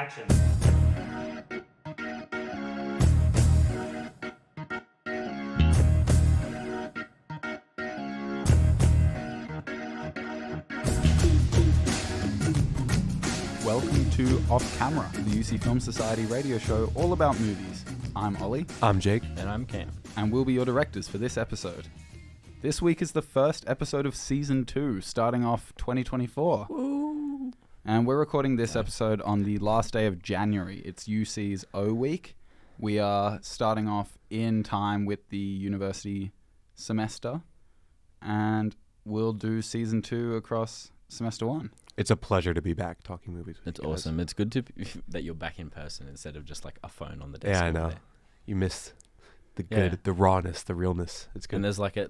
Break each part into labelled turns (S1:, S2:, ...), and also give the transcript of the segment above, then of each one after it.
S1: Action.
S2: Welcome to Off Camera, the UC Film Society radio show all about movies. I'm Ollie.
S3: I'm Jake.
S4: And I'm Cam.
S2: And we'll be your directors for this episode. This week is the first episode of Season 2, starting off 2024.
S4: Woo.
S2: And we're recording this episode on the last day of January. It's UC's O Week. We are starting off in time with the university semester. And we'll do Season 2 across Semester 1.
S3: It's a pleasure to be back talking movies with
S4: It's
S3: you guys.
S4: awesome. It's good that you're back in person instead of just like a phone on the desk.
S3: Yeah, I
S4: over
S3: know.
S4: there.
S3: You miss the
S4: Yeah.
S3: good, the rawness, the realness. It's good.
S4: And there's like a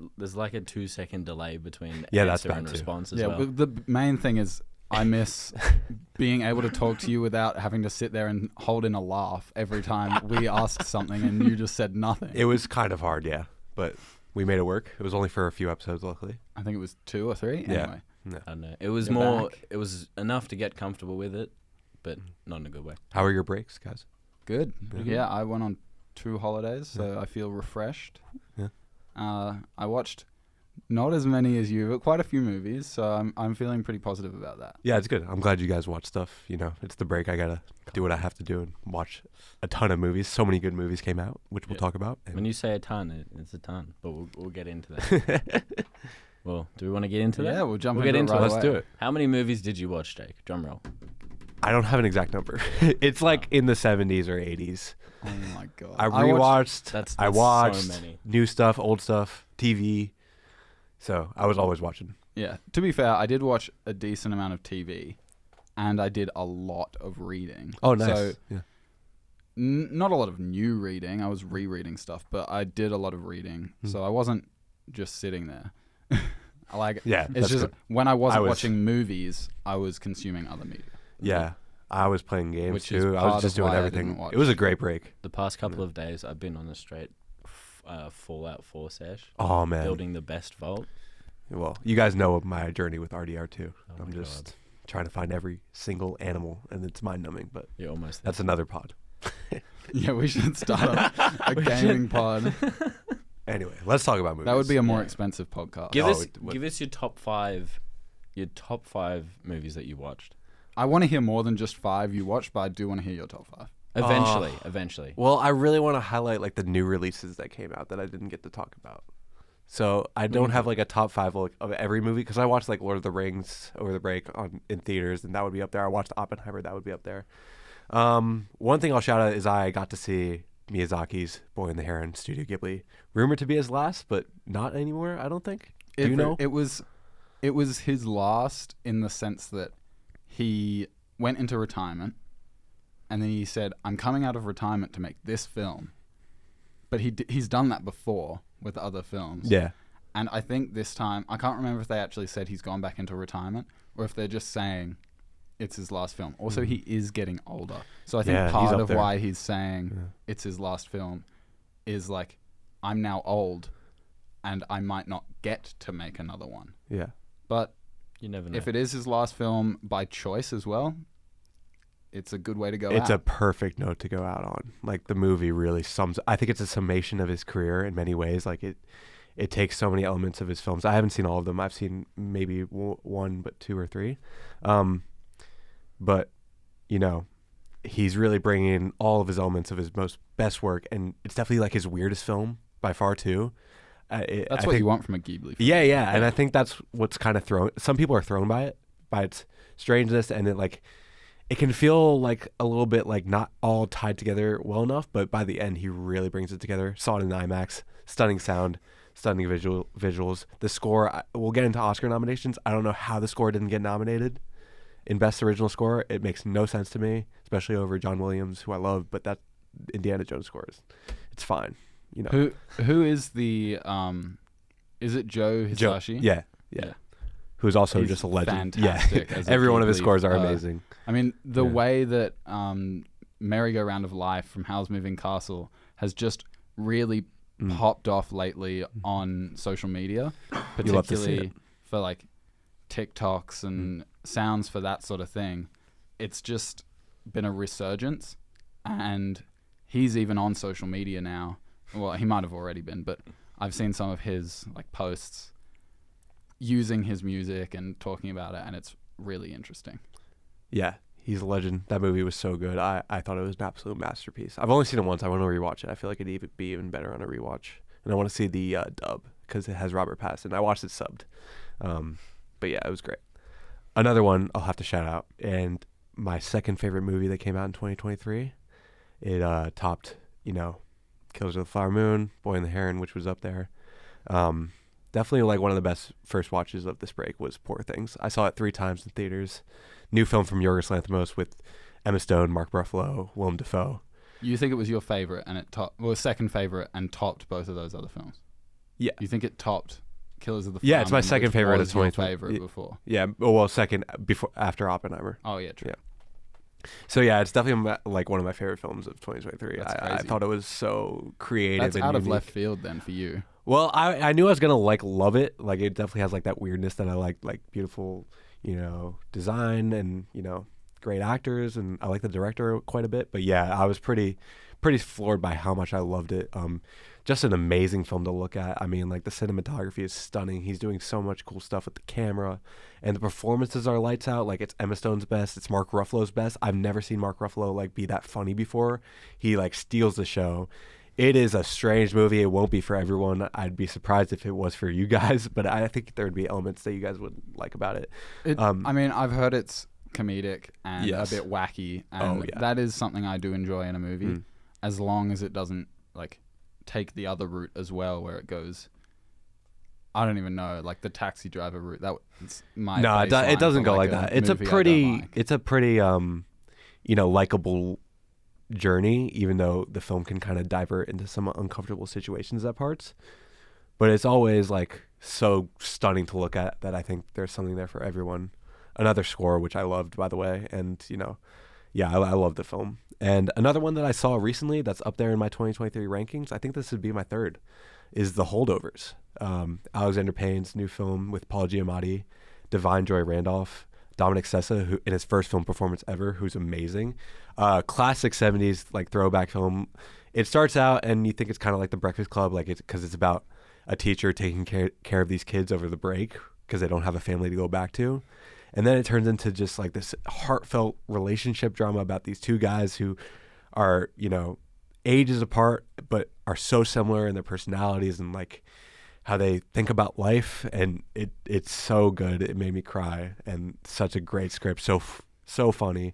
S4: 2-second delay between
S3: Yeah, that's
S4: answer
S3: bad
S4: and
S3: too.
S4: response as
S2: Yeah,
S4: well.
S2: but the main thing is I miss being able to talk to you without having to sit there and hold in a laugh every time we asked something and you just said nothing.
S3: It was kind of hard, yeah, but we made it work. It was only for a few episodes, luckily.
S2: I think it was 2 or 3.
S3: Yeah.
S2: Anyway.
S3: No.
S4: I don't know. It was
S2: You're
S4: more.
S2: back.
S4: It was enough to get comfortable with it, but not in a good way.
S3: How are your breaks, guys?
S2: Good.
S3: Yeah.
S2: Yeah, I went on 2 holidays, so I feel refreshed.
S3: Yeah.
S2: I watched not as many as you, but quite a few movies, so I'm feeling pretty positive about that.
S3: Yeah, it's good. I'm glad you guys watch stuff. You know, it's the break. I gotta do what I have to do and watch a ton of movies. So many good movies came out, which we'll
S4: Yeah.
S3: talk about.
S4: When you say a ton, it's a ton. But we'll get into that. Well, do we want to get into that?
S2: Yeah, we'll jump
S4: We'll
S2: into
S4: get into
S2: it
S4: it.
S2: right
S3: Let's
S2: away.
S3: do it.
S4: How many movies did you watch, Jake? Drum roll.
S3: I don't have an exact number. It's like in the 70s or 80s.
S2: Oh my god.
S3: I
S2: watched-
S3: rewatched.
S4: That's
S3: I
S4: so
S3: watched
S4: many.
S3: new stuff, old stuff, TV. So I was always watching.
S2: Yeah. To be fair, I did watch a decent amount of TV, and I did a lot of reading.
S3: Oh, nice.
S2: So
S3: yeah.
S2: not a lot of new reading. I was rereading stuff, but I did a lot of reading. So I wasn't just sitting there.
S3: Yeah,
S2: It's
S3: that's
S2: just
S3: good.
S2: when I wasn't
S3: I was-
S2: watching movies, I was consuming other media.
S3: Yeah, I was playing games
S2: Which is
S3: too. I
S2: part
S3: was just
S2: of
S3: doing
S2: why I
S3: everything.
S2: didn't watch.
S3: It was a great break.
S4: The past couple of days, I've been on a straight Fallout 4 sesh,
S3: Oh man.
S4: building the best vault.
S3: Well, you guys know my journey with RDR too.
S4: Oh
S3: I'm
S4: my
S3: just trying to find every single animal, and it's mind numbing. But
S4: You're almost there.
S3: that's another pod.
S2: Yeah, we should start a gaming pod.
S3: Anyway, let's talk about movies.
S2: That would be a more
S4: Yeah.
S2: expensive podcast.
S4: Give
S3: Oh,
S4: us
S3: it would.
S4: give us your top five movies that you watched.
S2: I want to hear more than just 5 you watched, but I do want to hear your top 5.
S4: Eventually.
S3: Well, I really want to highlight like the new releases that came out that I didn't get to talk about. So I don't have like a top 5 like, of every movie because I watched like Lord of the Rings over the break in theaters, and that would be up there. I watched Oppenheimer, that would be up there. One thing I'll shout out is I got to see Miyazaki's Boy and the Heron, Studio Ghibli, rumored to be his last, but not anymore. I don't think. Do you know?
S2: It was his last in the sense that he went into retirement, and then he said, "I'm coming out of retirement to make this film." But he's done that before with other films.
S3: Yeah.
S2: And I think this time, I can't remember if they actually said he's gone back into retirement or if they're just saying it's his last film. Also, he is getting older. So I think
S3: Yeah, he's
S2: part
S3: up
S2: of
S3: there.
S2: why he's saying it's his last film is like, I'm now old and I might not get to make another one.
S3: Yeah.
S2: But
S4: You never know.
S2: if it is his last film by choice as well, it's a good way to go
S3: It's a
S2: out.
S3: perfect note to go out on. Like the movie really sums. I think it's a summation of his career in many ways. Like it takes so many elements of his films. I haven't seen all of them. I've seen maybe one, but 2 or 3. But you know, he's really bringing in all of his elements of his best work, and it's definitely like his weirdest film by far too.
S2: That's what you want from a Ghibli film.
S3: Yeah, and I think that's what's kind of thrown. Some people are thrown by it, by its strangeness, and it can feel like a little bit like not all tied together well enough. But by the end, he really brings it together. Saw it in IMAX, stunning sound, stunning visuals. The score, we'll get into Oscar nominations. I don't know how the score didn't get nominated in Best Original Score. It makes no sense to me, especially over John Williams, who I love. But that Indiana Jones score it's fine. You know,
S2: Who is the is it Joe Hisashi?
S3: Yeah. Who's also
S2: He's
S3: just a legend.
S2: fantastic
S3: Yeah,
S2: as a
S3: every one of his
S2: Ghibli,
S3: scores are amazing.
S2: I mean, the
S3: Yeah.
S2: way that Merry-Go-Round of Life from Howl's Moving Castle has just really popped off lately on social media,
S3: You love to see
S2: particularly
S3: it.
S2: for like TikToks and sounds for that sort of thing. It's just been a resurgence, and he's even on social media now. Well, he might have already been, but I've seen some of his like posts using his music and talking about it, and it's really interesting.
S3: Yeah, he's a legend. That movie was so good. I thought it was an absolute masterpiece. I've only seen it once. I want to rewatch it. I feel like it'd be even better on a rewatch. And I want to see the dub because it has Robert Pattinson. I watched it subbed. But yeah, it was great. Another one I'll have to shout out, and my second favorite movie that came out in 2023. It topped, Killers of the Flower Moon, Boy and the Heron, which was up there. Definitely like one of the best first watches of this break was Poor Things. I saw it 3 times in theaters. New film from Yorgos Lanthimos with Emma Stone, Mark Ruffalo, Willem Dafoe.
S2: You think it was your favorite, and it second favorite, and topped both of those other films?
S3: Yeah.
S2: You think it topped Killers of the Flower
S3: Yeah, it's my
S2: Moon,
S3: second
S2: which
S3: favorite of
S2: was your
S3: 2020.
S2: favorite before?
S3: Yeah, well, second after Oppenheimer.
S2: Oh yeah, true.
S3: Yeah. So yeah, it's definitely like one of my favorite films of 2023.
S2: That's
S3: I
S2: crazy.
S3: thought it was so creative.
S2: That's
S3: and
S2: out of
S3: unique.
S2: left field then for you.
S3: Well, I knew I was gonna love it. Like it definitely has like that weirdness that I like beautiful, design and great actors, and I like the director quite a bit. But yeah, I was pretty floored by how much I loved it. Just an amazing film to look at. I mean, like the cinematography is stunning. He's doing so much cool stuff with the camera, and the performances are lights out. Like it's Emma Stone's best. It's Mark Ruffalo's best. I've never seen Mark Ruffalo like be that funny before. He like steals the show. It is a strange movie. It won't be for everyone. I'd be surprised if it was for you guys, but I think there would be elements that you guys would like about it.
S2: I mean, I've heard it's comedic and
S3: Yes.
S2: a bit wacky, and
S3: Oh, yeah.
S2: that is something I do enjoy in a movie,
S3: Mm.
S2: as long as it doesn't like take the other route as well, where it goes. I don't even know, like the Taxi Driver route. That's my
S3: No,
S2: baseline
S3: it doesn't
S2: for,
S3: go like
S2: a
S3: that. It's a
S2: movie I don't
S3: pretty,
S2: like.
S3: it's a pretty, likable journey, even though the film can kind of divert into some uncomfortable situations at parts. But it's always like so stunning to look at that I think there's something there for everyone. Another score, which I loved, by the way. And, I love the film. And another one that I saw recently that's up there in my 2023 rankings, I think this would be my third, is The Holdovers. Alexander Payne's new film with Paul Giamatti, Divine Joy Randolph, Dominic Sessa, who in his first film performance ever, who's amazing. Classic 70s like throwback film. It starts out and you think it's kind of like The Breakfast Club, like because it's about a teacher taking care of these kids over the break because they don't have a family to go back to. And then it turns into just like this heartfelt relationship drama about these two guys who are, ages apart, but are so similar in their personalities and like how they think about life. And it's so good. It made me cry, and such a great script. So funny,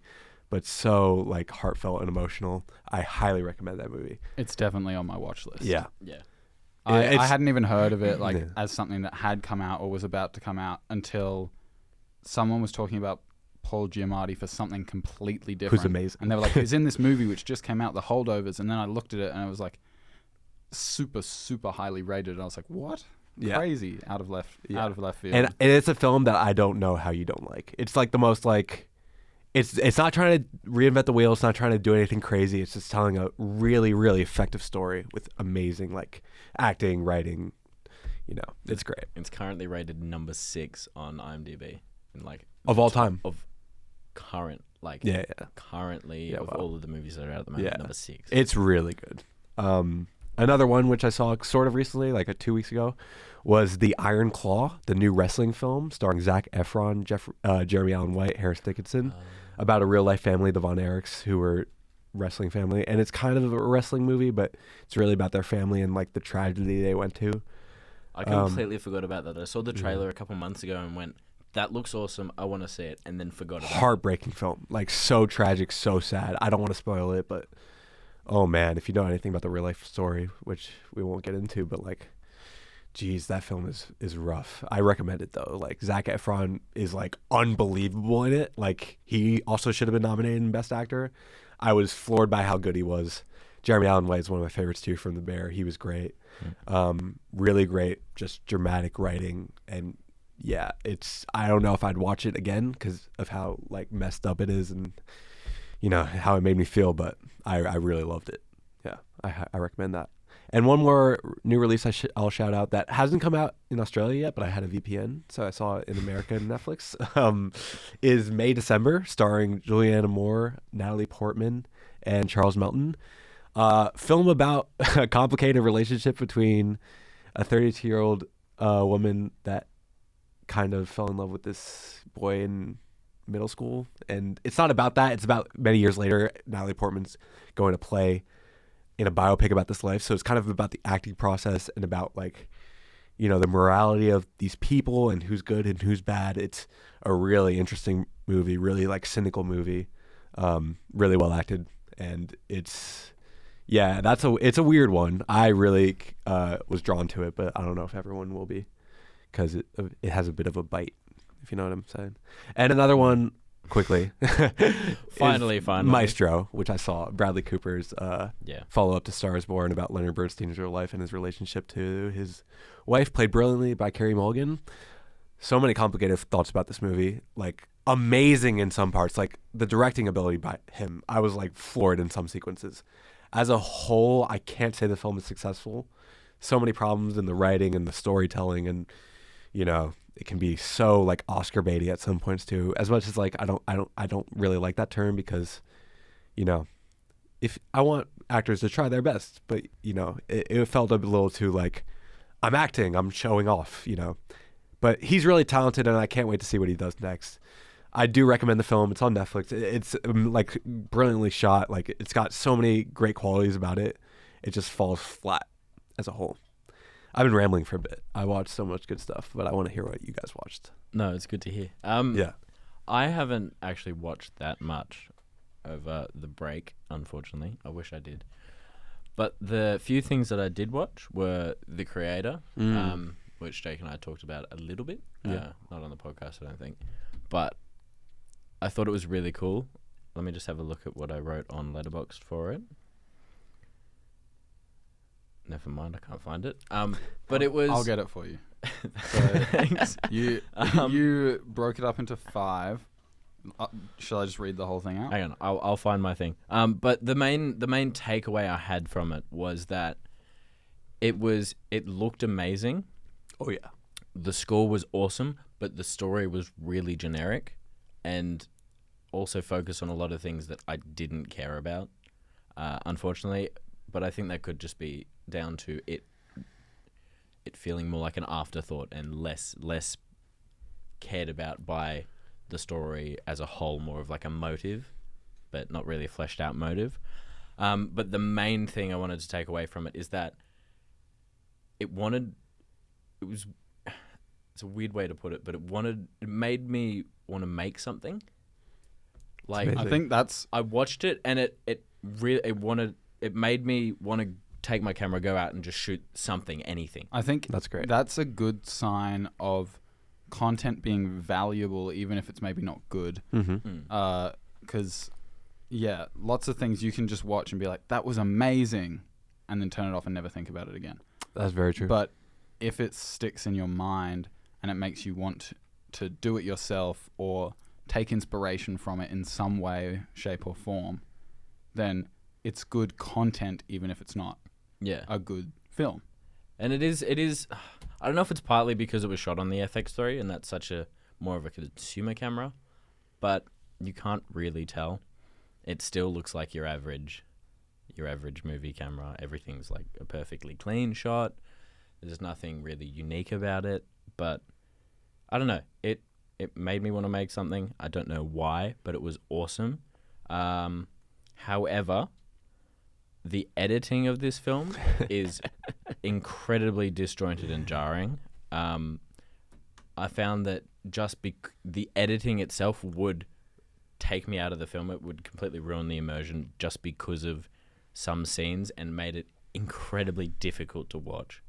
S3: but so like heartfelt and emotional. I highly recommend that movie.
S2: It's definitely on my watch list.
S3: Yeah.
S4: Yeah.
S2: I hadn't even heard of it like
S3: Yeah.
S2: as something that had come out or was about to come out until someone was talking about Paul Giamatti for something completely different.
S3: Who's amazing.
S2: And they were like, he's in this movie which just came out, The Holdovers. And then I looked at it and it was like super, super highly rated. And I was like, what?
S3: Yeah.
S2: Crazy. Out of left field.
S3: And it's a film that I don't know how you don't like. It's like the most like, it's not trying to reinvent the wheel. It's not trying to do anything crazy. It's just telling a really, really effective story with amazing like acting, writing. It's great.
S4: It's currently rated number 6 on IMDb, and like
S3: Of all time.
S4: of current, like
S3: Yeah.
S4: currently
S3: Yeah,
S4: of
S3: wow.
S4: all of the movies that are out at the moment,
S3: Yeah.
S4: number 6.
S3: It's really good. Another one which I saw sort of recently, like 2 weeks ago, was The Iron Claw, the new wrestling film starring Zac Efron, Jeremy Allen White, Harris Dickinson, about a real life family, the Von Erichs, who were wrestling family. And it's kind of a wrestling movie, but it's really about their family and like the tragedy they went to.
S4: I completely forgot about that. I saw the trailer a couple months ago and went, that looks awesome. I want to see it, and then forgot about it.
S3: Heartbreaking film, like so tragic, so sad. I don't want to spoil it, but oh man, if you know anything about the real life story, which we won't get into, but like, geez, that film is rough. I recommend it though. Like Zac Efron is like unbelievable in it. Like he also should have been nominated in Best Actor. I was floored by how good he was. Jeremy Allen White is one of my favorites too from The Bear. He was great. Really great, just dramatic writing. And yeah, I don't know if I'd watch it again because of how like messed up it is and how it made me feel, but I really loved it. Yeah, I recommend that. And one more new release I'll shout out that hasn't come out in Australia yet, but I had a VPN, so I saw it in America and Netflix. Is May December, starring Julianne Moore, Natalie Portman, and Charles Melton. Film about a complicated relationship between a 32-year-old woman that kind of fell in love with this boy in middle school, and it's not about that. It's about many years later. Natalie Portman's going to play in a biopic about this life, so it's kind of about the acting process and about like, you know, the morality of these people and who's good and who's bad. It's a really interesting movie, really like cynical movie, really well acted, and it's it's a weird one. I really was drawn to it, but I don't know if everyone will be, because it has a bit of a bite, if you know what I'm saying. And another one, quickly,
S4: Finally.
S3: Maestro, which I saw, Bradley Cooper's
S4: Yeah.
S3: follow up to Star is Born, about Leonard Bernstein's real life and his relationship to his wife, played brilliantly by Carey Mulligan. So many complicated thoughts about this movie, like amazing in some parts, like the directing ability by him. I was like floored in some sequences. As a whole, I can't say the film is successful. So many problems in the writing and the storytelling, and you know, it can be so like Oscar baity at some points too. As much as like I don't really like that term, because, you know, if I want actors to try their best, but you know, it felt a little too like, I'm acting, I'm showing off, you know. But he's really talented, and I can't wait to see what he does next. I do recommend the film. It's on Netflix. It's like brilliantly shot. Like, it's got so many great qualities about it. It just falls flat as a whole. I've been rambling for a bit. I watched so much good stuff, but I want to hear what you guys watched.
S4: No, it's good to hear.
S3: Yeah.
S4: I haven't actually watched that much over the break, unfortunately. I wish I did. But the few things that I did watch were The Creator, which Jake and I talked about a little bit.
S3: Yeah.
S4: Not on the podcast, I don't think. But I thought it was really cool. Let me just have a look at what I wrote on Letterboxd for it. Never mind, I can't find it. But it was...
S2: I'll get it for you.
S4: Thanks.
S2: You broke it up into 5. Shall I just read the whole thing out?
S4: Hang on, I'll find my thing. But the main takeaway I had from it was that it looked amazing.
S3: Oh yeah.
S4: The score was awesome, but the story was really generic, and also focused on a lot of things that I didn't care about, unfortunately. But I think that could just be down to it feeling more like an afterthought and less cared about by the story as a whole, more of like a motive, but not really a fleshed out motive. But the main thing I wanted to take away from it is that it's a weird way to put it, but it made me want to make something. Like,
S2: I think that's...
S4: I watched it, and it made me want to take my camera, go out and just shoot something, anything.
S2: I think
S3: that's great.
S2: That's a good sign of content being valuable, even if it's maybe not good. Because, yeah, lots of things you can just watch and be like, that was amazing, and then turn it off and never think about it again.
S3: That's very true.
S2: But if it sticks in your mind and it makes you want to do it yourself or take inspiration from it in some way, shape, or form, then it's good content, even if it's not a good film.
S4: And it is. I don't know if it's partly because it was shot on the FX3 and that's such a more of a consumer camera, but you can't really tell. It still looks like your average movie camera. Everything's like a perfectly clean shot. There's nothing really unique about it, but I don't know. It made me want to make something. I don't know why, but it was awesome. However, the editing of this film is incredibly disjointed and jarring. I found that just the editing itself would take me out of the film. It would completely ruin the immersion just because of some scenes and made it incredibly difficult to watch.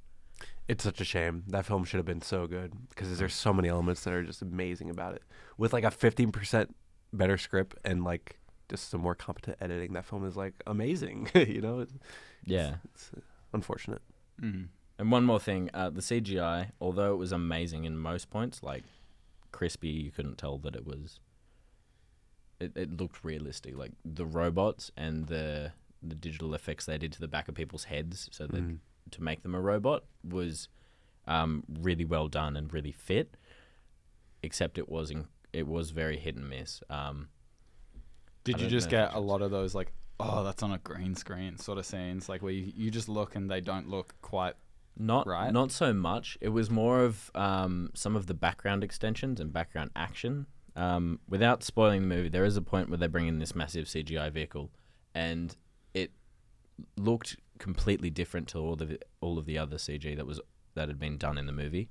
S3: It's such a shame. That film should have been so good, because there's so many elements that are just amazing about it. With like a 15% better script and like just some more competent editing, that film is like amazing. You know? It's unfortunate.
S2: Mm-hmm.
S4: And one more thing, the CGI, although it was amazing in most points, like crispy, you couldn't tell that it was. It looked realistic, like the robots and the digital effects they did to the back of people's heads, so that to make them a robot was really well done and really fit. Except it was very hit and miss.
S2: Did
S4: I
S2: you
S4: don't
S2: just
S4: know if
S2: get a lot of those like, oh, that's on a green screen sort of scenes, like where you just look and they don't look quite right?
S4: Not so much. It was more of some of the background extensions and background action. Without spoiling the movie, there is a point where they bring in this massive CGI vehicle, and it looked completely different to all of the other CG that had been done in the movie.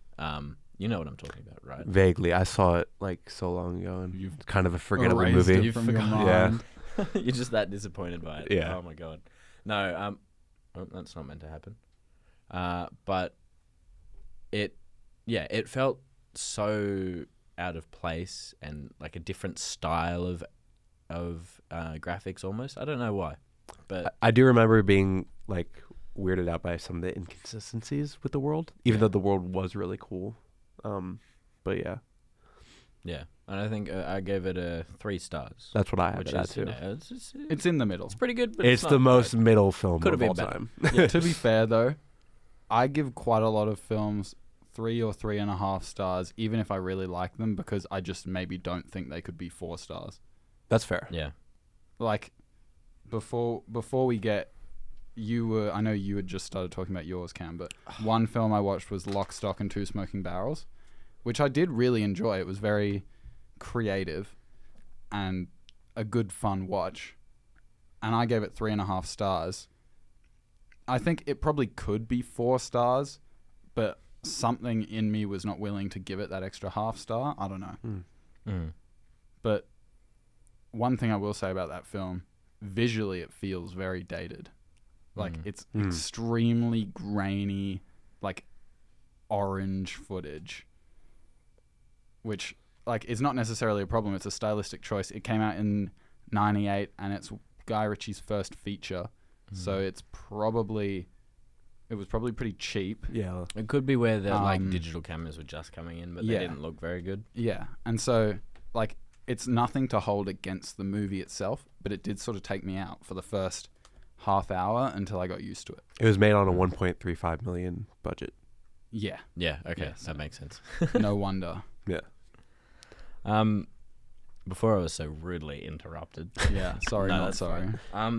S4: You know what I'm talking about, right?
S3: Vaguely, I saw it like so long ago, and
S2: You've
S3: kind of a forgettable
S2: Erased
S3: movie.
S2: it from your
S3: Yeah.
S2: mind.
S4: You're just that disappointed by it.
S3: Yeah.
S4: Oh my god. No. That's not meant to happen. But it felt so out of place and like a different style of graphics almost. I don't know why, but
S3: I do remember being like weirded out by some of the inconsistencies with the world, even though the world was really cool. But yeah,
S4: yeah. And I think I gave it 3 stars.
S3: that's what I have
S4: Which
S3: it at
S4: is, you
S3: too.
S4: know,
S2: It's in the middle.
S4: it's pretty good, but
S3: It's
S4: not
S3: the most
S4: great.
S3: middle film
S4: Could
S3: of
S4: have
S3: all
S4: been
S3: time.
S4: better.
S2: To be fair though, I give quite a lot of films 3 or 3.5 stars, even if I really like them, because I just maybe don't think they could be 4 stars.
S3: That's fair.
S4: Yeah.
S2: Like before we get, I know you had just started talking about yours, Cam, but one film I watched was Lock, Stock and Two Smoking Barrels, which I did really enjoy. It was very creative and a good fun watch, and I gave it 3.5 stars. I think it probably could be 4 stars, but something in me was not willing to give it that extra half star. I don't know.
S4: Mm.
S2: But one thing I will say about that film, visually it feels very dated. Like it's extremely grainy, like orange footage, which like is not necessarily a problem. It's a stylistic choice. It came out in 98 and it's Guy Ritchie's first feature. So it was probably pretty cheap.
S3: Yeah.
S4: It could be where the like digital cameras were just coming in, but
S2: yeah.
S4: they didn't look very good.
S2: Yeah. And so like it's nothing to hold against the movie itself, but it did sort of take me out for the first half hour until I got used to it.
S3: It was made on a 1.35 million budget.
S2: Yeah.
S4: Yeah, okay,
S2: Yes.
S4: that makes sense.
S2: No wonder.
S3: Yeah.
S4: Before I was so rudely interrupted.
S2: Yeah. Sorry,
S4: No,
S2: not
S4: that's
S2: sorry.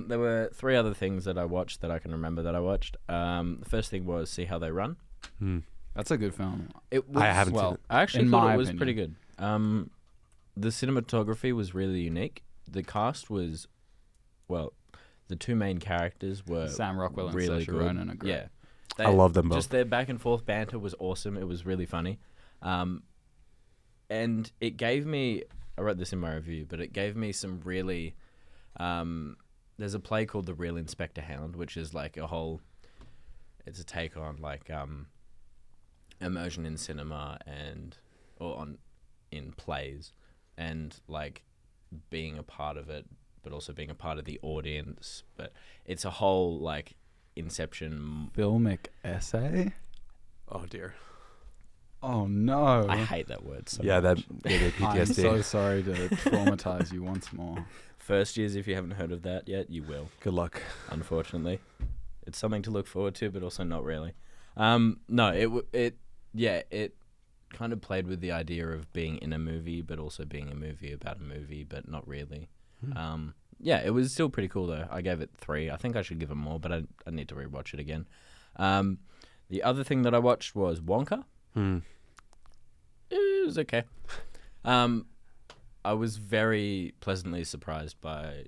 S4: There were 3 other things that I watched that I can remember that I watched. The first thing was See How They Run.
S2: That's a good film.
S4: It was,
S3: I haven't seen
S2: well,
S3: it.
S4: I actually
S2: in
S4: thought
S2: my
S4: it was
S2: opinion.
S4: pretty good. The cinematography was really unique. The cast was, well, the 2 main characters were
S2: Sam Rockwell and
S4: really
S2: Saoirse
S4: good.
S2: Ronan are great.
S4: Yeah,
S3: I love them both.
S4: Just their back and forth banter was awesome. It was really funny, and it gave me. I wrote this in my review, but it gave me some really. There's a play called The Real Inspector Hound, which is like a whole. It's a take on like immersion in cinema in plays, and like being a part of it, but also being a part of the audience. But it's a whole like Inception.
S2: Filmic essay?
S3: Oh dear.
S2: Oh no.
S4: I hate that word so
S3: Yeah, that
S4: much.
S3: gave me
S2: I'm
S3: PTSD.
S2: so sorry to traumatize you once more.
S4: First years, if you haven't heard of that yet, you will.
S3: Good luck.
S4: Unfortunately, it's something to look forward to, but also not really. No, it kind of played with the idea of being in a movie, but also being a movie about a movie, but not really. Yeah, it was still pretty cool though. I gave it 3. I think I should give it more, but I need to rewatch it again. The other thing that I watched was Wonka. It was okay. I was very pleasantly surprised by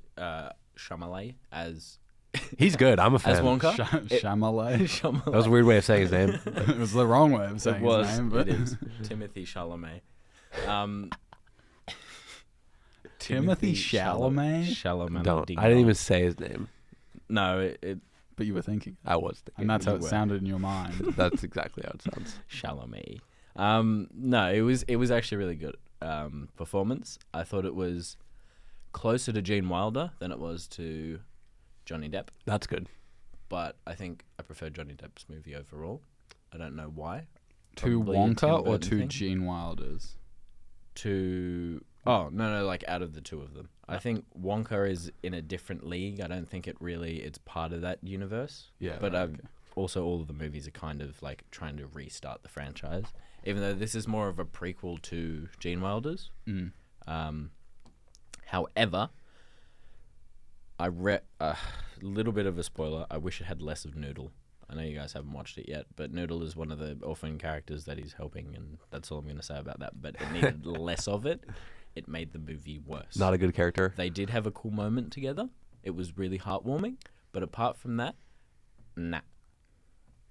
S4: Shyamalan as
S3: He's good. I'm a fan.
S4: as Wonka.
S2: Chalamet.
S4: Shyamalan.
S3: That was a weird way of saying his name.
S2: It was the wrong way of saying
S4: It was.
S2: his name, but
S4: It is Timothy Chalamet.
S2: Timothy Chalamet?
S4: Chalamet.
S3: Don't.
S4: Ding
S3: I didn't
S4: dong.
S3: even say his name.
S4: No, it
S2: But you were thinking.
S3: I was thinking.
S2: And that's how
S4: you
S2: it
S4: were.
S2: sounded in your mind.
S3: That's exactly how it sounds.
S4: Chalamet. No, it was actually really good performance. I thought it was closer to Gene Wilder than it was to Johnny Depp,
S3: That's good.
S4: but I think I prefer Johnny Depp's movie overall. I don't know why.
S2: To
S4: Probably a Tim
S2: Wonka or
S4: Burton
S2: to
S4: thing.
S2: Gene Wilder's?
S4: No, like out of the 2 of them. I think Wonka is in a different league. I don't think it's part of that universe.
S2: Yeah.
S4: But
S2: right, okay.
S4: also all of the movies are kind of like trying to restart the franchise, even though this is more of a prequel to Gene Wilder's. However, I read a little bit of a spoiler. I wish it had less of Noodle. I know you guys haven't watched it yet, but Noodle is one of the orphan characters that he's helping, and that's all I'm going to say about that. But it needed less of it. It made the movie worse.
S3: Not a good character.
S4: They did have a cool moment together. It was really heartwarming. But apart from that, nah.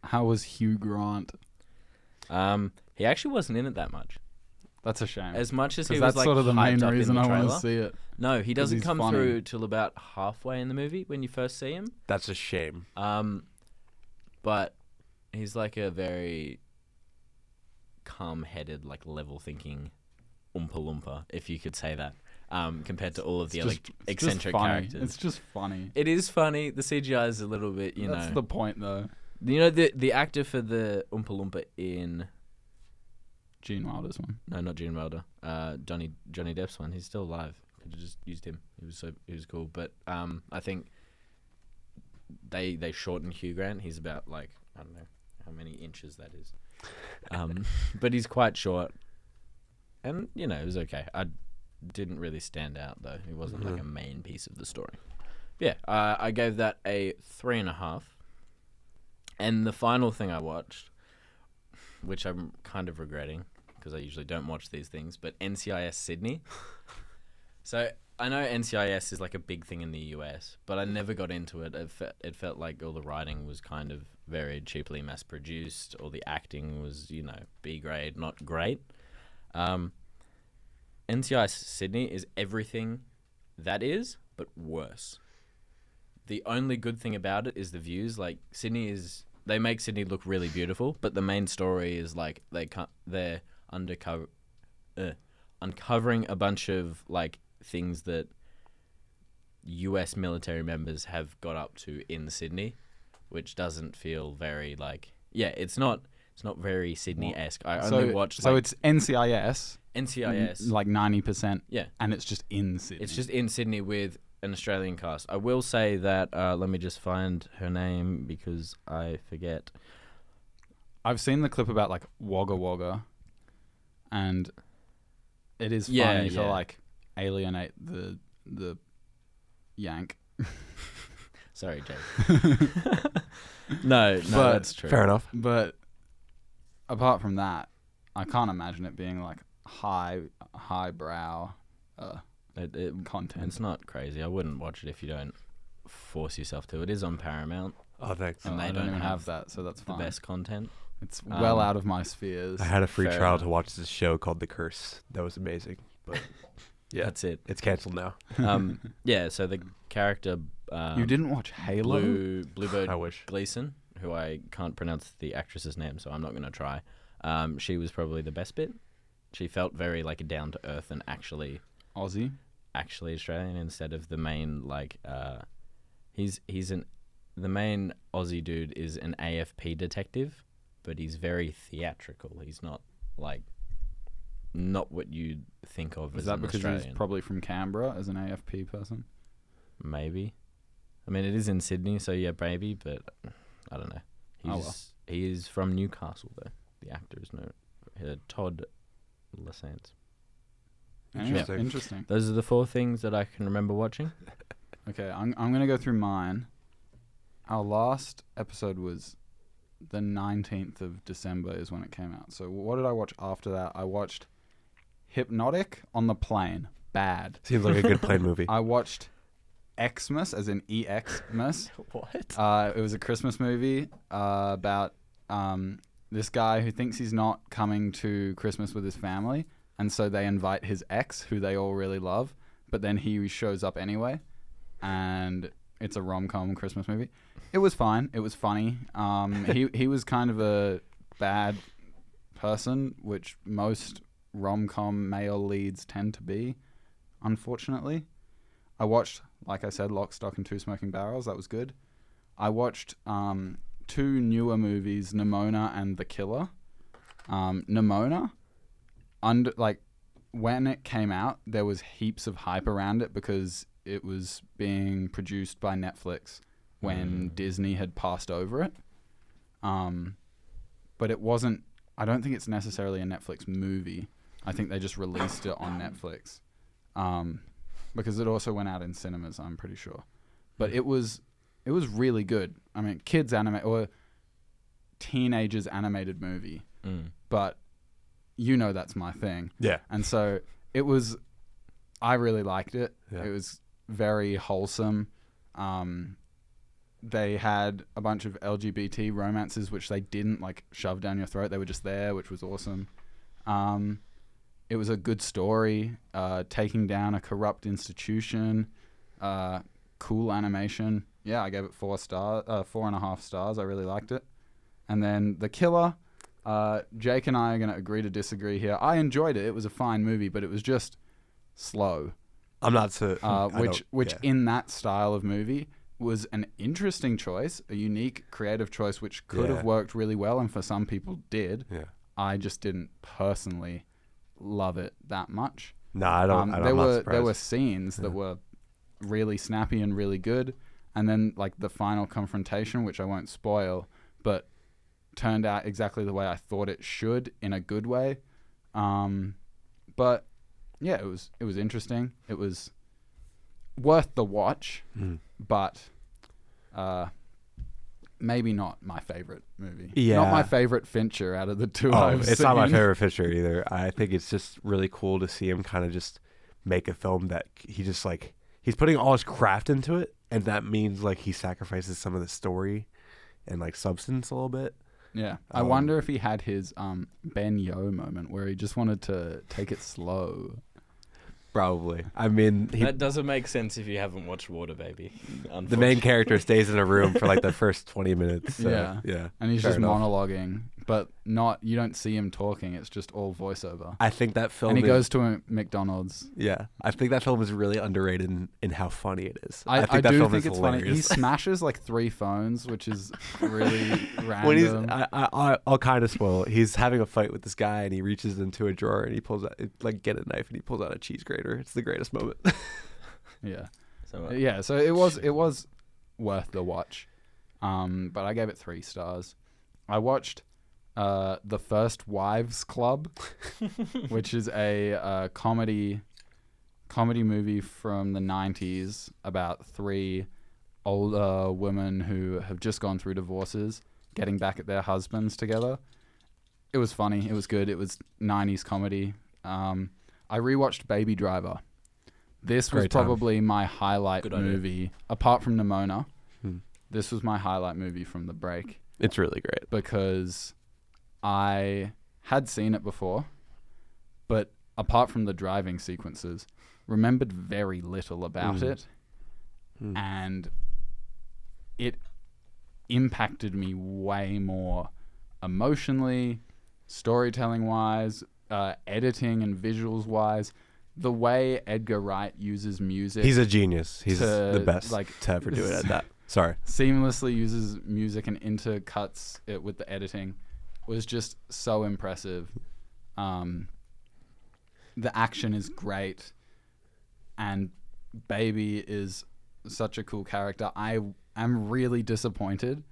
S2: How was Hugh Grant?
S4: He actually wasn't in it that much.
S2: That's a shame.
S4: As much as he
S2: 'Cause
S4: was
S2: that's
S4: like
S2: sort of the
S4: hyped
S2: main
S4: up in
S2: reason
S4: the
S2: I want
S4: trailer.
S2: to see it.
S4: No, he doesn't
S2: he's
S4: come
S2: funny.
S4: through till about halfway in the movie when you first see him.
S3: That's a shame.
S4: But he's like a very calm-headed, like level-thinking Oompa Loompa, if you could say that, compared to all of the other eccentric characters.
S2: It's just funny.
S4: It is funny. The CGI is a little bit,
S2: That's the point, though.
S4: You know, the actor for the Oompa Loompa in...
S2: Gene Wilder's one.
S4: No, not Gene Wilder. Johnny Depp's one. He's still alive. Could have just used him. He was cool. But I think they shortened Hugh Grant. He's about like, I don't know how many inches that is. But he's quite short. And, you know, it was okay. I didn't really stand out, though. He wasn't like a main piece of the story. Yeah, I gave that a 3.5. And the final thing I watched, which I'm kind of regretting, because I usually don't watch these things, but NCIS Sydney. So I know NCIS is like a big thing in the US, but I never got into it. It felt like all the writing was kind of very cheaply mass-produced. All the acting was, you know, B grade, not great. NCIS Sydney is everything that is, but worse. The only good thing about it is the views. Like they make Sydney look really beautiful, but the main story is like they're uncovering a bunch of like things that US military members have got up to in Sydney, which doesn't feel very like it's not very Sydney-esque. I only watched
S2: So it's NCIS.
S4: NCIS
S2: Like 90%.
S4: Yeah.
S2: And it's just in Sydney.
S4: It's just in Sydney with an Australian cast. I will say that let me just find her name because I forget.
S2: I've seen the clip about like Wagga Wagga, and it is funny
S4: Yeah,
S2: to
S4: yeah.
S2: like alienate the Yank.
S4: Sorry, Jake. No,
S2: But-
S4: that's true.
S3: Fair enough.
S2: But apart from that, I can't imagine it being like highbrow content.
S4: It's not crazy. I wouldn't watch it if you don't force yourself to. It is on Paramount.
S3: Oh, thanks.
S4: And
S2: I
S4: they
S2: don't
S4: don't
S2: even
S4: have
S2: have that, so that's
S4: The
S2: fine.
S4: best content.
S2: It's well out of my spheres.
S3: I had a free
S4: Fair
S3: trial
S4: enough.
S3: to watch this show called The Curse. That was amazing. But yeah,
S4: That's it.
S3: it's canceled now.
S4: Yeah. So the character.
S2: You didn't watch Halo?
S4: Bluebird
S3: I wish.
S4: Gleason, who I can't pronounce the actress's name, so I'm not going to try. She was probably the best bit. She felt very like down to earth and actually
S2: Aussie?
S4: Australian instead of the main like the main Aussie dude is an AFP detective, but he's very theatrical. He's not what you'd think of
S2: Is
S4: as
S2: that
S4: an
S2: because
S4: Australian.
S2: he's probably from Canberra as an AFP person?
S4: Maybe. I mean, it is in Sydney, so yeah, maybe, but I don't know. He is from Newcastle, though. The actor is Todd Lasance.
S3: Interesting.
S2: Interesting.
S4: Those are the 4 things that I can remember watching.
S2: Okay, I'm going to go through mine. Our last episode was the 19th of December is when it came out. So what did I watch after that? I watched Hypnotic on the Plane. Bad.
S3: Seems like a good plane movie.
S2: I watched Xmas, as in Xmas.
S3: What?
S2: It was a Christmas movie about this guy who thinks he's not coming to Christmas with his family, and so they invite his ex, who they all really love, but then he shows up anyway, and it's a rom-com Christmas movie. It was fine. It was funny. He was kind of a bad person, which most rom-com male leads tend to be, unfortunately. I watched, like I said, Lock, Stock, and Two Smoking Barrels. That was good. I watched 2 newer movies, Nimona and The Killer. Nimona, when it came out, there was heaps of hype around it because it was being produced by Netflix when Disney had passed over it. but it wasn't. I don't think it's necessarily a Netflix movie. I think they just released it on Netflix, because it also went out in cinemas. I'm pretty sure, but it was really good. I mean, kids anime or teenagers animated movie, but that's my thing.
S3: Yeah.
S2: And so I really liked it.
S3: Yeah.
S2: It was very wholesome. They had a bunch of LGBT romances, which they didn't like shove down your throat. They were just there, which was awesome. It was a good story, taking down a corrupt institution, cool animation. Yeah, I gave it 4.5 stars. I really liked it. And then The Killer, Jake and I are going to agree to disagree here. I enjoyed it. It was a fine movie, but it was just slow.
S3: I'm not so.
S2: Which in that style of movie was an interesting choice, a unique, creative choice, which could have worked really well, and for some people did.
S3: Yeah.
S2: I just didn't personally love it that much.
S3: No, I don't.
S2: There were scenes that were really snappy and really good, and then like the final confrontation, which I won't spoil, but turned out exactly the way I thought it should in a good way. But yeah, it was interesting. It was worth the watch, but maybe not my favorite movie.
S3: Yeah.
S2: Not my favorite Fincher out of the two.
S3: It's not my favorite Fincher either. I think it's just really cool to see him kind of just make a film that he just like he's putting all his craft into it, and that means like he sacrifices some of the story and like substance a little bit.
S2: Yeah. I wonder if he had his Ben Yo moment where he just wanted to take it slow.
S3: Probably. I mean,
S4: that doesn't make sense if you haven't watched Water Baby.
S3: The main character stays in a room for like the first 20 minutes. So, yeah.
S2: And he's
S3: fair
S2: just
S3: enough.
S2: monologuing, but you don't see him talking. It's just all voiceover.
S3: I think that film
S2: And he goes to a McDonald's.
S3: Yeah. I think that film is really underrated in how funny it is.
S2: I
S3: think that
S2: do
S3: film
S2: think
S3: is
S2: it's
S3: hilarious.
S2: funny. He smashes like 3 phones, which is really random.
S3: I'll kind of spoil it. He's having a fight with this guy, and he reaches into a drawer and he pulls out get a knife, and he pulls out a cheese grater. It's the greatest moment.
S2: Yeah.
S4: So,
S2: So it was worth the watch. But I gave it 3 stars. I watched The First Wives Club, which is a comedy movie from the 90s about 3 older women who have just gone through divorces getting back at their husbands together. It was funny. It was good. It was 90s comedy. I rewatched Baby Driver. This was
S3: Great time.
S2: probably my highlight
S4: Good idea.
S2: movie, apart from Nimona. This was my highlight movie from the break
S3: It's really great.
S2: because I had seen it before, but apart from the driving sequences, remembered very little about it, and it impacted me way more emotionally, storytelling-wise, editing and visuals-wise. The way Edgar Wright uses music,
S3: He's a genius. He's
S2: to,
S3: the best
S2: like,
S3: to ever do it at that. Sorry.
S2: seamlessly uses music and intercuts it with the editing, was just so impressive. The action is great, and Baby is such a cool character. I am really disappointed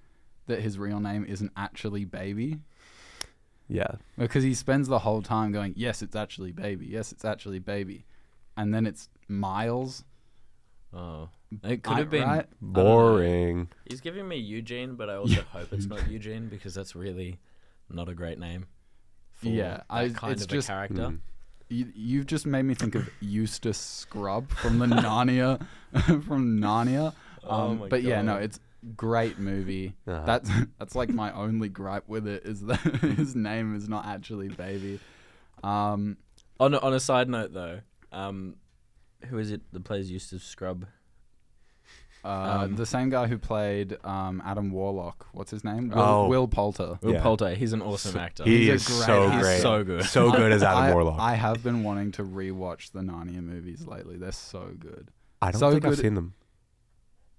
S2: that his real name isn't actually Baby,
S3: Yeah.
S2: because he spends the whole time going, yes, it's actually Baby. Yes, it's actually Baby. And then it's Miles.
S4: Oh, it could have been
S2: right?
S3: Boring.
S4: He's giving me Eugene, but I also hope it's not Eugene because that's really not a greght name. For
S2: Yeah,
S4: that kind
S2: it's
S4: of
S2: just-
S4: a character.
S2: You've just made me think of Eustace Scrub from the Narnia, from Narnia.
S4: Oh my
S2: but yeah, no,
S4: God.
S2: it's great movie.
S3: Uh-huh.
S2: That's like my only gripe with it is that his name is not actually Baby.
S4: On a side note though, who is it that plays Eustace Scrub?
S2: The same guy who played Adam Warlock. What's his name?
S3: Oh.
S2: Will Poulter.
S4: Will
S3: Yeah.
S4: Poulter. He's an awesome actor.
S3: He
S2: He's a
S3: is
S2: great-
S3: so
S2: he's
S3: great.
S4: so good.
S3: So good as Adam
S2: I,
S3: Warlock.
S2: I have been wanting to rewatch the Narnia movies lately. They're so good.
S3: I don't
S2: so
S3: think I've
S2: good-
S3: seen them.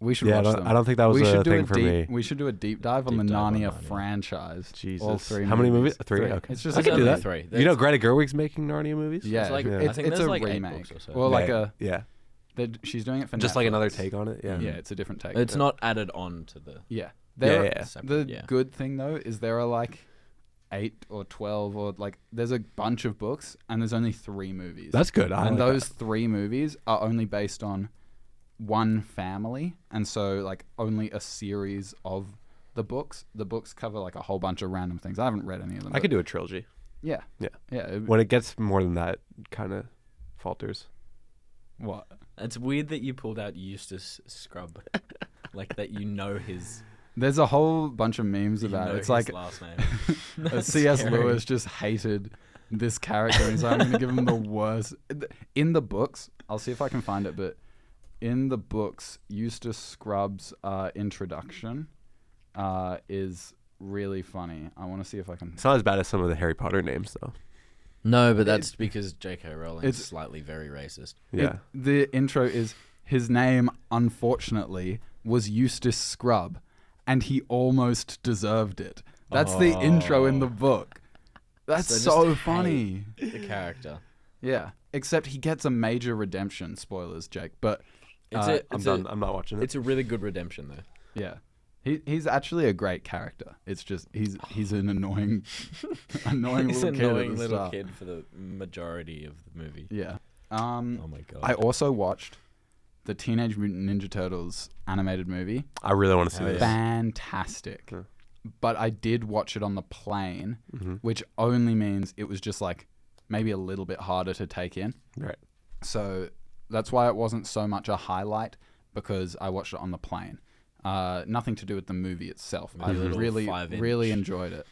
S2: We should
S3: Yeah,
S2: watch them.
S3: I don't think that was
S2: we
S3: a
S2: should do
S3: thing for
S2: deep,
S3: me.
S2: We should do a deep dive on
S4: Deep
S2: the
S4: dive on
S2: Narnia
S4: Narnia.
S2: franchise.
S3: Jesus.
S2: All 3
S3: How many movies? 3?
S2: 3.
S3: Okay.
S2: It's just
S3: I
S2: like
S3: can
S2: a,
S3: do
S4: only
S3: that.
S4: 3.
S3: You know Greta Gerwig's making Narnia movies?
S2: Yeah,
S4: It's like-
S3: Yeah.
S4: I think
S2: it's
S4: there's
S2: a
S4: like 8
S2: remake.
S4: books or so.
S2: Well, like
S3: yeah.
S2: she's doing it for
S3: Just like another
S2: Netflix.
S3: take on it. Yeah.
S2: Yeah, it's a different take.
S4: It's not added on to the.
S2: Yeah, There,
S3: Yeah.
S4: Separate,
S2: the
S4: yeah.
S2: good thing though is there are like 8 or 12 or like there's a bunch of books and there's only 3 movies.
S3: That's good. I
S2: and
S3: like
S2: those 3 movies are only based on one family, and so like only a series of the books. The books cover like a whole bunch of random things. I haven't read any of them.
S3: that. I could do a trilogy.
S2: Yeah.
S3: Yeah.
S2: Yeah.
S3: When it gets more than that, kind of falters.
S2: What?
S4: It's weird that you pulled out Eustace Scrub, like that. You know his.
S2: There's a whole bunch of memes
S4: You
S2: about
S4: know
S2: it. It's
S4: his
S2: like
S4: last name.
S2: C.S.
S4: Scary.
S2: Lewis just hated this character, and so I'm going to give him the worst. In the books, I'll see if I can find it, but in the books, Eustace Scrubb's introduction is really funny. I want to see if I can.
S3: It's not as bad as some of the Harry Potter names, though.
S4: No, but that's because J.K. Rowling is
S2: It's-
S4: slightly very racist.
S3: Yeah.
S2: The intro is his name, unfortunately, was Eustace Scrubb, and he almost deserved it. That's the intro in the book. That's
S4: So just
S2: so
S4: hate
S2: funny.
S4: The character.
S2: Yeah. Except he gets a major redemption. Spoilers, Jake. But
S4: It's
S3: I'm done. I'm not watching it.
S4: It's a really good redemption though.
S2: yeah, he's actually a great character. It's just he's an annoying, annoying
S4: He's
S2: little
S4: an
S2: kid. at
S4: annoying
S2: the
S4: little
S2: start.
S4: kid for the majority of the movie.
S2: Yeah.
S4: Oh my god.
S2: I also watched the Teenage Mutant Ninja Turtles animated movie.
S3: I really want to see
S4: Oh,
S3: this.
S4: yeah.
S2: Fantastic.
S3: Yeah.
S2: But I did watch it on the plane,
S3: Mhm.
S2: which only means it was just like maybe a little bit harder to take in.
S3: Right.
S2: So that's why it wasn't so much a highlight, because I watched it on the plane. Nothing to do with the movie itself.
S4: With
S2: I
S4: the little
S2: really,
S4: 5-inch.
S2: really enjoyed it.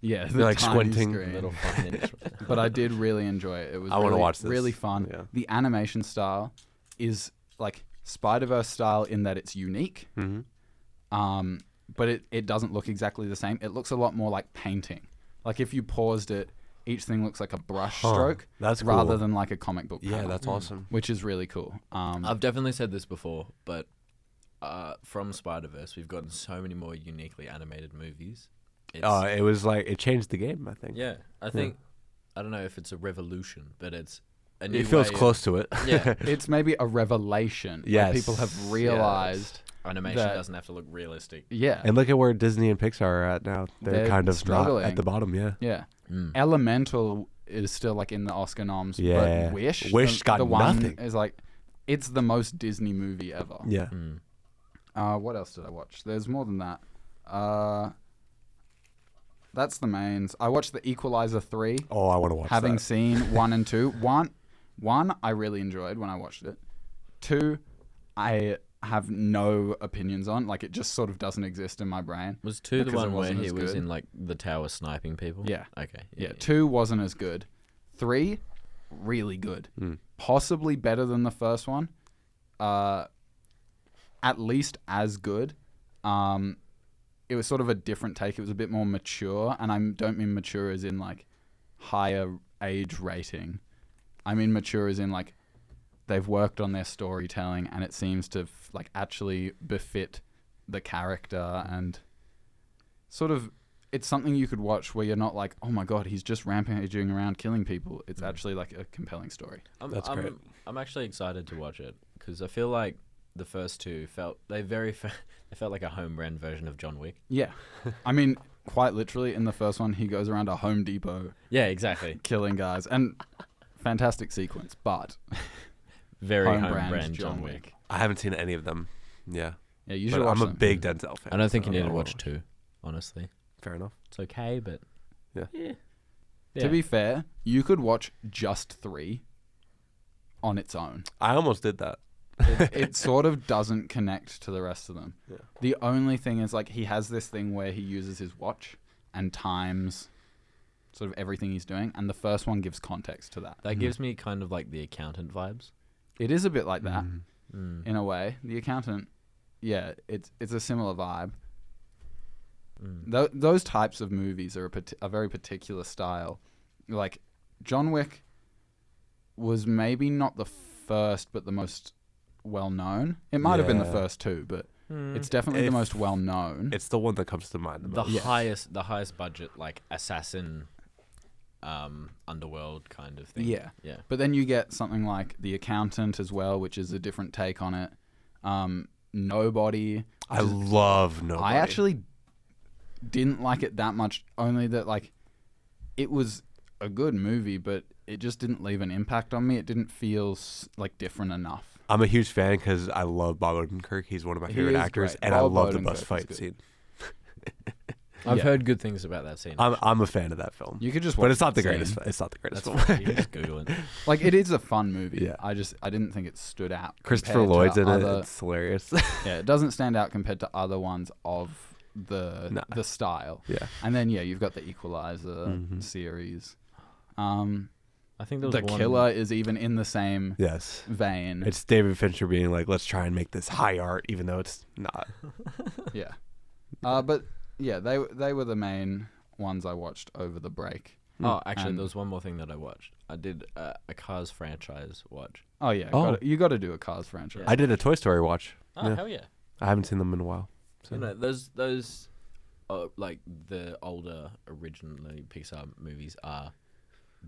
S2: Yeah, the
S3: You're, like,
S2: tiny
S3: squinting.
S2: screen.
S4: Little 5-inch.
S2: But I did really enjoy it. It was
S3: I wanna
S2: really,
S3: watch this.
S2: really fun.
S3: Yeah.
S2: The animation style is like Spider-Verse style in that it's unique.
S3: Mm-hmm.
S2: But it doesn't look exactly the same. It looks a lot more like painting. Like if you paused it, each thing looks like a brush
S3: Huh.
S2: stroke
S3: That's
S2: rather
S3: cool.
S2: than like a comic book
S3: Yeah,
S2: panel,
S3: that's awesome.
S2: which is really cool.
S4: I've definitely said this before, but from Spider-Verse, we've gotten so many more uniquely animated movies. It's,
S3: It was like it changed the game. I think.
S4: yeah, I think I don't know if it's a revolution, but it's a new
S3: It feels
S4: way of-
S3: close to it.
S4: Yeah,
S2: It's maybe a revelation. Like,
S3: Yes,
S2: people have
S3: yes.
S2: realized.
S4: animation
S2: That-
S4: doesn't have to look realistic.
S2: Yeah.
S3: And look at where Disney and Pixar are at now. They're
S2: They're
S3: kind of
S2: struggling.
S3: not at the bottom. Yeah.
S2: Yeah.
S4: Mm.
S2: Elemental is still like in the Oscar noms.
S3: Yeah.
S2: But Wish.
S3: Wish got
S2: the one
S3: nothing.
S2: is like, it's the most Disney movie ever.
S3: Yeah.
S4: Mm.
S2: What else did I watch? There's more than that. That's the mains. I watched The Equalizer 3.
S3: Oh, I want to watch
S2: Having
S3: that.
S2: seen 1 and 2. One, I really enjoyed when I watched it. 2, I have no opinions on. Like, it just sort of doesn't exist in my brain.
S4: Was 2 the
S2: Because it
S4: one where
S2: wasn't
S4: he
S2: as
S4: was
S2: good.
S4: in like the tower sniping people?
S2: Yeah.
S4: Okay.
S2: Yeah, 2 wasn't as good. 3, really good.
S3: Mm.
S2: Possibly better than the first one. At least as good. It was sort of a different take. It was a bit more mature, and I don't mean mature as in like higher age rating. I mean mature as in like they've worked on their storytelling, and it seems to like actually befit the character, and sort of it's something you could watch where you're not like, oh my god, he's just rampaging around killing people. It's actually like a compelling story.
S3: That's great.
S4: I'm actually excited to watch it because I feel like the first 2 felt they felt like a home brand version of John Wick.
S2: Yeah, I mean, quite literally in the first one, he goes around a Home Depot
S4: Yeah, exactly.
S2: killing guys, and fantastic sequence, but
S4: Very
S2: home
S4: home
S2: brand
S4: brand
S2: John
S4: John
S2: Wick.
S4: Wick.
S3: I haven't seen any of them. Yeah.
S2: Yeah, you should
S3: But
S2: watch
S3: I'm a
S2: them.
S3: big Denzel fan.
S4: I don't think you
S3: so-
S4: need to watch 2, honestly.
S3: Fair enough.
S4: It's okay, but
S3: Yeah.
S4: Yeah.
S2: To be fair, you could watch just 3 on its own.
S3: I almost did that.
S2: It sort of doesn't connect to the rest of them.
S3: Yeah.
S2: The only thing is like he has this thing where he uses his watch and times sort of everything he's doing, and the first one gives context to that.
S4: that gives me kind of like the accountant vibes.
S2: It is a bit like that
S3: Mhm.
S2: in a way. The Accountant, yeah, it's a similar vibe. Those types of movies are a very particular style. Like John Wick was maybe not the first, but the most well known. It might have been the
S3: Yeah.
S2: first 2, but it's definitely the
S3: If-
S2: most well known.
S3: It's the one that comes to mind the
S4: The
S3: most.
S2: Yes.
S4: highest budget like assassin underworld kind of thing.
S2: Yeah.
S4: Yeah.
S2: But then you get something like The Accountant as well, which is a different take on it. Nobody.
S3: I love Nobody.
S2: I actually didn't like it that much. Only that like it was a good movie, but it just didn't leave an impact on me. It didn't feel like different enough.
S3: I'm a huge fan because I love Bob Odenkirk. He's one of my
S2: He
S3: favorite
S2: is
S3: actors,
S2: great.
S3: and
S2: Bob
S3: I love the
S2: Odenkirk
S3: bus
S2: is
S3: fight
S2: good.
S3: scene.
S4: I've
S2: Yeah.
S4: heard good things about that scene.
S3: I'm a fan of that film.
S2: You could just watch
S3: But it's not the
S2: scene.
S3: greatest. It's not the greatest
S4: That's
S3: film.
S4: fine. You can just Google it.
S2: Like it is a fun movie.
S3: Yeah.
S2: I didn't think it stood out.
S3: Christopher
S2: compared to
S3: Lloyd's in it.
S2: other-
S3: It's hilarious.
S2: Yeah, it doesn't stand out compared to other ones of the
S3: Nah.
S2: the style.
S3: yeah.
S2: And then you've got the Equalizer
S3: Mhm.
S2: series.
S4: I think there was
S2: The
S4: one.
S2: Killer is even in the same
S3: Yes.
S2: vein.
S3: It's David Fincher being like, let's try and make this high art, even though it's not.
S2: Yeah. But yeah, they were the main ones I watched over the break.
S4: Oh, actually,
S2: And-
S4: there was one more thing that I watched. I did a Cars franchise watch.
S2: Oh yeah,
S3: Oh.
S2: you got to do a Cars franchise.
S3: I did a Toy Story watch.
S4: Oh,
S3: Yeah.
S4: hell yeah.
S3: I haven't seen them in a while. So.
S4: You know, those like the older originally Pixar movies are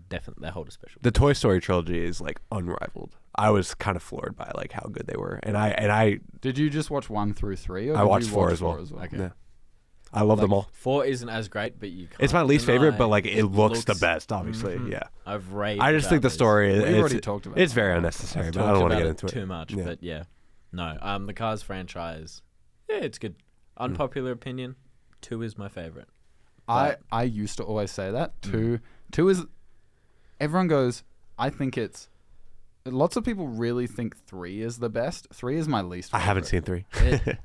S4: definitely, they hold a special.
S3: The Toy Story trilogy is like unrivaled. I was kind of floored by like how good they were, and I
S2: Did you just watch 1 through 3? Or
S3: I
S2: did
S3: watched
S2: you
S3: 4
S2: watch
S3: as well.
S2: 4 as well?
S4: Okay.
S3: yeah, I love them all.
S4: 4 isn't as great, but you can't
S3: It's my least favorite, but
S4: deny
S3: like it looks the best. Obviously,
S4: Mhm.
S3: yeah.
S4: I've raved.
S3: I just think
S4: about
S3: the
S4: this.
S3: story
S2: We've
S3: is
S2: already talked about
S3: it's
S2: that.
S3: very unnecessary,
S4: I've
S3: but I
S4: talked
S3: don't want to
S4: about
S3: get
S4: it
S3: into it
S4: too much.
S3: Yeah.
S4: But yeah, no. The Cars franchise, yeah, it's good.
S3: Hmm.
S4: Unpopular opinion, 2 is my favorite.
S2: I used to always say that. 2 is everyone goes, I think it's lots of people really think 3 is the best. 3 is my least
S3: I
S2: favorite.
S3: haven't seen 3.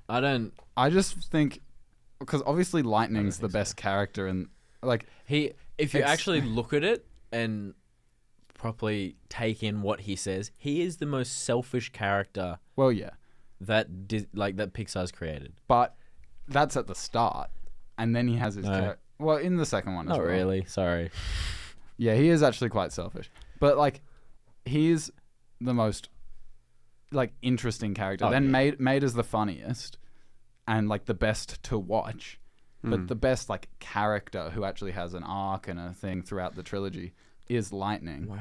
S4: I don't.
S2: I just think because obviously Lightning's the
S4: think so.
S2: best character and like
S4: If you
S2: It's-
S4: actually look at it and properly take in what he says, he is the most selfish character
S2: well yeah,
S4: that that Pixar's created.
S2: but that's at the start and then he has his
S4: No.
S2: character. Well, in the second one as
S4: Not
S2: well.
S4: really. Sorry.
S2: Yeah, he is actually quite selfish. But like he's the most like interesting character.
S4: Oh,
S2: then
S4: yeah.
S2: Made is the funniest and like the best to watch. But the best like character who actually has an arc and a thing throughout the trilogy is Lightning.
S4: Wow.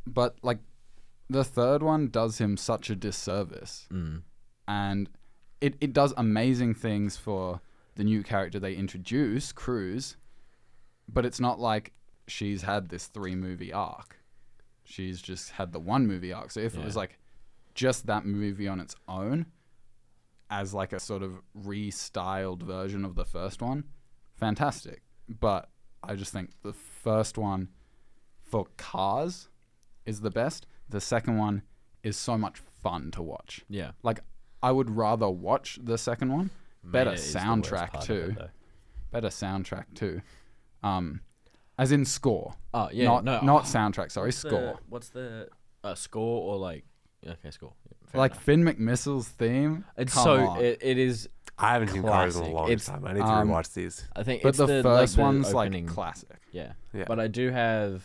S2: But like the third one does him such a disservice.
S4: Mm.
S2: And it does amazing things for the new character they introduce, Cruz, but it's not like she's had this 3-movie arc. She's just had the 1-movie arc. So if it was
S4: Yeah.
S2: like just that movie on its own as like a sort of restyled version of the first one, fantastic. But I just think the first one for Cars is the best. The second one is so much fun to watch.
S4: Yeah.
S2: Like I would rather watch the second one. Better
S4: Maida is the worst
S2: soundtrack
S4: part of
S2: too.
S4: it, though.
S2: Better soundtrack too. As in score.
S4: Oh yeah.
S2: not
S4: no.
S2: not
S4: oh,
S2: soundtrack, sorry, score.
S4: What's the score or like? Okay, score. Yeah, fair
S2: Like
S4: enough.
S2: Finn McMissle's theme.
S4: It's
S2: come
S4: so
S2: on.
S4: it is.
S3: I haven't seen Cars in the
S4: Classic.
S3: longest
S4: It's,
S3: time. I need to rewatch these.
S4: I think
S2: but
S4: it's
S2: the first
S4: like
S2: one's
S4: opening.
S2: like classic.
S4: Yeah.
S3: Yeah.
S4: But I do have.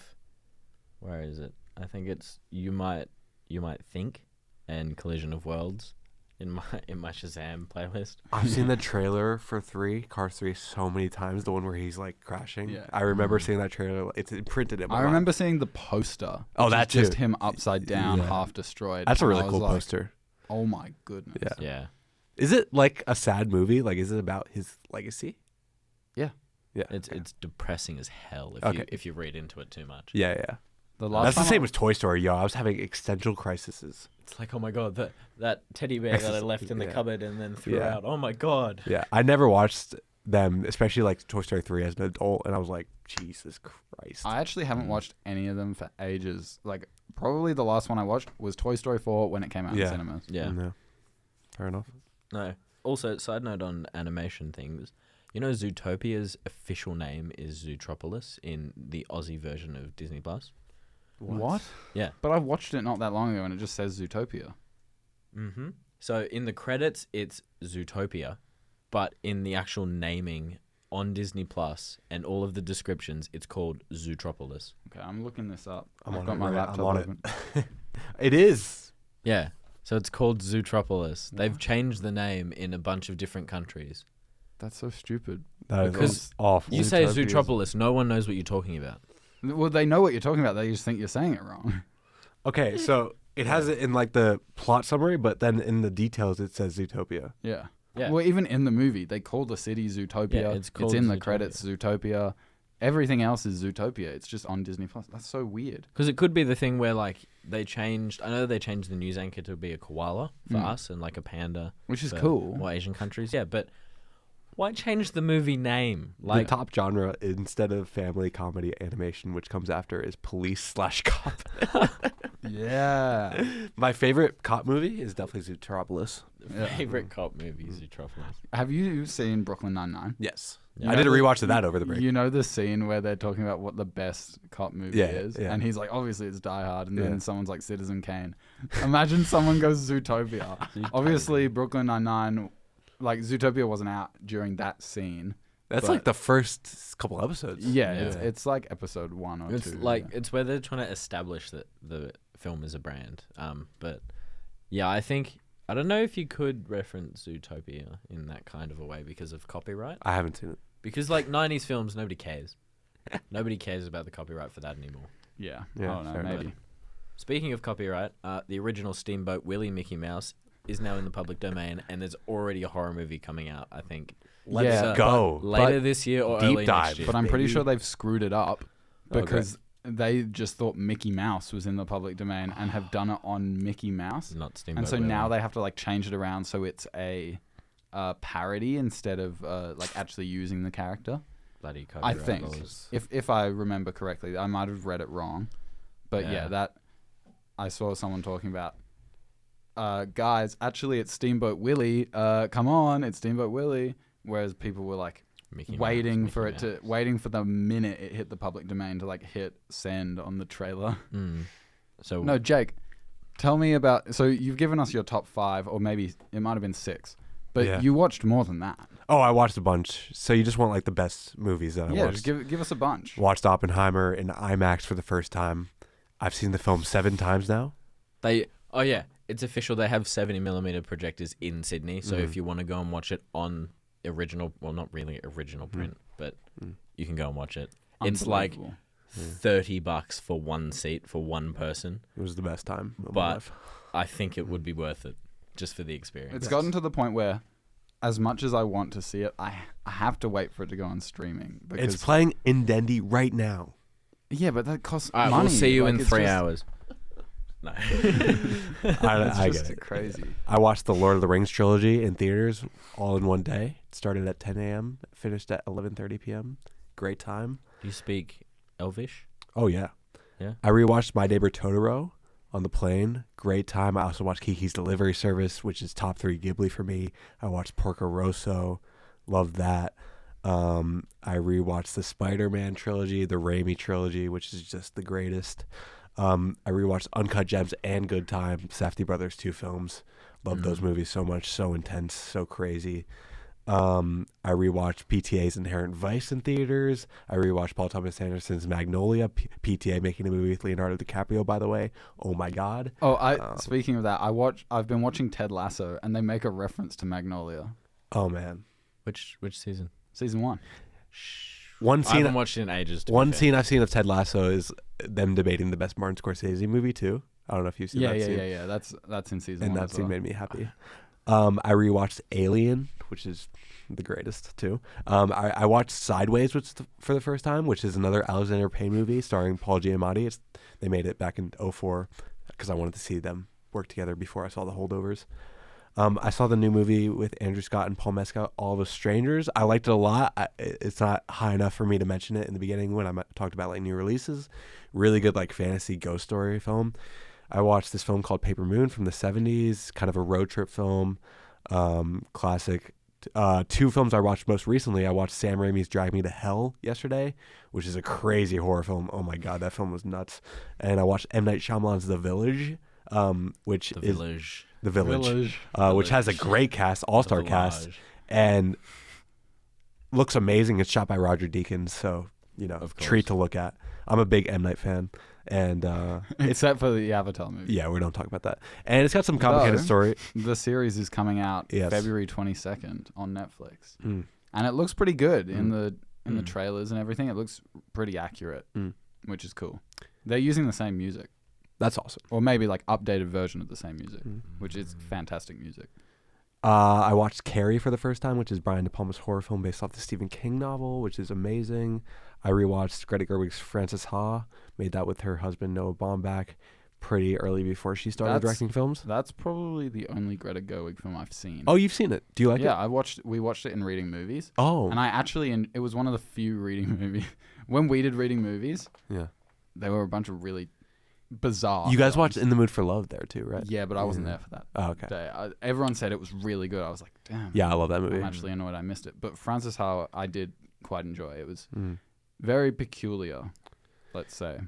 S4: Where is it? I think it's you might think, and Collision of Worlds, in my Shazam playlist.
S3: I've seen the trailer for Cars 3 so many times. The one where he's like crashing.
S2: Yeah.
S3: I remember seeing that trailer. It's imprinted in my
S2: I
S3: mind.
S2: remember seeing the poster.
S3: Oh,
S2: which is
S3: that
S2: just
S3: too.
S2: him upside down,
S3: Yeah.
S2: half destroyed.
S3: That's a
S2: and
S3: really
S2: I was
S3: cool
S2: like,
S3: poster.
S2: Oh my goodness.
S3: Yeah.
S4: Yeah.
S3: Is it like a sad movie? Like, is it about his legacy?
S2: Yeah.
S3: Yeah.
S4: It's depressing as hell if you read into it too much.
S3: Yeah, yeah.
S2: The last
S3: That's the
S2: time
S3: same as Toy Story, yo. I was having existential crises.
S4: It's like, oh my god, that teddy bear that I left in the
S3: Yeah.
S4: cupboard and then threw
S3: Yeah.
S4: out. Oh my god.
S3: Yeah, I never watched them, especially like Toy Story 3 as an adult, and I was like, Jesus Christ.
S2: I actually haven't watched any of them for ages. Like probably the last one I watched was Toy Story 4 when it came out in
S3: Yeah.
S2: cinemas.
S4: Yeah.
S3: No. Fair enough.
S4: No. Also, side note on animation things. You know, Zootopia's official name is Zootropolis in the Aussie version of Disney Plus.
S2: What?
S4: Yeah.
S2: But I watched it not that long ago and it just says Zootopia.
S4: Mm-hmm. So in the credits, it's Zootopia, but in the actual naming on Disney Plus and all of the descriptions, it's called Zootropolis.
S2: Okay, I'm looking this up.
S3: I'm
S2: I've
S3: on
S2: got
S3: it
S2: my
S3: right now.
S2: laptop
S3: I'm on it.
S2: open.
S3: It is.
S4: Yeah. So it's called Zootropolis. They've changed the name in a bunch of different countries.
S2: That's so stupid.
S3: That is
S4: Because
S3: awful.
S4: You say
S2: Zootopia's-
S4: Zootropolis, no one knows what you're talking about.
S2: Well, they know what you're talking about. They just think you're saying it wrong.
S3: Okay, so It has it in like the plot summary, but then in the details it says Zootopia.
S2: Yeah.
S4: Yeah.
S2: Well, even in the movie, they call the city Zootopia.
S4: Yeah, it's called
S2: in the
S4: Zootopia.
S2: credits Zootopia. Everything else is Zootopia. It's just on Disney Plus. That's so weird.
S4: Because it could be the thing where like they changed. I know they changed the news anchor to be a koala for us and like a panda,
S2: Which is
S4: for
S2: cool.
S4: more Asian countries. Yeah, but why change the movie name? Like,
S3: the top genre instead of family comedy animation, which comes after, is police/cop.
S2: Yeah.
S3: My favorite cop movie is definitely Zootropolis.
S2: Yeah.
S4: favorite cop movie, Zootropolis.
S2: Have you seen Brooklyn Nine-Nine?
S3: Yes.
S4: Yeah.
S3: I did a rewatch of that over the break.
S2: You know the scene where they're talking about what the best cop movie
S3: Yeah,
S2: is?
S3: yeah.
S2: And he's like, obviously it's Die Hard. And
S3: Yeah.
S2: then someone's like Citizen Kane. Imagine someone goes Zootopia. Obviously, Brooklyn Nine-Nine, like Zootopia wasn't out during that scene.
S3: That's
S2: but-
S3: like the first couple episodes.
S2: Yeah,
S4: Yeah.
S2: It's like episode 1 or
S4: It's
S2: 2.
S4: like
S2: yeah.
S4: it's where they're trying to establish that the film is a brand. But yeah, I don't know if you could reference Zootopia in that kind of a way because of copyright.
S3: I haven't seen it.
S4: Because like 90s films, nobody cares. Nobody cares about the copyright for that anymore.
S2: Yeah.
S3: Yeah,
S2: Oh, no,
S3: fair enough.
S2: maybe.
S4: Speaking of copyright, the original Steamboat Willie Mickey Mouse is now in the public domain, and there's already a horror movie coming out, I think.
S3: Let's
S2: Yeah,
S3: go.
S4: Later this year or
S3: deep
S4: early
S3: dive.
S4: next year.
S2: But I'm pretty
S3: Maybe.
S2: sure they've screwed it up
S3: Okay.
S2: because they just thought Mickey Mouse was in the public domain and have done it on Mickey Mouse.
S4: Not Steamboat
S2: And so
S4: Willie.
S2: now they have to like change it around so it's a parody instead of like actually using the character.
S4: Bloody
S2: I
S4: copyright
S2: think,
S4: laws.
S2: if I remember correctly, I might have read it wrong, but yeah,
S4: Yeah.
S2: that I saw someone talking about. Guys, actually, it's Steamboat Willie. Come on, it's Steamboat Willie. Whereas people were like
S4: Mickey Mouse,
S2: waiting
S4: Mickey
S2: for it
S4: Mouse.
S2: waiting for the minute it hit the public domain to like hit send on the trailer.
S4: Mm. So
S2: No, Jake, tell me about. So you've given us your top 5, or maybe it might have been 6, but
S3: Yeah.
S2: you watched more than that.
S3: Oh, I watched a bunch. So you just want like the best movies that I
S2: Yeah,
S3: watched.
S2: just give us a bunch.
S3: Watched Oppenheimer in IMAX for the first time. I've seen the film 7 times now.
S4: it's official. They have 70mm projectors in Sydney. So if you want to go and watch it on original, well, not really original print, but you can go and watch it. It's like
S2: Unbelievable.
S4: $30 for one seat for one person.
S3: It was the best time of my
S4: But
S3: life.
S4: I think it would be worth it just for the experience.
S2: It's gotten to the point where, as much as I want to see it, I have to wait for it to go on streaming because
S3: It's playing in Dendy right now.
S2: yeah, but that costs
S4: All right,
S2: money.
S4: we'll see you
S2: Like,
S4: in
S2: it's
S4: 3
S2: just-
S4: hours. No.
S2: It's
S3: I
S2: just
S3: get it.
S2: crazy.
S3: I watched the Lord of the Rings trilogy in theaters all in one day. It started at 10 a.m., finished at 11:30 p.m. Great time.
S4: Do you speak Elvish?
S3: Oh, yeah.
S4: Yeah.
S3: I rewatched My Neighbor Totoro on the plane. Great time. I also watched Kiki's Delivery Service, which is top 3 Ghibli for me. I watched Porco Rosso. Loved that. I rewatched the Spider-Man trilogy, the Raimi trilogy, which is just the greatest. I rewatched Uncut Gems and Good Time, Safdie Brothers 2 films. Love those movies so much. So intense, so crazy. I rewatched PTA's Inherent Vice in theaters. I rewatched Paul Thomas Anderson's Magnolia. PTA making a movie with Leonardo DiCaprio, by the way. Oh my God.
S2: Oh, speaking of that, I've been watching Ted Lasso, and they make a reference to Magnolia,
S3: Oh man.
S4: Which season?
S2: season 1.
S3: One
S4: I
S3: scene.
S4: haven't watched it in ages. to be
S3: One
S4: fair.
S3: scene I've seen of Ted Lasso is them debating the best Martin Scorsese movie too. I don't know if you've seen
S2: Yeah,
S3: that
S2: yeah,
S3: scene.
S2: yeah, yeah. That's in season
S3: And
S2: 1.
S3: that
S2: as
S3: scene
S2: well.
S3: made me happy. I rewatched Alien, which is the greatest too. I watched Sideways, for the first time, which is another Alexander Payne movie starring Paul Giamatti. They made it back in 2004 because I wanted to see them work together before I saw The Holdovers. I saw the new movie with Andrew Scott and Paul Mescal, All of Us Strangers. I liked it a lot. It's not high enough for me to mention it in the beginning when I talked about like new releases. Really good like fantasy ghost story film. I watched this film called Paper Moon from the 70s, kind of a road trip film, classic. 2 films I watched most recently. I watched Sam Raimi's Drag Me to Hell yesterday, which is a crazy horror film. Oh my God, that film was nuts. And I watched M. Night Shyamalan's The Village, which
S4: The
S3: is
S4: Village.
S3: The Village,
S2: Village.
S3: which has a great cast, all-star
S4: The
S3: cast,
S4: Village.
S3: and looks amazing. It's shot by Roger Deakins, so
S4: Of course.
S3: treat to look at. I'm a big M. Night fan, and
S2: Except for the Avatar movie.
S3: yeah, we don't talk about that. And it's got some complicated
S2: Though-
S3: story.
S2: The series is coming out
S3: Yes.
S2: February 22nd on Netflix,
S3: Mm.
S2: and it looks pretty good in the trailers and everything. It looks pretty accurate,
S3: Mm.
S2: which is cool. They're using the same music.
S3: That's awesome.
S2: or maybe like updated version of the same music, which is fantastic music.
S3: I watched Carrie for the first time, which is Brian De Palma's horror film based off the Stephen King novel, which is amazing. I rewatched Greta Gerwig's Frances Ha, made that with her husband Noah Baumbach pretty early before she started
S2: That's-
S3: directing films.
S2: That's probably the only Greta Gerwig film I've seen.
S3: Oh, you've seen it. Do you like
S2: yeah,
S3: it?
S2: we watched it in reading movies,
S3: Oh,
S2: and I actually, it was one of the few reading movies. When we did reading movies,
S3: yeah.
S2: there were a bunch of really bizarre.
S3: You guys
S2: films.
S3: watched In the Mood for Love there too, right?
S2: Yeah, but I wasn't there for that
S3: Oh, okay.
S2: day. Everyone said it was really good. I was like, damn.
S3: Yeah, I love that movie.
S2: I'm actually annoyed I missed it. But Frances Ha, I did quite enjoy. It was
S3: Mm.
S2: very peculiar, let's say.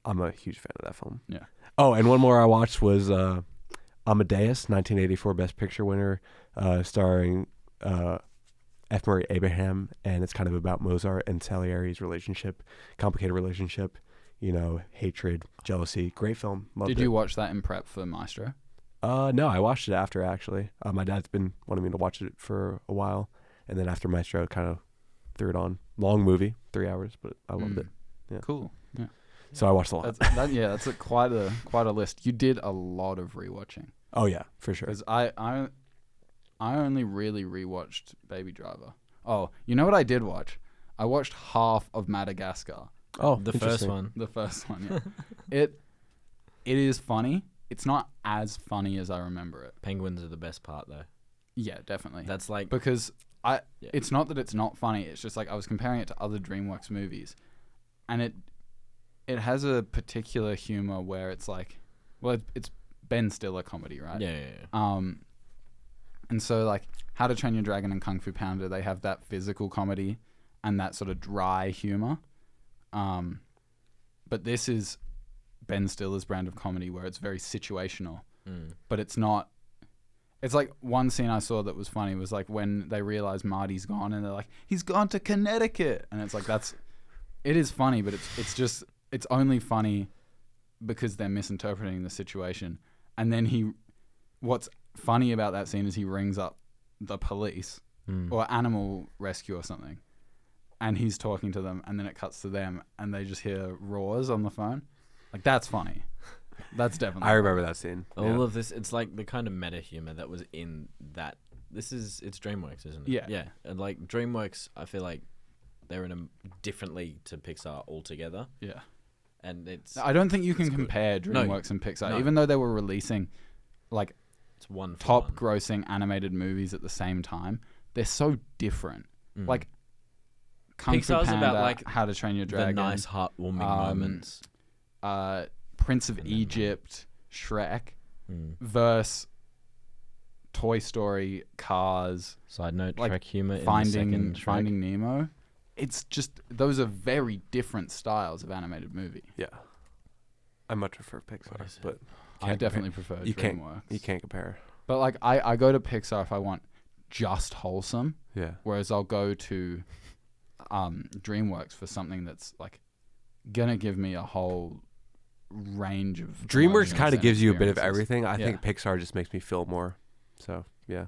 S3: I'm a huge fan of that film.
S2: Yeah.
S3: Oh, and one more I watched was Amadeus, 1984 Best Picture winner, starring F. Murray Abraham, and it's kind of about Mozart and Salieri's relationship, complicated relationship, hatred, jealousy. Great film. Loved
S2: Did
S3: it.
S2: you watch that in prep for Maestro?
S3: No, I watched it after, actually. My dad's been wanting me to watch it for a while, and then after Maestro, kind of threw it on. Long movie, 3 hours, but I loved it. Yeah.
S2: Cool. Yeah.
S3: So I watched a lot.
S2: That's quite a list. You did a lot of rewatching.
S3: Oh, yeah, for sure.
S2: Because I only really rewatched Baby Driver. Oh, you know what I did watch? I watched half of Madagascar.
S3: Oh,
S4: The first
S3: interesting.
S4: one.
S2: The first one, yeah. It is funny. It's not as funny as I remember it.
S4: Penguins are the best part, though.
S2: Yeah, definitely.
S4: That's like
S2: Because
S4: Yeah.
S2: it's not that it's not funny. It's just like I was comparing it to other DreamWorks movies, and it has a particular humor where it's like, well, it's Ben Stiller comedy, right?
S4: yeah.
S2: And so like How to Train Your Dragon and Kung Fu Panda, they have that physical comedy and that sort of dry humor. But this is Ben Stiller's brand of comedy where it's very situational, but it's not. It's like one scene I saw that was funny was like when they realize Marty's gone and they're like, he's gone to Connecticut. And it's like, it is funny, but it's only funny because they're misinterpreting the situation. And then what's funny about that scene is he rings up the police or animal rescue or something. And he's talking to them and then it cuts to them and they just hear roars on the phone. Like that's funny. That's definitely
S3: I remember that scene.
S4: All of this, it's like the kind of meta humor that was in that. It's DreamWorks, isn't it?
S2: Yeah.
S4: Yeah. And like DreamWorks, I feel like they're in a different league to Pixar altogether.
S2: Yeah.
S4: And it's
S2: I don't think you can
S4: it's good.
S2: compare
S4: No.
S2: DreamWorks and Pixar,
S4: No.
S2: even though they were releasing like
S4: it's one for
S2: top
S4: one.
S2: grossing animated movies at the same time. They're so different. Like Kung Fu
S4: Pixar's
S2: Panda,
S4: about, like,
S2: How to Train Your
S4: the
S2: Dragon,
S4: nice heartwarming moments.
S2: Prince of
S4: And then,
S2: Egypt, Shrek,
S4: Mm.
S2: versus Toy Story, Cars,
S4: Side note:
S2: like,
S4: Shrek humor in the
S2: Finding
S4: second Shrek.
S2: Finding Nemo. It's just those are very different styles of animated movie.
S3: Yeah. I much prefer Pixar,
S4: is it?
S3: but
S2: I
S3: can't
S2: definitely
S3: compare.
S2: prefer
S3: You can't-
S2: DreamWorks.
S3: you can't compare.
S2: But like I go to Pixar if I want just wholesome,
S3: Yeah.
S2: whereas I'll go to DreamWorks for something that's like gonna give me a whole range of
S3: DreamWorks
S2: emotions
S3: kind of
S2: and
S3: gives you a bit of
S2: experiences.
S3: everything. I
S2: Yeah.
S3: think Pixar just makes me feel more. So, yeah.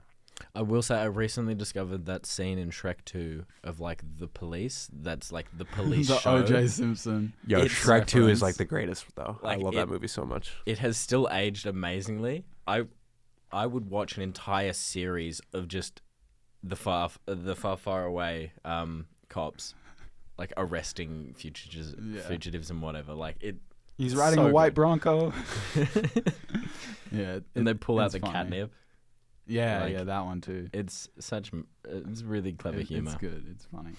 S4: I will say I recently discovered that scene in Shrek 2 of like the police. That's like the police
S2: the
S4: show.
S2: O.J. Simpson.
S3: Yo,
S4: It's
S3: Shrek 2 is
S2: reference.
S3: like the greatest, though.
S4: Like,
S3: I love
S4: it-
S3: that movie so much.
S4: It has still aged amazingly. I would watch an entire series of just the far away cops like arresting fugitives and whatever. Like it.
S2: He's riding
S4: So
S2: a white
S4: good.
S2: Bronco. Yeah,
S4: And they pull out
S2: it's
S4: the
S2: funny.
S4: catnip.
S2: Yeah,
S4: like-
S2: yeah, that one too.
S4: It's really clever humor.
S2: It's good. It's funny.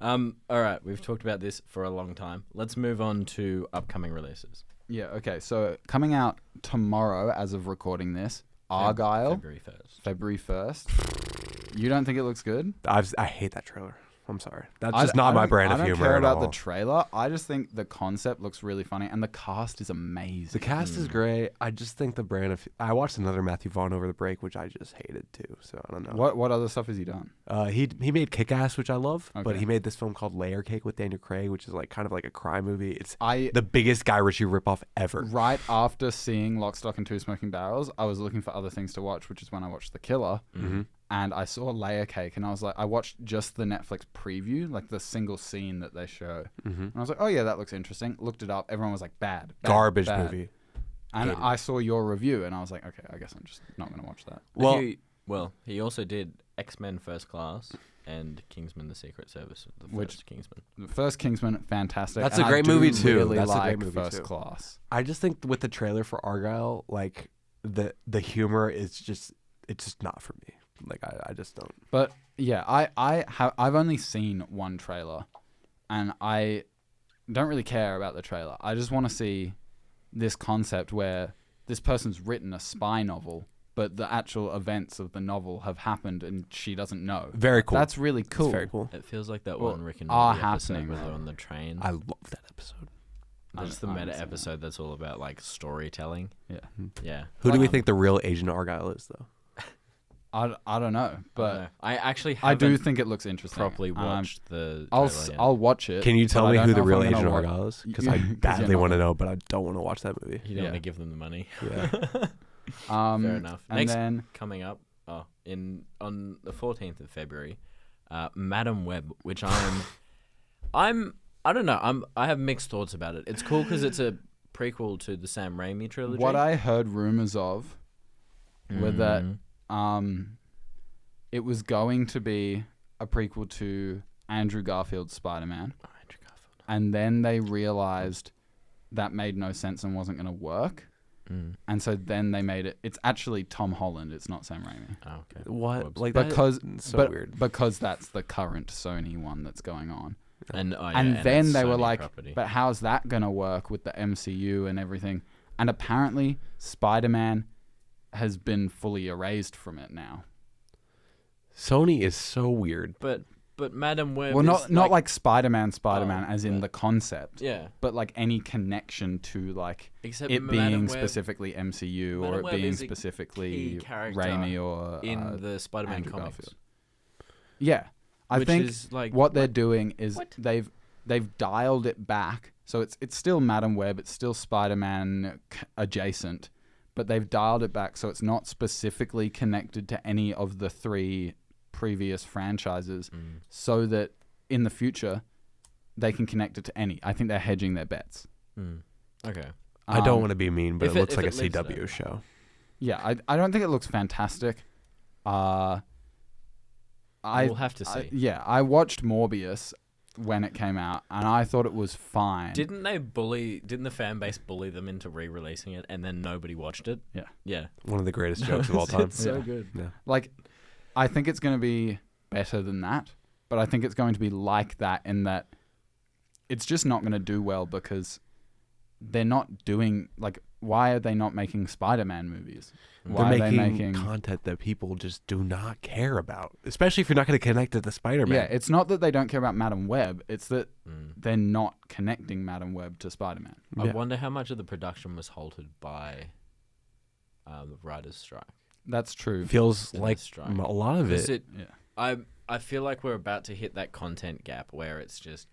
S4: All right, we've talked about this for a long time. Let's move on to upcoming releases.
S2: Yeah. Okay. So coming out tomorrow, as of recording this, Argyle,
S4: February 1st.
S2: February 1st. You don't think it looks good?
S3: I hate that trailer. I'm sorry. That's
S2: I-
S3: just not
S2: I
S3: my
S2: don't-
S3: brand of
S2: I don't
S3: humor
S2: care
S3: at
S2: about
S3: all.
S2: the trailer. I just think the concept looks really funny, and the cast is amazing.
S3: The cast is great. I just think the brand of... I watched another Matthew Vaughn over the break, which I just hated too. So I don't know.
S2: What other stuff has he done?
S3: He made Kick-Ass, which I love, but
S2: Okay.
S3: he made this film called Layer Cake with Daniel Craig, which is like kind of like a crime movie. It's
S2: I
S3: the biggest Guy Ritchie ripoff ever.
S2: right after seeing Lock, Stock, and Two Smoking Barrels, I was looking for other things to watch, which is when I watched The Killer.
S3: Mm-hmm.
S2: And I saw Layer Cake, and I was like, I watched just the Netflix preview, like the single scene that they show.
S3: Mm-hmm.
S2: And I was like, oh yeah, that looks interesting. Looked it up. Everyone was like, bad.
S3: Garbage
S2: bad.
S3: movie.
S2: And
S3: Hated it.
S2: I saw your review, and I was like, okay, I guess I'm just not going to watch that.
S3: Well,
S4: he also did X-Men First Class and Kingsman: The Secret Service. The
S2: Which-
S4: first Kingsman.
S2: The first Kingsman, fantastic.
S3: That's
S2: and
S3: a great
S2: I do
S3: movie, too.
S2: Really
S3: That's a
S2: like
S3: great movie,
S2: First
S3: too.
S2: Class.
S3: I just think with the trailer for Argyle, like the humor is just it's just not for me. Like I just don't.
S2: But yeah, I've only seen one trailer, and I don't really care about the trailer. I just want to see this concept where this person's written a spy novel, but the actual events of the novel have happened and she doesn't know.
S3: Very cool.
S2: That's really cool.
S3: It's very cool.
S4: It feels like that
S2: Well,
S4: one Rick and
S2: are
S4: Morty episode
S2: happening,
S4: where they're
S2: though.
S4: on the train.
S3: I love that episode.
S4: That's the
S2: I haven't
S4: meta
S2: seen
S4: episode that's all about like storytelling.
S2: Yeah.
S4: Yeah.
S3: Who do we
S4: Um,
S3: think the real Agent Argyle is, though?
S2: I don't know, but
S4: I actually
S2: I do
S4: haven't
S2: think it looks interesting.
S4: properly
S2: and
S4: watched the.
S2: I'll
S4: trailer yet.
S2: I'll watch it.
S3: Can you
S2: but
S3: tell
S2: I
S3: me
S2: don't
S3: who
S2: know
S3: the
S2: if
S3: real
S2: I'm gonna
S3: Agent
S2: watch-
S3: Argyle is? Because
S2: Yeah,
S3: I
S2: 'cause you're
S3: badly
S2: not
S3: want to
S2: gonna-
S3: know, but I don't want to watch that movie.
S4: You don't
S2: Yeah.
S4: want to give them the money.
S3: Yeah.
S4: Fair enough.
S2: And
S4: Next
S2: then
S4: coming up, on the 14th of February, Madam Web, which I don't know. I have mixed thoughts about it. It's cool because it's a prequel to the Sam Raimi trilogy.
S2: what I heard rumors of were that
S4: Mhm.
S2: it was going to be a prequel to Andrew Garfield's Spider-Man,
S4: Oh, Andrew Garfield.
S2: and then they realized that made no sense and wasn't going to work,
S4: Mm.
S2: and so then they made it. It's actually Tom Holland. It's not Sam Raimi.
S4: Oh, okay.
S3: What?
S4: Whoops.
S3: Like
S2: Because
S3: that's so
S2: but
S3: weird.
S2: because that's the current Sony one that's going on.
S4: And
S2: And then
S4: it's
S2: they were
S4: Sony
S2: like,
S4: property.
S2: but how's that going to work with the MCU and everything? And apparently Spider-Man has been fully erased from it now.
S3: Sony is so weird.
S4: but Madam Web.
S2: Well,
S4: is
S2: not like Spider-Man, as in
S4: but-
S2: the concept,
S4: yeah.
S2: but like any connection to like
S4: Except
S2: it
S4: Madam
S2: being
S4: Web
S2: specifically MCU
S4: Madam
S2: or it
S4: Web
S2: being
S4: is a
S2: specifically
S4: key character
S2: Raimi or
S4: in the Spider-Man
S2: Andrew
S4: comics,
S2: Garfield. Yeah, I
S4: which
S2: think
S4: is like
S2: what they're doing is
S4: What?
S2: they've dialed it back, so it's still Madam Web, it's still Spider-Man adjacent, but they've dialed it back so it's not specifically connected to any of the three previous franchises, so that in the future they can connect it to any. I think they're hedging their bets.
S4: Okay.
S3: I don't
S2: Um,
S3: want to be mean, but
S4: if
S3: it
S4: it-
S3: looks
S4: if
S3: like a
S4: it lives
S3: CW
S4: there.
S3: show.
S2: Yeah, I don't think it looks fantastic.
S4: We'll have to see.
S2: I watched Morbius when it came out, and I thought it was fine.
S4: Didn't the fan base bully them into re-releasing it, and then nobody watched it?
S2: Yeah.
S4: Yeah.
S3: One of the greatest jokes of all time.
S4: It's so
S2: Yeah.
S4: good.
S3: Yeah.
S2: Like, I think it's going to be better than that, but I think it's going to be like that in that it's just not going to do well because they're not doing, like, why are they not making Spider-Man movies? Why
S3: They're
S2: are they
S3: making
S2: making...
S3: content that people just do not care about, especially if you're not going to connect it to Spider-Man.
S2: Yeah, it's not that they don't care about Madam Web, it's that
S4: Mm.
S2: they're not connecting Madam Web to Spider-Man.
S4: I
S3: Yeah.
S4: wonder how much of the production was halted by the writers' strike.
S2: That's true.
S3: Feels
S4: And
S3: like
S4: the strike.
S3: a lot of
S4: 'Cause
S3: it.
S2: Yeah.
S4: I feel like we're about to hit that content gap where it's just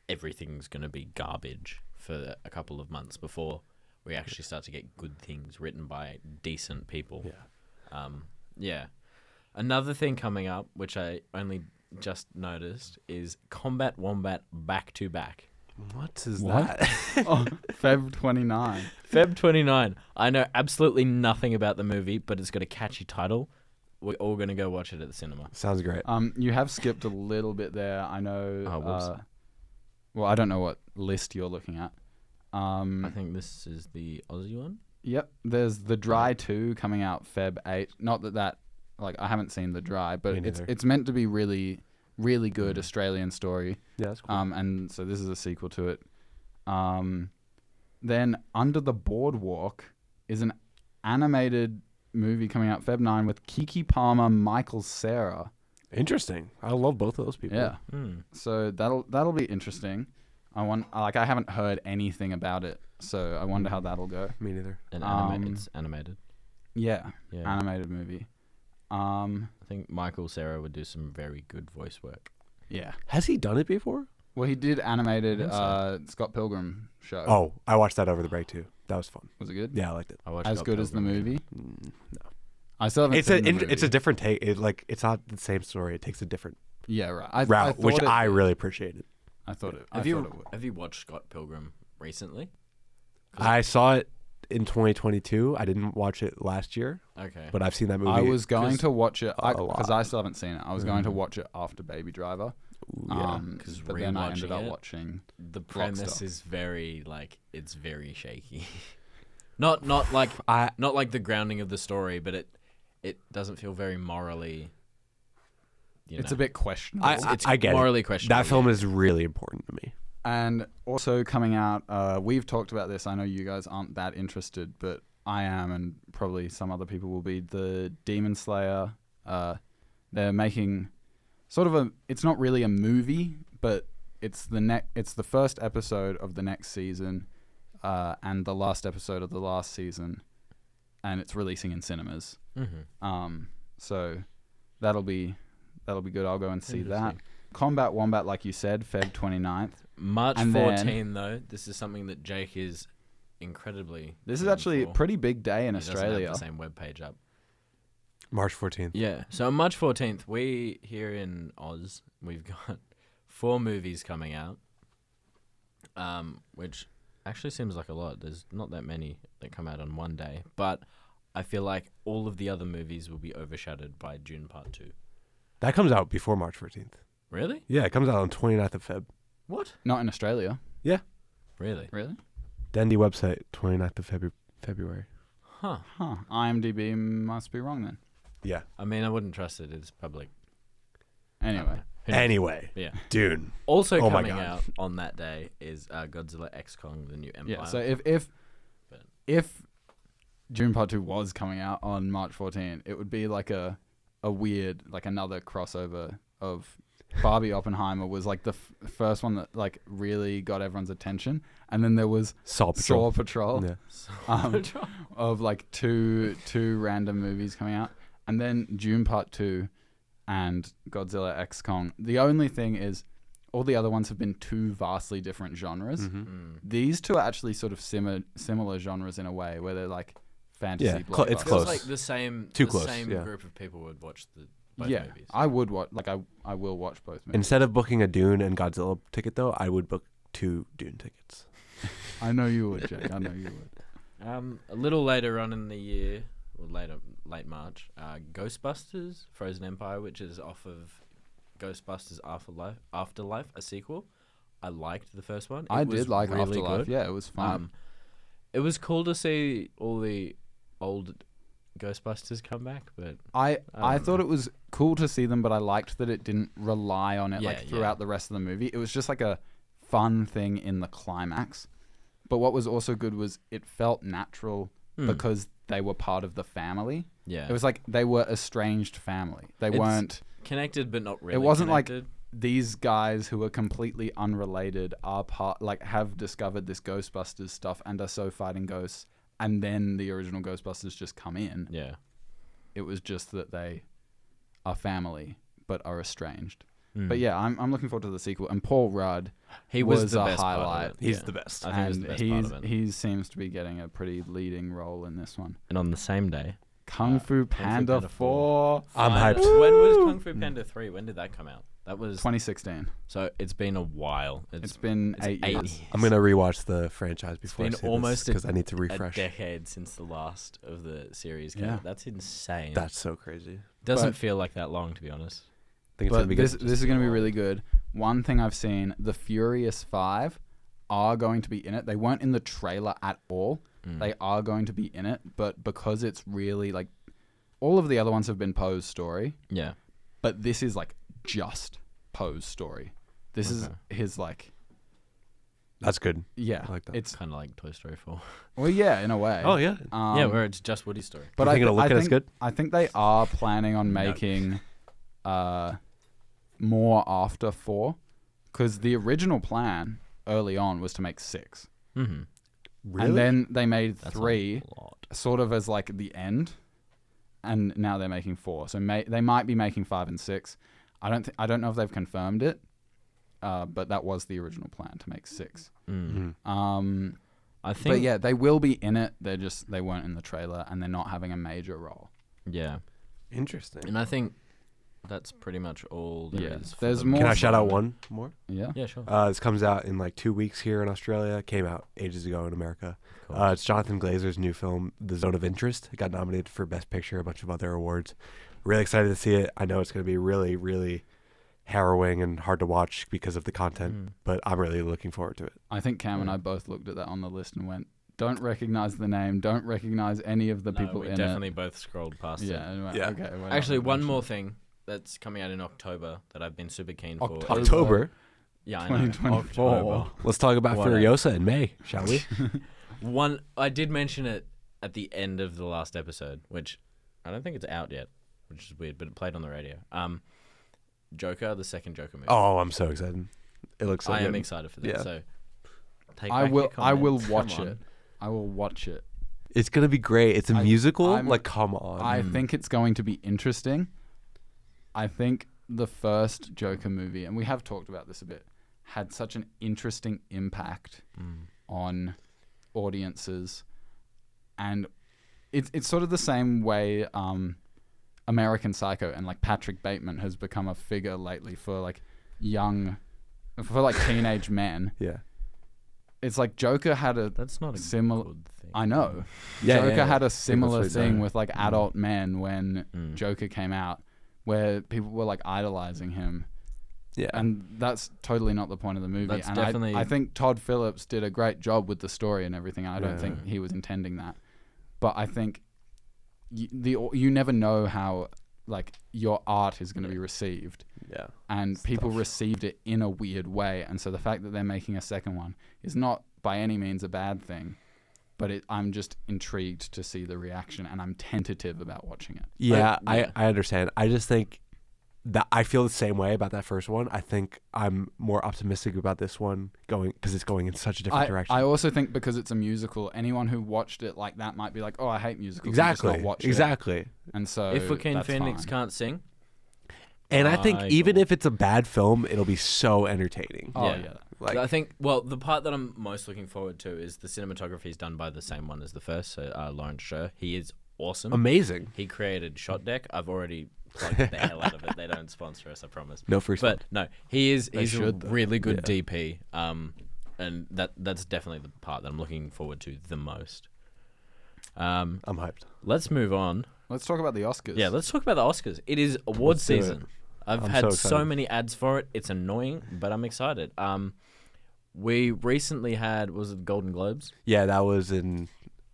S4: everything's going to be garbage for a couple of months before we actually start to get good things written by decent people.
S3: Yeah.
S4: Yeah. Another thing coming up, which I only just noticed, is Combat Wombat Back to Back.
S3: What is
S2: What?
S3: that?
S2: Oh, Feb 29.
S4: Feb 29. I know absolutely nothing about the movie, but it's got a catchy title. We're all going to go watch it at the cinema.
S3: Sounds great.
S2: You have skipped a little bit there. I know.
S4: Oh, whoops.
S2: Well, I don't know what list you're looking at.
S4: I think this is the Aussie one.
S2: Yep. There's The Dry 2 coming out Feb 8. Not that like I haven't seen The Dry, but
S3: Me
S2: it's
S3: neither.
S2: it's meant to be really, really good Australian story.
S3: Yeah, that's cool.
S2: And so this is a sequel to it. Then Under the Boardwalk is an animated movie coming out Feb 9 with Kiki Palmer, Michael Cera.
S3: Interesting. I love both of those people.
S2: Yeah.
S4: Hmm.
S2: So that'll be interesting. I haven't heard anything about it, so I wonder how that'll go.
S3: Me neither.
S4: And it's animated.
S2: Yeah,
S4: Yeah.
S2: animated movie.
S4: I think Michael Cera would do some very good voice work.
S2: Yeah.
S3: Has he done it before?
S2: Well, he did animated
S4: I think so.
S2: Scott Pilgrim show.
S3: Oh, I watched that over the break too. That was fun.
S2: Was it good?
S3: Yeah, I liked it.
S4: I watched
S2: As
S4: Scott
S2: good as the
S4: Pilgrim.
S2: movie?
S3: No.
S2: I still haven't
S3: It's
S2: seen the
S3: it's a
S2: movie.
S3: different take. It's not the same story. It takes a different
S2: Yeah, right. I
S3: route,
S2: thought
S3: which
S2: it
S3: I
S2: did.
S3: really appreciated.
S2: I thought it.
S4: Have
S2: I
S4: you
S2: thought it would.
S4: have you watched Scott Pilgrim recently?
S3: I saw it in 2022. I didn't watch it last year,
S4: Okay.
S3: but I've seen that movie.
S2: I was going
S3: 'cause-
S2: to watch it
S3: a
S2: because
S3: lot.
S2: I still haven't seen it. I was going to
S4: Mhm.
S2: watch it after Baby Driver.
S3: Ooh, yeah.
S4: 'Cause
S2: But then I ended
S4: rewatching
S2: up
S4: it-
S2: watching.
S4: The premise
S2: Rockstar.
S4: is very like it's very shaky. not like
S3: I
S4: not like the grounding of the story, but it doesn't feel very morally.
S2: It's a bit questionable.
S4: It's
S3: I get it.
S4: morally questionable.
S3: That film
S4: yeah.
S3: is really important to me.
S2: And also coming out, we've talked about this. I know you guys aren't that interested, but I am, and probably some other people will be. The Demon Slayer. They're making sort of a. It's not really a movie, but it's the first episode of the next season, and the last episode of the last season, and it's releasing in cinemas.
S4: Mhm.
S2: So that'll be good. I'll go and see that.
S4: Interesting.
S2: Combat Wombat, like you said, Feb 29th.
S4: March
S2: And then-
S4: 14 though. This is something that Jake is incredibly.
S2: This is
S4: keen
S2: actually a
S4: for.
S2: pretty big day in
S4: He doesn't have
S2: Australia.
S4: the same webpage up.
S3: March 14th.
S4: Yeah. So on March 14th, we here in Oz, we've got 4 movies coming out. Which actually seems like a lot. There's not that many that come out on one day, but I feel like all of the other movies will be overshadowed by Dune Part 2.
S3: That comes out before March 14th.
S4: Really?
S3: Yeah, it comes out on 29th of Feb.
S4: What?
S2: Not in Australia.
S4: Really?
S2: Really?
S3: Dendy website, 29th of February.
S4: Huh.
S2: Huh. IMDb must be wrong then.
S3: Yeah.
S4: I mean, I wouldn't trust it. It's public.
S2: Anyway.
S4: Who knows?
S3: Anyway,
S4: Yeah.
S3: Dune.
S4: Also
S3: Oh my
S4: coming
S3: God.
S4: out on that day is Godzilla X Kong: The New Empire.
S2: Yeah. So
S4: But-
S2: if June Part 2 was coming out on March 14, it would be like a weird, like another crossover of Barbie Oppenheimer was like the first one that like really got everyone's attention, and then there was
S3: Saw Patrol.
S2: Saw Patrol.
S3: Yeah.
S2: Of like two random movies coming out, and then June Part 2 and Godzilla X Kong. The only thing is, all the other ones have been two vastly different genres.
S3: Mhm.
S4: Mm.
S2: These two are actually sort of similar genres in a way, where they're like fantasy.
S3: Yeah, it's
S2: blockbusters.
S3: close.
S4: Feels like the same.
S3: Too
S4: the
S3: close,
S4: Same
S3: yeah.
S4: group of people would watch both
S2: Yeah,
S4: movies.
S2: I would watch. Like I will watch both movies.
S3: Instead of booking a Dune and Godzilla ticket, though, I would book 2 Dune tickets.
S2: I know you would, Jake. I know you would.
S4: A little later on in the year, or late March, Ghostbusters: Frozen Empire, which is off of Ghostbusters Afterlife, a sequel. I liked the first one.
S2: I
S4: It was
S2: did like
S4: really
S2: Afterlife.
S4: good.
S2: Yeah, it was fun.
S4: It was cool to see all the old Ghostbusters come back, but
S2: I
S4: don't
S2: thought
S4: know.
S2: it was cool to see them, but I liked that it didn't rely on it
S4: Yeah,
S2: like throughout the rest of the movie. It was just like a fun thing in the climax. But what was also good was it felt natural because they were part of the family.
S4: yeah,
S2: It was like they were estranged family. They
S4: It's
S2: weren't
S4: connected, but not really.
S2: It wasn't like-
S4: connected.
S2: these guys who are completely unrelated are part like have discovered this Ghostbusters stuff and are so fighting ghosts, and then the original Ghostbusters just come in.
S4: Yeah.
S2: It was just that they are family but are estranged.
S4: Mm.
S2: But yeah, I'm looking forward to the sequel. And Paul Rudd,
S4: he was,
S2: was
S4: the
S2: a
S4: best part of
S2: highlight.
S4: it.
S3: He's
S4: Yeah.
S3: the best.
S4: I think he was
S2: and
S4: the best part of it.
S2: he seems to be getting a pretty leading role in this one.
S4: And on the same day,
S2: Kung Fu Panda,
S4: Panda
S2: 4,
S3: I'm
S4: Finally.
S3: hyped.
S4: When was Kung Fu Panda 3? When did that come out? That was
S2: 2016.
S4: so. It's been a while.
S2: It's been
S4: it's
S2: 8 years.
S3: I'm going to rewatch the franchise before I
S4: been
S3: see
S4: almost
S3: this because I need to
S4: a
S3: refresh.
S4: decade since the last of the series came
S2: Yeah.
S4: out. That's insane.
S3: That's so crazy.
S4: Doesn't
S2: but-
S4: feel like that long, to be honest.
S3: I think it's going to
S2: But
S3: be
S2: this
S3: good.
S2: is going to be really good. One thing I've seen, the Furious 5 are going to be in it. They weren't in the trailer at all.
S4: Mm.
S2: They are going to be in it, but because it's really like all of the other ones have been Poe's story,
S4: Yeah.
S2: but this is like just Poe's story. This is
S4: Okay.
S2: his like
S3: That's good.
S2: yeah.
S3: I like that.
S2: It's
S4: Kind of like Toy Story 4.
S2: well yeah, in a way.
S3: Oh, yeah.
S4: yeah, where it's just Woody's story.
S2: But
S3: You think it'll look
S2: I
S3: as
S2: think,
S3: good?
S2: I think they are planning on
S4: No.
S2: making more after 4 because the original plan early on was to make 6.
S4: Mm-hmm.
S3: Really?
S2: And then they made
S4: That's
S2: 3
S4: a lot.
S2: sort of as like the end, and now they're making 4. So they might be making 5 and 6. I don't know if they've confirmed it, but that was the original plan to make 6.
S4: Mm.
S3: Mhm.
S4: I think.
S2: But yeah, they will be in it. They weren't in the trailer, and they're not having a major role.
S4: Yeah.
S3: Interesting.
S4: And I think That's pretty much all there
S2: Yeah.
S4: is. for
S2: There's
S4: the
S2: more
S3: Can I
S4: movie.
S3: shout out one more?
S2: Yeah.
S4: Yeah, sure.
S3: This comes out in like 2 weeks here in Australia. Came out ages ago in America.
S4: Cool.
S3: It's Jonathan Glazer's new film, The Zone of Interest. It got nominated for Best Picture, a bunch of other awards. Really excited to see it. I know it's going to be really, really harrowing and hard to watch because of the content,
S4: Mm.
S3: but I'm really looking forward to it.
S2: I think Cam and I both looked at that on the list and went, don't recognize the name, don't recognize any of the
S4: No,
S2: people
S4: we
S2: in
S4: definitely both scrolled past
S2: it.
S4: it.
S2: Yeah. And went,
S3: Yeah.
S2: Okay. we're not
S4: Actually,
S2: gonna
S4: one
S2: mention
S4: more
S2: it.
S4: thing that's coming out in October that I've been super keen for.
S2: October.
S3: October.
S4: Yeah, I know.
S2: 2024.
S4: October.
S3: Let's talk about
S4: Whatever.
S3: Furiosa in May, shall we?
S4: One, I did mention it at the end of the last episode, which I don't think it's out yet, which is weird, but it played on the radio. Joker, the second Joker movie.
S3: Oh, I'm so excited. It looks so
S4: I
S3: good.
S4: am excited for that.
S3: Yeah.
S4: So take
S2: I
S4: back
S2: will.
S4: your
S2: I will
S4: comments.
S2: watch
S4: Come
S2: it.
S4: on.
S2: I will watch it.
S3: It's going to be great. It's a
S2: I-
S3: musical.
S2: I'm-
S3: Like, come on.
S2: I think it's going to be interesting. I think the first Joker movie, and we have talked about this a bit, had such an interesting impact on audiences, and it's sort of the same way American Psycho and like Patrick Bateman has become a figure lately for like teenage men.
S3: yeah.
S2: It's like Joker had a
S4: That's not a
S2: Similar-
S4: good thing.
S2: I know.
S3: Yeah,
S2: Joker
S3: yeah.
S2: had a similar
S3: what they
S2: thing
S3: say.
S2: with like adult men when
S4: Mm.
S2: Joker came out, where people were like idolizing him,
S3: Yeah.
S2: and that's totally not the point of the movie.
S4: That's
S2: and
S4: definitely-
S2: I think Todd Phillips did a great job with the story and everything. I don't
S3: Yeah.
S2: think he was intending that, but I think you never know how like your art is going to be received,
S3: yeah.
S2: and people
S3: tough.
S2: received it in a weird way, and so the fact that they're making a second one is not by any means a bad thing. But I'm just intrigued to see the reaction, and I'm tentative about watching it.
S3: Yeah,
S4: yeah.
S3: I understand. I just think that I feel the same way about that first one. I think I'm more optimistic about this one going because it's going in such a different direction.
S2: I also think because it's a musical, anyone who watched it like that might be like, "Oh, I hate musicals." and just
S3: exactly.
S2: not watch it.
S3: Exactly.
S2: And so
S4: If Joaquin
S2: that's
S4: Phoenix
S2: fine.
S4: can't sing,
S3: And I think
S4: I
S3: even
S4: go-
S3: if it's a bad film, it'll be so entertaining.
S2: Oh
S4: Yeah.
S2: yeah.
S3: Like
S4: I think, well, the part that I'm most looking forward to is the cinematography is done by the same one as the first, so Lawrence Sher. He is awesome.
S3: amazing.
S4: He created Shot Deck. I've already plugged the hell out of it. They don't sponsor us, I promise.
S3: No free stuff.
S4: But no, he's a
S2: should, though.
S4: really good
S3: Yeah.
S4: DP. And that's definitely the part that I'm looking forward to the most.
S3: I'm hyped.
S4: Let's move on.
S2: Let's talk about the Oscars.
S4: Yeah, let's talk about the Oscars. It is award
S3: Let's do it.
S4: season. I've
S3: I'm
S4: had
S3: so
S4: so
S3: excited.
S4: many ads for it. It's annoying, but I'm excited. We recently had, was it the Golden Globes?
S3: Yeah, that was in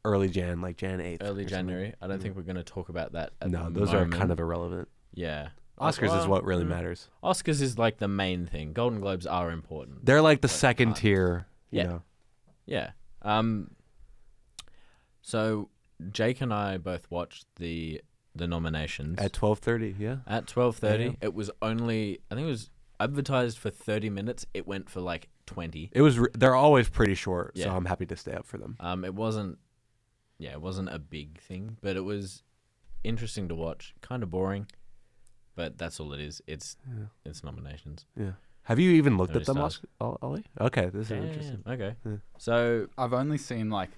S3: early Jan, like Jan 8th.
S4: Early
S3: or something.
S4: January. I don't think we're going to talk about that at
S3: No,
S4: the
S3: those
S4: moment.
S3: are kind of irrelevant.
S4: Yeah.
S3: Oscars is
S4: Well,
S3: what really matters.
S4: Oscars is like the main thing. Golden Globes are important.
S3: They're like the
S4: But
S3: second
S4: not-
S3: tier, you
S4: Yeah.
S3: know.
S4: Yeah. So Jake and I both watched the nominations
S3: At 12:30, yeah.
S4: at 12:30.
S3: Yeah.
S4: It was only, I think it was advertised for 30 minutes. It went for like 20.
S3: It was they're always pretty short, so
S4: Yeah.
S3: I'm happy to stay up for them.
S4: It wasn't a big thing, but it was interesting to watch. Kind of boring, but that's all it is. It's nominations.
S3: Yeah. Have you even looked
S4: No
S3: at them,
S4: stars.
S3: Ollie? Okay, this is
S4: Yeah,
S3: interesting.
S4: okay.
S3: Yeah.
S4: So
S2: I've only seen like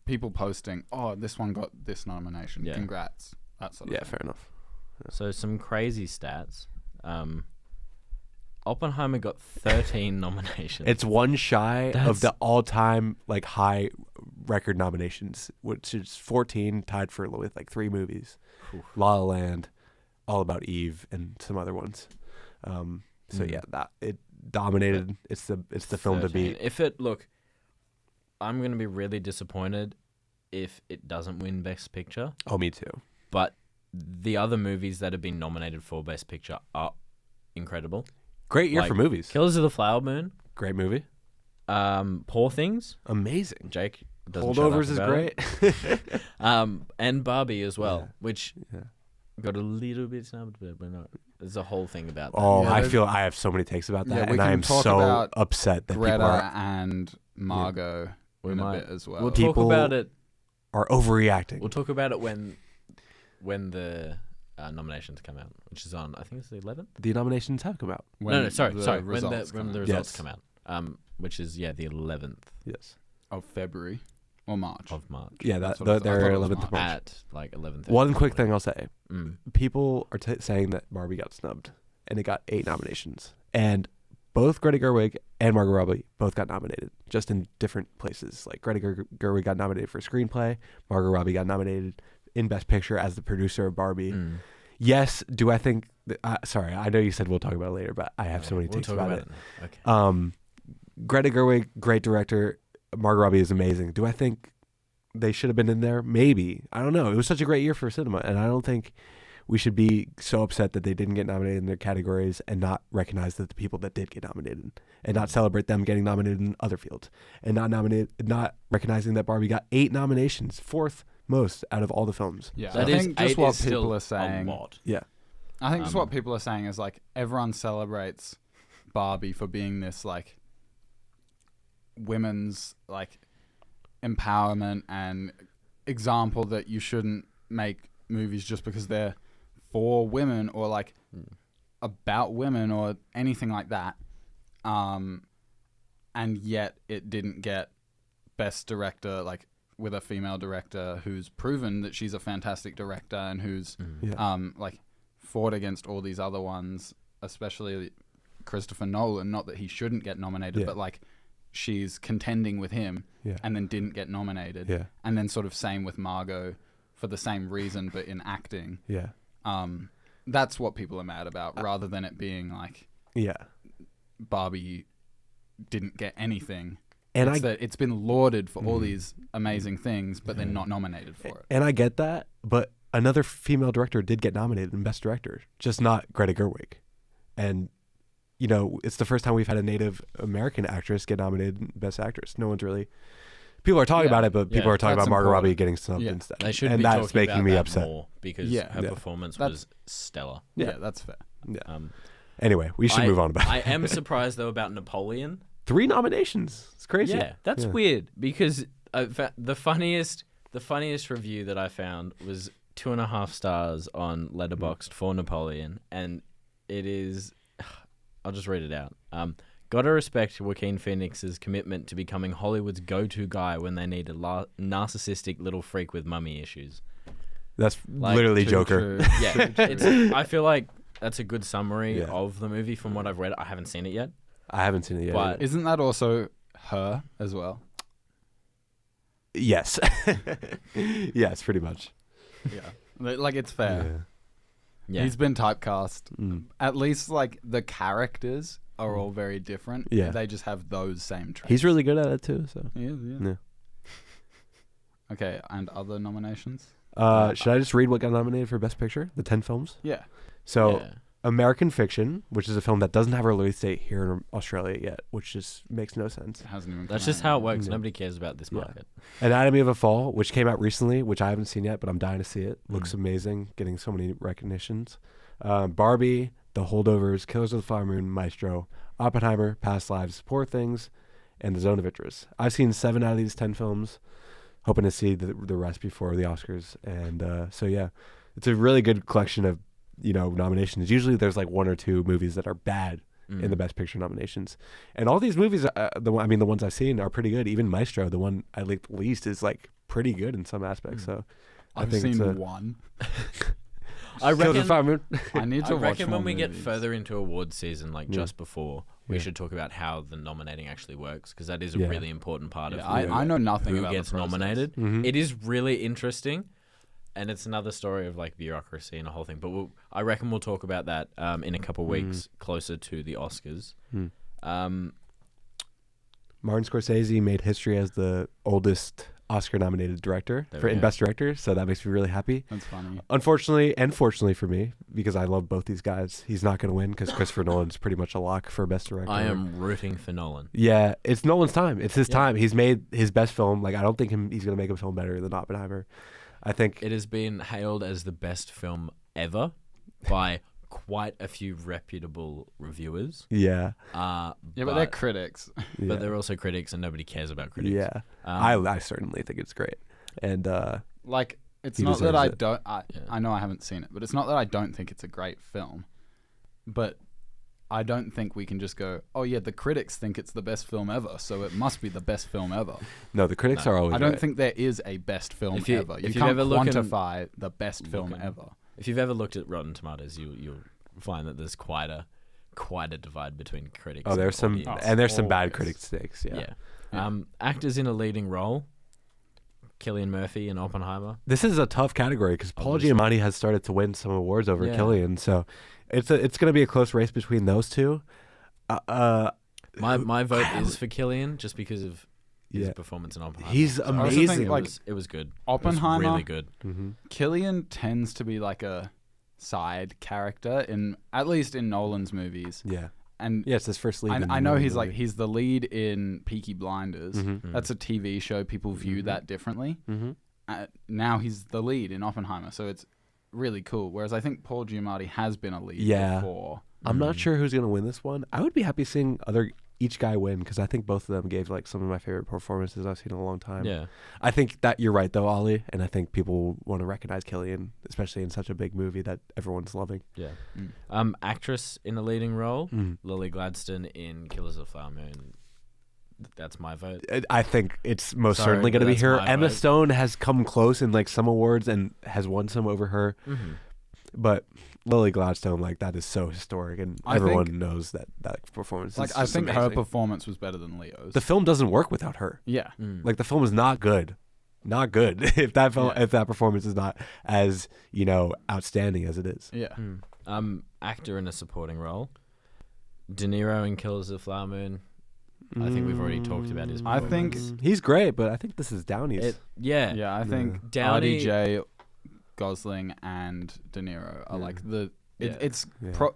S2: people posting, "Oh, this one got this nomination.
S4: Yeah.
S2: Congrats." That sort of
S3: Yeah,
S2: thing.
S3: fair enough.
S4: some crazy stats. Oppenheimer got 13 nominations.
S3: It's one shy
S4: That's-
S3: of the all-time like high record nominations, which is 14, tied for with like 3 movies:
S4: Oof.
S3: La La Land, All About Eve, and some other ones. So
S4: Mm.
S3: yeah, that it dominated. It's the film to
S4: 13.
S3: beat.
S4: If it look, I'm gonna be really disappointed if it doesn't win Best Picture.
S3: Oh, me too.
S4: But the other movies that have been nominated for Best Picture are incredible.
S3: Great year
S4: Like,
S3: for movies.
S4: Killers of the Flower Moon,
S3: Great movie.
S4: Poor Things.
S3: Amazing.
S4: Jake doesn't shut up
S3: Holdovers is
S4: about it.
S3: great.
S4: And Barbie as well,
S3: Yeah.
S4: which
S3: Yeah.
S4: got a little bit snubbed, but not. There's a whole thing about that.
S3: Oh,
S2: Yeah,
S3: I
S2: there's-
S3: feel I have so many takes about
S2: Yeah,
S3: that,
S2: we
S3: and I
S2: can
S3: am
S2: talk
S3: so
S2: about
S3: upset that
S2: Greta
S3: people
S2: and Margot
S4: We
S2: in
S4: might-
S2: a bit as well.
S4: We'll talk
S3: People-
S4: about it.
S3: are overreacting.
S4: We'll talk about it when the nominations come out, which is on, I think it's the 11th.
S3: The nominations have come out.
S2: When
S4: no, sorry.
S2: the
S4: When
S2: results
S4: the
S2: come out.
S4: results
S3: Yes.
S4: come out, which is the 11th.
S3: Yes.
S2: of February. or March.
S4: of March.
S3: Yeah,
S2: That's
S3: that
S2: what I thought. I
S3: they're
S2: thought it was
S3: 11th of March.
S4: At like 11:30.
S3: One quick thing I'll say:
S4: Mm.
S3: people are saying that Barbie got snubbed, and it got 8 nominations, and both Greta Gerwig and Margot Robbie both got nominated, just in different places. Like Greta Gerwig got nominated for screenplay, Margot Robbie got nominated in Best Picture as the producer of Barbie.
S4: Mm.
S3: Yes, do I think? Sorry, I know you said we'll talk about it later, but I have so many
S4: We'll
S3: takes
S4: talk
S3: about it.
S4: now. Okay.
S3: Greta Gerwig, great director. Margot Robbie is amazing. Do I think they should have been in there? Maybe. I don't know. It was such a great year for cinema, and I don't think we should be so upset that they didn't get nominated in their categories and not recognize that the people that did get nominated, and not celebrate them getting nominated in other fields, and not recognizing that Barbie got 8 nominations, 4th most out of all the films.
S2: Yeah,
S4: That
S2: I
S4: is
S2: think just
S4: 8
S2: what
S4: is still
S2: people are saying.
S4: a lot.
S3: Yeah.
S2: I think just what people are saying is like everyone celebrates Barbie for being this like women's like empowerment and example that you shouldn't make movies just because they're for women or like about women or anything like that. And yet it didn't get Best Director like with a female director who's proven that she's a fantastic director and who's
S3: Yeah.
S2: like fought against all these other ones, especially Christopher Nolan. Not that he shouldn't get nominated,
S3: Yeah.
S2: but like she's contending with him
S3: Yeah.
S2: and then didn't get nominated.
S3: Yeah.
S2: And then sort of same with Margot for the same reason, but in acting.
S3: Yeah.
S2: That's what people are mad about, rather than it being like
S3: Yeah.
S2: Barbie didn't get anything.
S3: And
S2: It's that it's been lauded for all
S3: Mhm.
S2: these amazing things, but then not nominated for it.
S3: And I get that, but another female director did get nominated in Best Director, just not Greta Gerwig. And, you know, it's the first time we've had a Native American actress get nominated in Best Actress. No one's really... People are talking
S2: Yeah.
S3: about it, but people
S4: Yeah,
S3: are talking
S2: that's
S3: about Margot
S2: important.
S3: Robbie getting snubbed
S2: Yeah.
S3: instead.
S4: They should
S3: and
S4: be
S3: that's
S4: talking
S3: making
S4: about
S3: me
S4: that
S3: upset.
S4: more because
S2: Yeah.
S4: her
S3: Yeah.
S4: performance
S2: That's-
S4: was stellar.
S2: Yeah, that's fair.
S3: Yeah. Anyway, we should move on about
S4: I
S3: it.
S4: am surprised though about Napoleon.
S3: 3 nominations. It's crazy.
S4: Yeah, that's
S3: Yeah.
S4: weird because the funniest review that I found was 2.5 stars on Letterboxd for Napoleon, and it is. I'll just read it out. Gotta respect Joaquin Phoenix's commitment to becoming Hollywood's go-to guy when they need a narcissistic little freak with mummy issues.
S3: That's
S4: Like,
S3: literally
S2: True,
S3: Joker.
S2: true.
S4: Yeah, I feel like that's a good summary
S3: Yeah.
S4: of the movie from what I've read. I haven't seen it yet.
S3: I haven't seen it yet.
S4: But-
S2: Isn't that also her as well?
S3: Yes. Yes, pretty much.
S2: Yeah. Like it's fair.
S4: Yeah,
S2: He's been typecast.
S3: Mm.
S2: At least like the characters are all very different.
S3: Yeah.
S2: They just have those same traits.
S3: He's really good at it too, so.
S2: He is, yeah.
S3: Yeah.
S2: Okay, and other nominations?
S3: Should I just read what got nominated for Best Picture? The 10 films?
S2: Yeah.
S3: So,
S4: Yeah.
S3: American Fiction, which is a film that doesn't have a release date here in Australia yet, which just makes no sense.
S2: It hasn't even
S4: That's
S2: come
S4: just
S2: out
S4: how it
S2: yet.
S4: works.
S3: Yeah.
S4: Nobody cares about this
S3: Yeah.
S4: market.
S3: Anatomy of a Fall, which came out recently, which I haven't seen yet, but I'm dying to see it. Looks
S4: Mm.
S3: amazing, getting so many recognitions. Barbie, The Holdovers, Killers of the Flower Moon, Maestro, Oppenheimer, Past Lives, Poor Things, and The Zone of Interest. I've seen 7 out of these 10 films, hoping to see the rest before the Oscars. And so, yeah, it's a really good collection of, you know, nominations. Usually there's like 1 or 2 movies that are bad in the Best Picture nominations. And all these movies, the ones I've seen are pretty good. Even Maestro, the one I liked least, is like pretty good in some aspects. So I
S2: I've
S3: think
S2: seen
S3: it's
S2: one.
S4: I
S3: Killers of the
S4: reckon.
S3: Flower Moon.
S2: I need to
S4: I
S2: watch
S4: reckon
S2: more
S4: when we get
S2: movies.
S4: further into awards season, like
S3: Yeah.
S4: just before, we
S3: Yeah.
S4: should talk about how the nominating actually works because that is a
S3: Yeah.
S4: really important part
S2: Yeah,
S4: of
S2: I know nothing
S4: who
S2: about
S4: gets
S2: the process.
S4: nominated.
S3: Mhm.
S4: It is really interesting, and it's another story of like bureaucracy and a whole thing. But I reckon we'll talk about that in a couple weeks closer to the Oscars.
S3: Mm.
S4: Um,
S3: Martin Scorsese made history as the oldest Oscar-nominated director
S4: There
S3: for
S4: we
S3: in
S4: go.
S3: Best Director, so that makes me really happy.
S2: That's funny.
S3: Unfortunately, and fortunately for me, because I love both these guys, he's not going to win because Christopher Nolan's pretty much a lock for Best Director.
S4: I am rooting for Nolan.
S3: Yeah, it's Nolan's time. It's his
S4: Yeah.
S3: time. He's made his best film. Like, I don't think he's going to make a film better than Oppenheimer. I think
S4: It has been hailed as the best film ever by quite a few reputable reviewers.
S3: yeah.
S2: Yeah, but they're critics.
S3: Yeah.
S4: But they're also critics, and nobody cares about critics.
S3: Yeah. I certainly think it's great. And
S2: Like, it's
S3: He
S2: not that
S3: deserves
S2: I
S3: it.
S2: don't.
S4: Yeah.
S2: I know I haven't seen it, but it's not that I don't think it's a great film. But I don't think we can just go, oh yeah, the critics think it's the best film ever, so it must be the best film ever.
S3: No, the critics are always
S2: I don't
S3: right.
S2: think there is a best film
S4: If you-
S2: ever. You
S4: if you've
S2: can't
S4: ever looked
S2: quantify the best film
S4: Looking-
S2: ever.
S4: If you've ever looked at Rotten Tomatoes, you'll find that there's quite a divide between critics.
S3: Oh, there's some,
S4: audience.
S3: and there's some bad
S2: always.
S3: critic sticks. Yeah.
S4: Yeah. Actors in a leading role: Cillian Murphy in Oppenheimer.
S3: This is a tough category because Paul
S4: Obviously.
S3: Giamatti has started to win some awards over
S4: Yeah.
S3: Cillian, so it's going to be a close race between those two.
S4: My vote is for Cillian just because of his
S3: Yeah.
S4: performance in Oppenheimer.
S3: He's
S2: also think,
S3: amazing.
S2: like,
S4: it was good.
S2: Oppenheimer-
S4: it was really good.
S2: Killian tends to be like a side character in, at least in Nolan's movies.
S3: Yeah.
S2: And
S3: Yeah, it's his first lead.
S2: I know he's like, he's the lead in Peaky Blinders.
S3: Mhm.
S2: That's a TV show. People view that differently. Now he's the lead in Oppenheimer, so it's really cool. Whereas I think Paul Giamatti has been a lead
S3: Yeah.
S2: before.
S3: I'm not sure who's going to win this one. I would be happy seeing each guy win because I think both of them gave like some of my favorite performances I've seen in a long time.
S4: Yeah.
S3: I think that you're right though, Ollie, and I think people want to recognize Cillian, especially in such a big movie that everyone's loving.
S4: Yeah.
S2: Mm.
S4: Actress in a leading role:
S3: Mm.
S4: Lily Gladstone in Killers of the Flower Moon. That's my vote.
S3: I think it's most
S4: Sorry,
S3: certainly going to
S4: but
S3: be
S4: that's
S3: her.
S4: my
S3: Emma
S4: vote.
S3: Stone has come close in like some awards and has won some over her, but Lily Gladstone, like that is so historic, and
S2: I
S3: everyone
S2: think-
S3: knows that performance.
S2: Like
S3: is
S2: I
S3: just
S2: think her
S3: amazing.
S2: performance was better than Leo's.
S3: The film doesn't work without her.
S2: yeah.
S3: Like the film is not good, not good if that film,
S2: Yeah.
S3: if that performance is not as outstanding as it is.
S2: Yeah.
S4: Actor in a supporting role: De Niro in Killers of the Flower Moon. I think we've already talked about his
S2: I think-
S4: performance.
S3: He's great, but I think this is Downey's.
S4: Yeah.
S2: Yeah, I think
S4: Downey-
S2: RDJ, Gosling, and De Niro are like the.
S4: Yeah.
S2: It's
S3: Yeah.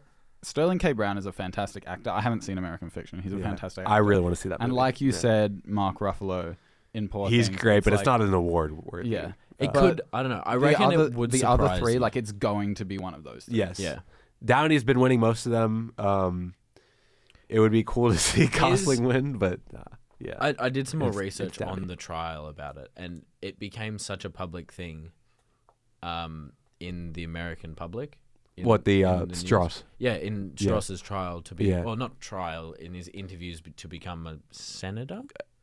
S2: Sterling K. Brown is a fantastic actor. I haven't seen American Fiction. He's a
S3: Yeah.
S2: fantastic actor.
S3: I really want to see that.
S2: And
S3: movie.
S2: like you
S3: Yeah.
S2: said, Mark Ruffalo in Poor
S3: he's
S2: Things,
S3: great, but it's
S2: like-
S3: not an award worthy.
S2: Yeah.
S4: It
S2: But
S4: could. I don't know. I reckon
S2: the other,
S4: it would
S2: the other
S4: surprise
S2: three,
S4: you.
S2: like it's going to be one of those. Three.
S3: Yes.
S4: Yeah.
S3: Downey's been winning most of them. It would be cool to see Gosling win, but yeah.
S4: I did some more
S3: It's
S4: research
S3: Downey.
S4: on the trial about it, and it became such a public thing in the American public.
S3: What the
S4: news.
S3: Strauss?
S4: Yeah, in
S3: Yeah.
S4: Strauss's trial to be,
S3: Yeah.
S4: well, not trial, in his interviews to become a senator.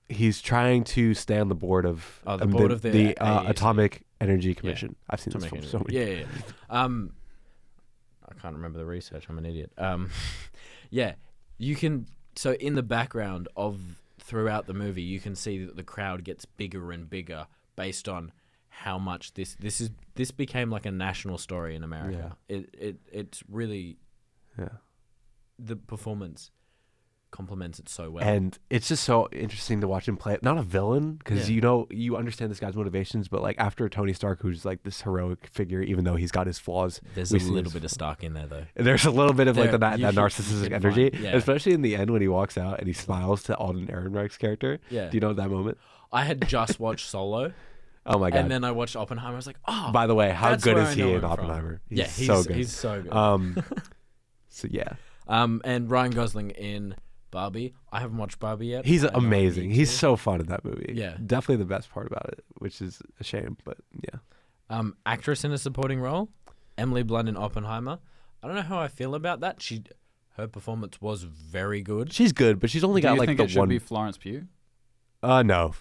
S3: He's trying to stay on the board of
S4: The board of the AEC.
S3: Atomic Energy Commission. I've seen this
S4: Atomic
S3: film so
S4: Energy.
S3: many.
S4: Yeah. I can't remember the research. I'm an idiot. Yeah, you can. So in the background of throughout the movie, you can see that the crowd gets bigger and bigger based on how much this became like a national story in America. It's really
S3: Yeah.
S4: the performance complements it so well.
S3: And it's just so interesting to watch him play. Not a villain, because
S4: Yeah.
S3: you understand this guy's motivations, but like after Tony Stark, who's like this heroic figure, even though he's got his flaws,
S4: There's
S3: we
S4: a
S3: see
S4: little
S3: his-
S4: bit of Stark in there though.
S3: There's a little bit of like
S4: There-
S3: that
S4: you can
S3: narcissistic energy,
S4: find- yeah.
S3: especially in the end when he walks out and he smiles to Alden Ehrenreich's character.
S4: Yeah.
S3: Do you know that moment?
S4: I had just watched Solo,
S3: Oh my god!
S4: and then I watched Oppenheimer. I was like, oh.
S3: By the way, how
S4: that's
S3: good
S4: where
S3: is
S4: I
S3: he
S4: know
S3: in
S4: him from.
S3: Oppenheimer?
S4: Yeah,
S3: so good.
S4: He's so good.
S3: So yeah,
S4: And Ryan Gosling in Barbie. I haven't watched Barbie yet.
S3: he's
S4: I know I
S3: amazing.
S4: need
S3: He's
S4: to.
S3: so fun in that movie.
S4: Yeah.
S3: definitely the best part about it, which is a shame, but yeah.
S4: Actress in a supporting role, Emily Blunt in Oppenheimer. I don't know how I feel about that. Her performance was very good.
S3: She's good, but she's only
S2: Do
S3: got
S2: you
S3: like
S2: think
S3: the
S2: it should
S3: one.
S2: be Florence Pugh?
S3: No,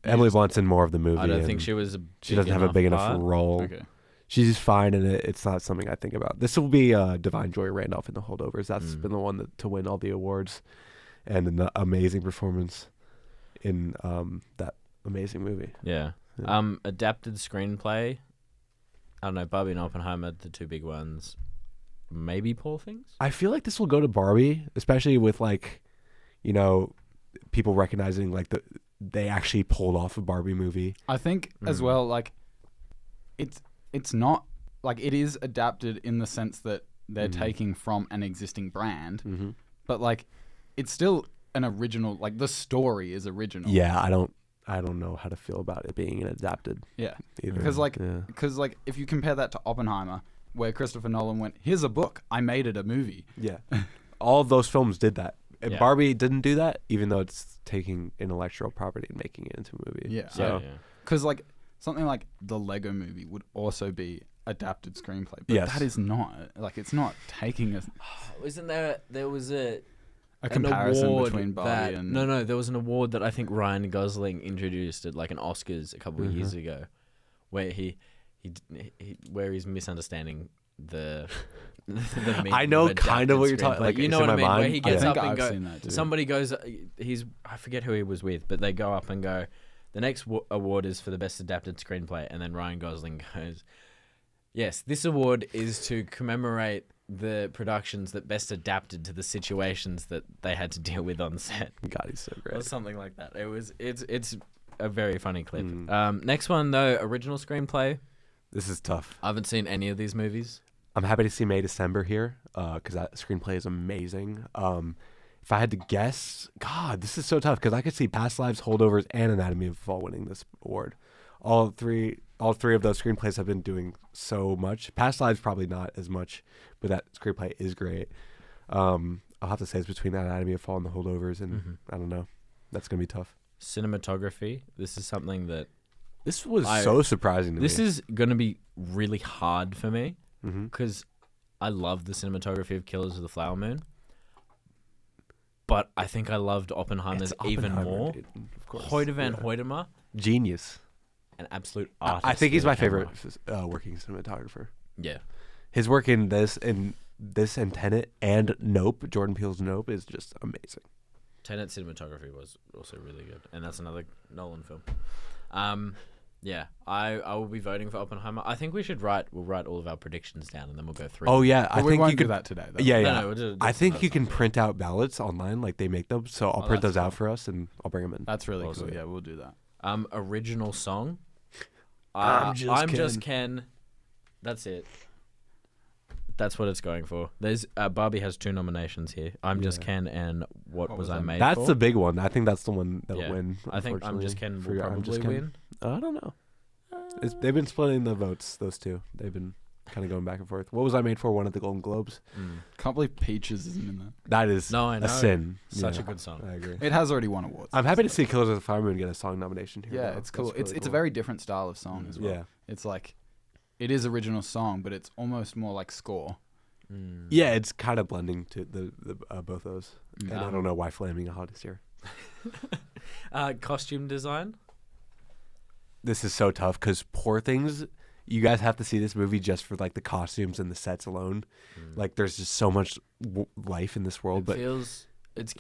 S3: Emily Blunt's in more of the movie.
S4: I don't think
S3: and
S4: she was.
S3: She doesn't have a big enough
S4: part.
S3: role.
S2: Okay.
S3: She's fine in it. It's not something I think about. This will be Divine Joy Randolph in The Holdovers. That's been the one to win all the awards, and an amazing performance in that amazing movie.
S4: Yeah. Adapted screenplay. I don't know. Barbie and Oppenheimer, the two big ones. Maybe Poor Things.
S3: I feel like this will go to Barbie, especially with like, people recognizing like they actually pulled off a Barbie movie.
S2: I think as well, like it's not like it is adapted in the sense that they're taking from an existing brand, but like it's still an original. Like the story is original.
S3: Yeah, I don't know how to feel about it being an adapted.
S2: Yeah.
S3: Either.
S2: Because
S3: Yeah.
S2: like if you compare that to Oppenheimer, where Christopher Nolan went, here's a book, I made it a movie.
S3: Yeah. All of those films did that. And
S4: Yeah.
S3: Barbie didn't do that, even though it's taking intellectual property and making it into a movie.
S2: Yeah.
S3: So,
S2: Because like something like the Lego Movie would also be adapted screenplay, but
S3: Yes.
S2: that is not like it's not taking
S4: Isn't there was
S2: a
S4: an
S2: comparison
S4: award
S2: between Barbie
S4: that,
S2: and
S4: no, there was an award that I think Ryan Gosling introduced at like an Oscars a couple of years ago, where where he's misunderstanding the meaning
S3: I know
S4: of
S3: kind of what you're
S4: adapted
S3: talking.
S4: screenplay.
S3: Like
S4: You
S3: it's
S4: know
S3: in
S4: what I
S3: my
S4: mean? Where
S3: mind.
S4: he gets
S2: I
S4: up
S2: think
S4: and
S2: I've
S4: go.
S2: seen that too.
S4: Somebody goes. I forget who he was with, but they go up and go. The next award is for the best adapted screenplay, and then Ryan Gosling goes, "Yes, this award is to commemorate the productions that best adapted to the situations that they had to deal with on set."
S3: God, he's so
S4: Or
S3: great.
S4: something like that. It's a very funny clip.
S3: Mm.
S4: Next one though, original screenplay.
S3: This is tough.
S4: I haven't seen any of these movies.
S3: I'm happy to see May December here because that screenplay is amazing. If I had to guess, God, this is so tough because I could see Past Lives, Holdovers, and Anatomy of a Fall winning this award. All three of those screenplays have been doing so much. Past Lives probably not as much, but that screenplay is great. I'll have to say it's between Anatomy of a Fall and The Holdovers, and I don't know. That's gonna be tough.
S4: Cinematography. This is something that
S3: This was so surprising to
S4: this
S3: me.
S4: is going to be really hard for me
S3: Mm-hmm.
S4: because I love the cinematography of Killers of the Flower Moon, but I think I loved Oppenheimer's
S3: It's
S4: even
S3: Oppenheimer,
S4: more.
S3: dude, of course.
S4: Hoyte van
S3: Yeah.
S4: Hoytema,
S3: Genius.
S4: an absolute
S3: I
S4: artist.
S3: think he's
S4: with a
S3: my
S4: camera.
S3: favorite working cinematographer.
S4: Yeah.
S3: His work in this and Tenet and Nope, Jordan Peele's Nope, is just amazing.
S4: Tenet cinematography was also really good, and that's another Nolan film. Yeah, I will be voting for Oppenheimer. I think we'll write all of our predictions down, and then we'll go through.
S3: Oh yeah,
S2: But
S3: I
S2: we
S3: think
S2: won't
S3: you
S2: do
S3: could.
S2: that today. Though.
S3: Yeah,
S4: No,
S3: yeah.
S4: no, we'll do
S3: I
S4: this
S3: think
S4: another
S3: you can
S4: time.
S3: print out ballots online, like they make them. So I'll
S4: Oh,
S3: print
S4: that's
S3: those out
S4: cool.
S3: for us, and I'll bring them in.
S2: That's really
S4: Awesome.
S2: cool. Yeah, we'll do that.
S4: Original song.
S3: I'm Just
S4: Ken. That's it. That's what it's going for. There's Barbie has 2 nominations here. I'm Just
S3: Yeah.
S4: Ken and What Was I Made
S3: That's
S4: For?
S3: the big one. I think that's the one that'll
S4: Yeah.
S3: win.
S4: I think I'm Just
S3: unfortunately,
S4: Ken
S3: for
S4: will
S3: your I'm
S4: probably
S3: Just Ken.
S4: win.
S3: I don't know. They've been splitting the votes. Those two. They've been kind of going back and forth. What Was I Made For? One at the Golden Globes.
S2: Can't believe Peaches isn't in there.
S3: That is
S4: No, I know.
S3: a sin.
S4: Such
S3: Yeah,
S4: a good song.
S3: I agree.
S2: It has already won awards.
S3: I'm happy to see Killers of the Flower Moon get a song nomination here.
S2: Yeah,
S3: though.
S2: it's cool.
S3: That's
S2: It's
S3: really
S2: it's a very different style of song as well.
S3: Yeah.
S2: It's like it is original song, but it's almost more like score.
S3: Yeah, it's kind of blending to the both those. And I
S2: Um,
S3: don't know why Flaming Hot is here.
S4: Costume design.
S3: This is so tough because Poor Things. You guys have to see this movie just for like the costumes and the sets alone. Like, there's just so much life in this world.
S4: It
S3: But
S4: feels it's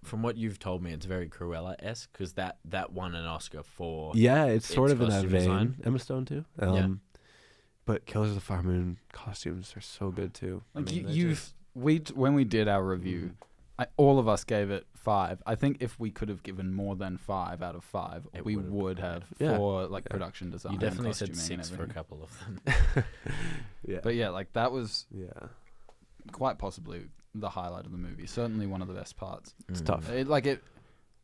S4: from what you've told me, it's very Cruella-esque because that won an Oscar for.
S3: yeah, it's sort
S4: It's
S3: of in that
S4: costume
S3: vein.
S4: design.
S3: Emma Stone too.
S4: Yeah.
S3: But Killers of the Flower Moon costumes are so good too.
S2: Like
S4: mean, they're
S2: you've when we did our review, all of us gave it 5. I think if we could have given more than 5 out of 5,
S4: It
S2: we
S4: would've
S2: would
S4: been
S2: have
S3: Yeah.
S2: for like
S3: Yeah.
S2: production design.
S4: You
S2: and
S4: definitely said
S2: costuming and
S4: 6 for a
S2: everything.
S4: couple of them.
S3: Yeah.
S2: But yeah, like that was
S3: yeah.
S2: quite possibly the highlight of the movie. Certainly one of the best parts.
S3: It's tough.
S2: It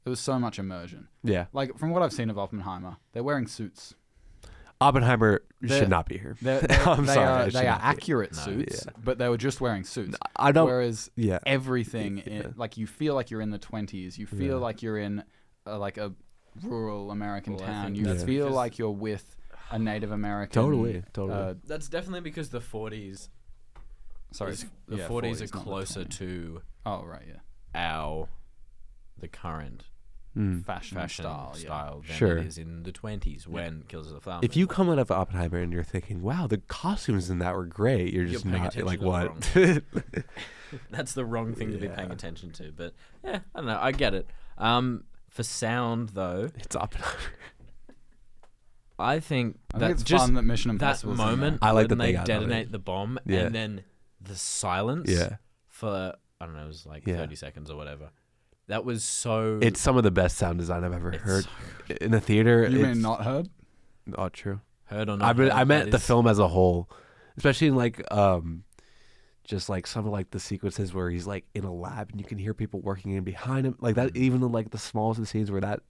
S2: was so much immersion.
S3: Yeah.
S2: Like from what I've seen of Oppenheimer, they're wearing suits.
S3: Oppenheimer
S2: They're-
S3: should not be here.
S2: They're,
S3: I'm
S2: they
S3: sorry.
S2: are,
S3: it should
S2: they are
S3: not be.
S2: accurate
S4: No,
S2: suits,
S3: yeah.
S2: but they were just wearing suits.
S3: I don't.
S2: Whereas
S3: Yeah.
S2: everything,
S3: Yeah.
S2: like you feel like you're in the 20s. You feel
S3: Yeah.
S2: like you're in like a rural American
S4: Well, I
S2: town.
S4: think
S2: You
S3: that's
S2: feel
S4: because-
S2: like you're with a Native American.
S3: Totally.
S4: That's definitely because the 40s.
S2: Sorry,
S4: The
S2: yeah,
S4: 40s are
S2: not the
S4: closer
S2: 20s.
S4: to
S2: Oh right, yeah.
S4: the current
S2: Fashion style.
S4: than
S3: Sure.
S4: it is in the 20s when Killers of the Flower
S3: If
S4: Moon.
S3: you come out of Oppenheimer and you're thinking, "Wow, the costumes in that were great," you're just
S4: paying
S3: not
S4: attention
S3: like,
S4: to the
S3: "What?"
S4: That's the wrong thing to be paying
S3: Yeah.
S4: attention to, but yeah, I don't know. I get it. For sound though,
S3: It's Oppenheimer.
S4: I think
S2: I
S4: that
S2: think it's
S4: just
S2: fun that Mission
S4: that
S2: Impossible's in
S4: moment
S3: I like
S4: when
S3: that they
S4: they
S3: got
S4: detonate
S3: nominated.
S4: the bomb
S3: Yeah.
S4: and then the silence
S3: Yeah.
S4: for I don't know, it was like
S3: Yeah.
S4: 30 seconds or whatever. That was so.
S3: It's some of the best sound design I've ever
S4: It's
S3: heard in a theater.
S2: there. You
S3: it's
S2: mean not heard?
S3: not true.
S4: heard or
S3: I
S4: not.
S3: mean,
S4: heard,
S3: I meant
S4: that
S3: the
S4: is-
S3: film as a whole, especially in like just like some of like the sequences where he's like in a lab and you can hear people working in behind him, like that. Even in like the smallest of scenes where that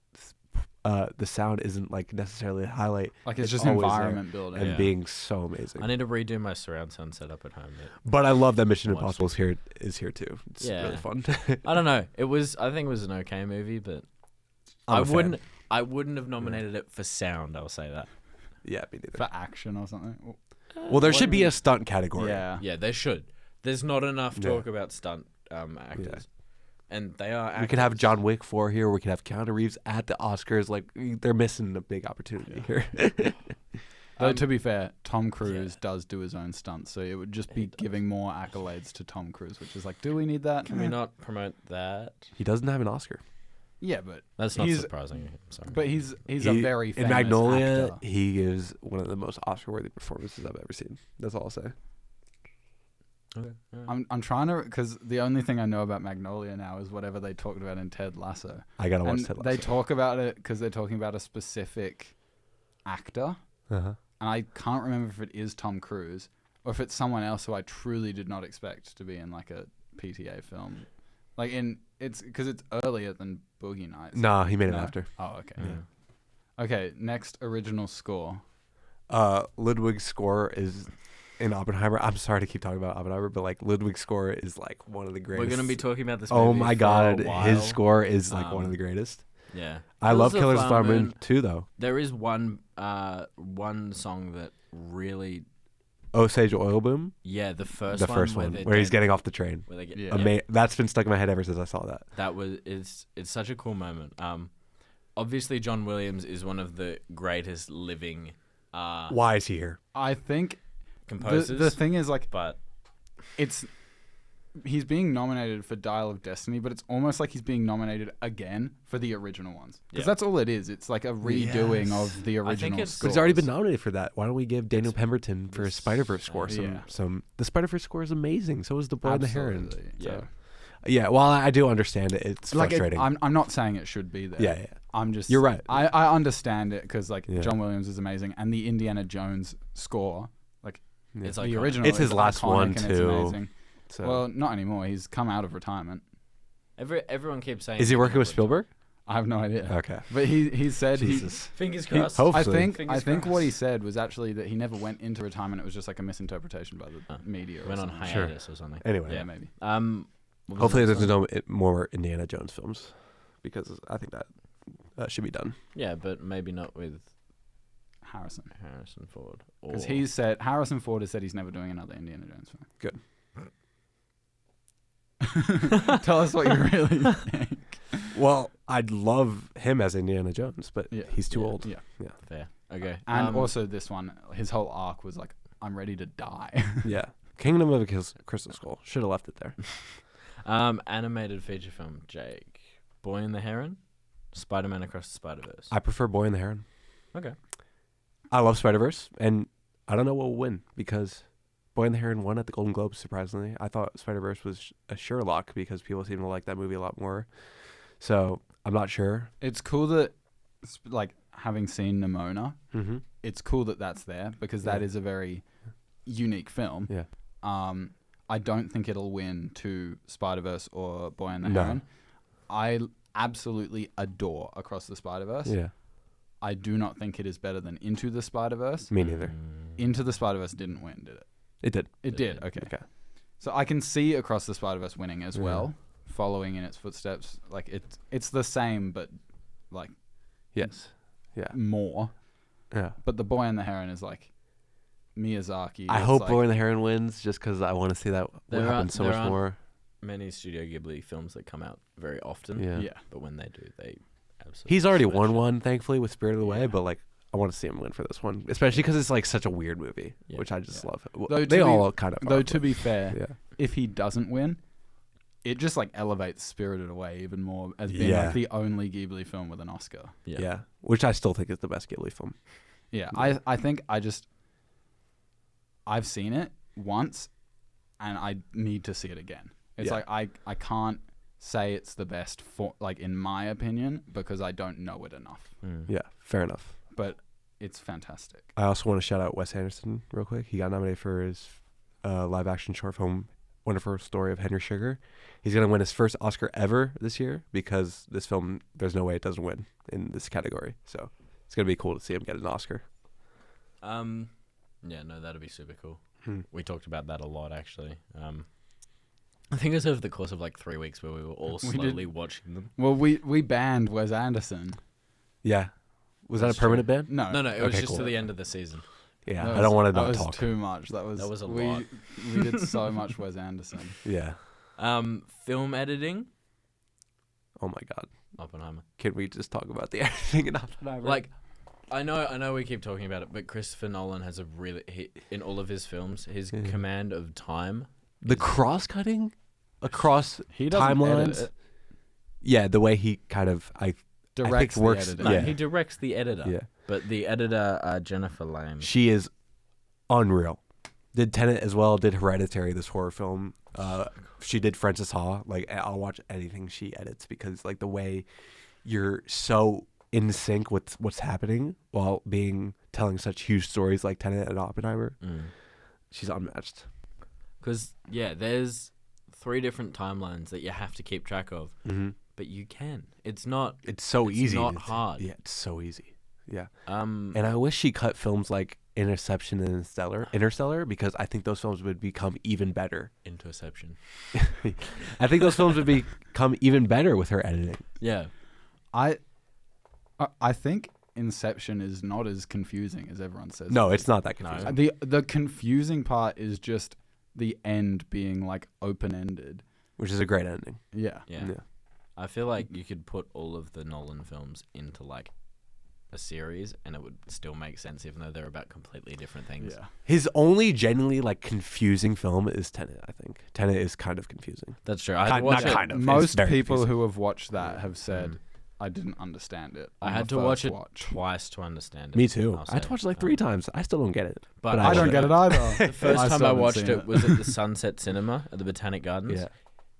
S3: the sound isn't like necessarily a highlight,
S2: Like it's just
S3: always there
S2: environment building.
S3: and
S4: Yeah.
S3: being so amazing.
S4: I need to redo my surround sound setup at home.
S3: But I love that Mission
S4: Watch
S3: Impossible is here too. It's
S4: Yeah.
S3: really fun.
S4: I don't know. I think it was an okay movie, but
S3: I'm a fan.
S4: I wouldn't have nominated it for sound. I'll say that.
S3: Yeah, me neither.
S2: for action or something.
S3: Well, there should be a stunt category.
S2: Yeah.
S4: Yeah, they should. There's not enough
S3: Yeah.
S4: talk about stunt actors, and they are. Actors.
S3: We could have John Wick 4 here. We could have Keanu Reeves at the Oscars. Like, they're missing a big opportunity here.
S2: Though to be fair, Tom Cruise does do his own stunts, so it would just be giving more accolades to Tom Cruise, which is like, do we need that?
S4: Can we not promote that?
S3: He doesn't have an Oscar.
S2: Yeah, but
S4: That's not
S2: He's-
S4: surprising. I'm sorry.
S2: but he's a very
S3: in
S2: famous
S3: Magnolia.
S2: actor.
S3: He gives one of the most Oscar-worthy performances I've ever seen. That's all I'll say.
S4: Okay. Yeah.
S2: I'm trying to, because the only thing I know about Magnolia now is whatever they talked about in Ted Lasso.
S3: I gotta watch
S2: And
S3: Ted Lasso.
S2: they talk about it because they're talking about a specific actor,
S3: Uh-huh.
S2: and I can't remember if it is Tom Cruise or if it's someone else who I truly did not expect to be in like a PTA film. Like it's because it's earlier than Boogie Nights.
S3: Nah, he made it
S2: No?
S3: after.
S2: Oh, okay.
S4: Yeah.
S2: Okay, next original score.
S3: Ludwig's score is in Oppenheimer. I'm sorry to keep talking about Oppenheimer, but like Ludwig's score is like one of the greatest.
S4: We're gonna be talking about this.
S3: Oh
S4: movie
S3: my
S4: for
S3: god,
S4: a while.
S3: his score is like one of the
S4: Um,
S3: greatest.
S4: Yeah,
S3: I love Killers of the Flower
S4: Moon.
S3: Moon too, though.
S4: There is one song that really,
S3: Osage Oil Boom,
S4: the first
S3: the
S4: one,
S3: first one where he's getting off the train.
S4: where they get,
S2: Yeah.
S3: That's been stuck in my head ever since I saw that.
S4: that was it's such a cool moment. Obviously John Williams is one of the greatest living
S3: Why is he here?
S2: I think
S4: composers.
S2: the thing is like
S4: but
S2: he's being nominated for Dial of Destiny, but it's almost like he's being nominated again for the original ones because
S4: Yeah.
S2: that's all it is. It's like a redoing
S3: Yes.
S2: of the original.
S4: it's-
S3: But
S2: scores.
S3: he's already been nominated for that. Why don't we give Daniel Pemberton for his
S4: this-
S3: Spider-Verse score
S2: yeah.
S3: the Spider-Verse score is amazing. So is the Boy and the Heron.
S2: Absolutely.
S4: Yeah.
S2: So,
S3: Yeah, while I do understand it, it's
S2: like
S3: frustrating.
S2: I'm not saying it should be there.
S3: yeah.
S2: I'm just.
S3: You're right.
S2: I understand it because like
S3: Yeah.
S2: John Williams is amazing and the Indiana Jones score, like
S4: it's
S2: the
S4: iconic.
S2: original,
S3: It's his
S2: is
S3: last
S2: iconic
S3: one,
S2: and It's
S3: too.
S2: amazing.
S3: So
S2: Well, not anymore. He's come out of retirement.
S4: Everyone keeps saying.
S3: is he working with Spielberg?
S2: I have no idea.
S3: Okay.
S2: But he said
S3: Jesus.
S4: Fingers
S2: he.
S4: crossed.
S3: Hopefully.
S2: I
S4: Fingers
S2: think what he
S4: crossed.
S2: said was actually that he never went into retirement. It was just like a misinterpretation by the media. Or
S4: Went on
S2: something.
S3: Sure.
S4: hiatus or something.
S3: Anyway.
S2: Yeah, maybe.
S4: What was
S3: Hopefully
S4: the
S3: there's
S4: next one?
S3: no more Indiana Jones films because I think that should be done.
S4: Yeah, but maybe not with
S2: Harrison.
S4: Harrison Ford.
S2: Because
S4: Or-
S2: he's said Harrison Ford has said he's never doing another Indiana Jones film.
S3: Good.
S2: Tell us what you really think.
S3: Well, I'd love him as Indiana Jones, but
S2: Yeah.
S3: he's too
S4: Yeah.
S3: old.
S2: Yeah.
S4: fair. Okay.
S2: And also this one, his whole arc was like, I'm ready to die.
S3: Yeah. Kingdom of the Crystal Skull. Should have left it there.
S4: animated feature film. Jake, Boy and the Heron, Spider-Man Across the Spider-Verse.
S3: I prefer Boy and the Heron.
S4: Okay.
S3: I love Spider-Verse, and I don't know what will win because Boy and the Heron won at the Golden Globes, surprisingly. I thought Spider-Verse was a sure lock because people seem to like that movie a lot more. So I'm not sure.
S2: It's cool that, like, having seen Nimona,
S3: Mm-hmm.
S2: it's cool that that's there because that
S3: Yeah.
S2: is a very unique film.
S3: Yeah.
S2: I don't think it'll win to Spider-Verse or Boy and the
S3: No.
S2: Heron. I absolutely adore Across the Spider-Verse.
S3: Yeah.
S2: I do not think it is better than Into the Spider-Verse.
S3: Me neither.
S2: Into the Spider-Verse didn't win, did it?
S3: It did.
S2: It
S4: It
S2: did.
S4: did.
S2: Okay.
S3: Okay.
S2: So I can see Across the Spider-Verse winning as
S3: Yeah.
S2: well, following in its footsteps. Like it's the same, but like
S3: Yes. Yeah.
S2: more.
S3: Yeah.
S2: But the Boy and the Heron is like Miyazaki.
S3: I
S2: It's
S3: hope
S2: like,
S3: Boy and the Heron wins just because I want to see that
S4: There
S3: happen
S4: aren't-
S3: so
S4: there
S3: much
S4: aren't-
S3: more.
S4: Many Studio Ghibli films that come out very often.
S3: Yeah.
S2: Yeah.
S4: But when they do, they absolutely.
S3: He's already
S4: smash
S3: won
S4: it.
S3: one, thankfully, with Spirit of the Way,
S2: Yeah.
S3: but like I want to see him win for this one, especially because it's like such a weird movie,
S4: Yeah.
S3: which I just
S2: Yeah.
S3: love. Well,
S2: Though to
S3: they
S2: be-
S3: all kind of.
S2: Though
S3: are,
S2: to
S3: but-
S2: be fair,
S3: yeah,
S2: if he doesn't win, it just like elevates Spirited Away even more as being
S3: Yeah.
S2: like the only Ghibli film with an Oscar.
S3: yeah, which I still think is the best Ghibli film.
S2: Yeah,
S3: Yeah.
S2: I think I've seen it once, and I need to see it again. It's
S3: Yeah.
S2: like I can't say it's the best for like in my opinion because I don't know it enough.
S4: Mm.
S3: Yeah, fair enough.
S2: But it's fantastic.
S3: I also want to shout out Wes Anderson real quick. He got nominated for his live action short film Wonderful Story of Henry Sugar. He's going to win his first Oscar ever this year because this film, there's no way it doesn't win in this category. So it's going to be cool to see him get an Oscar.
S4: Yeah, no, that'd be super cool.
S3: Hmm.
S4: We talked about that a lot, actually. I think it was over the course of like 3 weeks where we were all
S2: We did.
S4: slowly watching them.
S2: Well, we banned Wes Anderson.
S3: Yeah. Was
S4: That's
S3: that a permanent ban?
S2: No,
S4: No, it was
S3: Okay,
S4: just
S3: cool.
S4: to the end of the season.
S3: Yeah,
S2: That
S3: I don't want to
S2: that
S3: not
S2: was
S3: talk.
S2: too much. That was
S4: a
S2: we,
S4: lot.
S2: We did so much Wes Anderson.
S3: Yeah.
S4: Film editing,
S3: Oh my God.
S4: Oppenheimer.
S3: Can we just talk about the editing in Oppenheimer?
S4: Like, I know we keep talking about it, but Christopher Nolan has a in all of his films, his
S3: Yeah.
S4: command of time.
S3: the cross cutting across
S2: He doesn't edit
S3: timelines.
S2: it.
S3: Yeah, the way he kind of
S2: Directs the
S3: works-
S2: editing.
S4: No,
S3: Yeah.
S4: he directs the editor.
S3: yeah,
S4: But the editor, Jennifer Lame.
S3: she is unreal. Did Tenet as well. Did Hereditary, this horror film. She did Frances Ha. Like, I'll watch anything she edits because like the way you're so in sync with what's happening while telling such huge stories like Tenet and Oppenheimer. She's unmatched.
S4: Because, yeah, there's 3 different timelines that you have to keep track of.
S3: Mm-hmm.
S4: But you can. It's not.
S3: It's so
S4: It's
S3: easy.
S4: not hard.
S3: Yeah, it's so easy. Yeah.
S4: And
S3: And I wish she cut films like Interception and Interstellar because I think those films would become even better.
S4: Interception.
S3: I think those films would become even better with her editing.
S4: Yeah.
S2: I think Inception is not as confusing as everyone says.
S3: No,
S2: it
S3: it's
S2: is.
S3: not that confusing.
S2: The confusing part is just the end being like open ended.
S3: Which is a great ending.
S2: Yeah.
S4: Yeah. I feel like you could put all of the Nolan films into like a series and it would still make sense even though they're about completely different things.
S2: Yeah.
S3: His only genuinely like confusing film is Tenet, I think. Tenet is kind of confusing.
S4: That's true. I had to watch
S3: not
S4: it.
S3: kind of. It's
S2: Most
S3: very
S2: people
S3: confusing.
S2: who have watched that have said,
S4: Mm.
S2: I didn't understand it.
S4: I
S2: on
S4: had
S2: the
S4: to watch
S2: first
S4: it twice to understand it.
S3: Me too.
S4: I'll
S3: I had to
S4: say.
S3: watch it like 3 times. I still don't get it.
S4: But
S2: I don't get it either.
S4: The first time
S2: still
S4: I
S2: haven't
S4: watched
S2: seen
S4: it was at the Sunset Cinema at the Botanic Gardens.
S3: Yeah.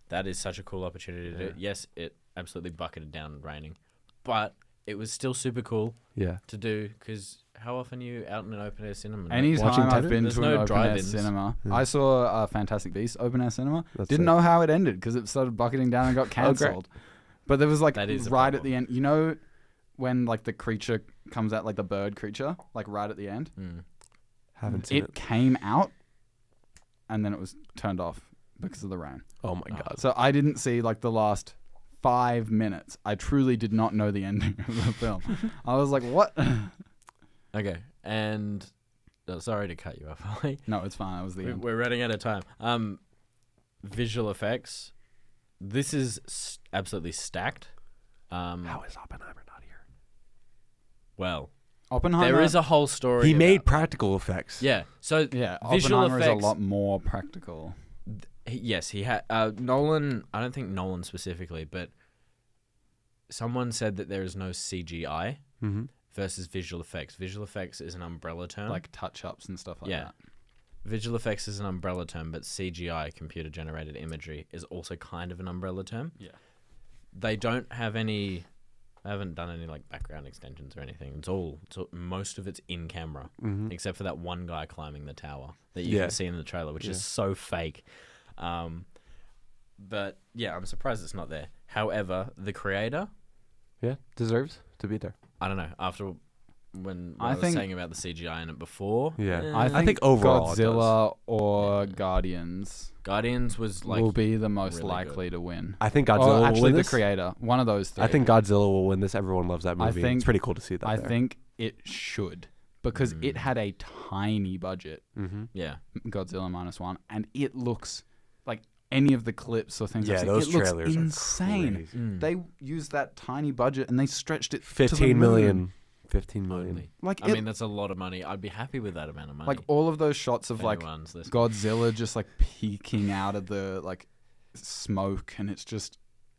S4: That is such a cool opportunity to do
S3: Yeah.
S4: it. Yes, it absolutely bucketed down and raining, but it was still super cool
S3: Yeah.
S4: to do because how often are you out in an open air cinema? Watching
S2: Anytime I've
S3: Tenet?
S2: been
S4: There's
S2: to
S4: no
S2: an open air
S4: drive-ins.
S2: cinema,
S3: Yeah.
S2: I saw Fantastic Beasts open air cinema.
S3: That's
S2: Didn't
S3: it.
S2: know how it ended because it started bucketing down and got cancelled. But there was like
S4: That is a
S2: right at
S4: problem.
S2: the end. You know when like the creature comes out, like the bird creature, like right at the end.
S3: Haven't seen
S2: It came out, and then it was turned off because of the rain.
S3: Oh my God.
S2: So I didn't see like the last 5 minutes. I truly did not know the ending of the film. I was like, what?
S4: Okay, and sorry to cut you off, Ollie.
S2: No, it's fine. That was the end.
S4: We're running out of time. Visual effects. This is absolutely stacked.
S3: How is Oppenheimer not here?
S4: Well,
S2: Oppenheimer.
S4: there is a whole story.
S3: He made
S4: about-
S3: practical effects.
S4: Yeah. So
S2: Yeah,
S4: visual
S2: Oppenheimer
S4: effects.
S2: is a lot more practical.
S4: Yes, he had Nolan. I don't think Nolan specifically, but someone said that there is no CGI
S3: Mm-hmm.
S4: versus visual effects. Visual effects is an umbrella term.
S2: Like touch-ups and stuff like
S4: Yeah.
S2: that.
S4: Visual effects is an umbrella term, but CGI, computer generated imagery, is also kind of an umbrella term.
S2: Yeah.
S4: They don't have any. They haven't done any like background extensions or anything. It's all most of it's in camera,
S3: Mm-hmm.
S4: except for that one guy climbing the tower that you
S3: Yeah.
S4: can see in the trailer, which
S3: Yeah.
S4: is so fake. But yeah, I'm surprised it's not there. However, the creator,
S3: Yeah, deserves to be there.
S4: I don't know. After when
S2: I
S4: I was
S2: think-
S4: saying about the CGI in it before,
S3: Yeah.
S4: eh,
S2: I think
S3: overall it
S2: Godzilla or
S4: Yeah.
S2: Guardians
S4: Guardians was like
S2: will be the most
S4: really
S2: likely to win.
S3: I think Godzilla
S2: Or
S3: will
S2: actually,
S3: win
S2: the
S3: this.
S2: creator. One of those three.
S3: I think Godzilla will win this. Everyone loves that
S2: I
S3: movie.
S2: think-
S3: it's pretty cool to see that.
S2: I
S3: there.
S2: think it should because it had a tiny budget,
S3: Mm-hmm.
S4: yeah.
S2: Godzilla -1, and it looks like any of the clips or things.
S3: Yeah,
S2: I've seen,
S3: those
S2: it looks
S3: trailers
S2: insane.
S3: are crazy.
S4: Mm.
S2: They used that tiny budget and they stretched it to the
S3: 15
S2: moon.
S3: million. 15 million.
S4: Only.
S2: Like
S4: I
S2: it,
S4: mean, that's a lot of money. I'd be happy with that amount of money.
S2: like all of those shots
S4: if
S2: of like
S4: anyone's listening.
S2: Godzilla just like peeking out of the like smoke, and it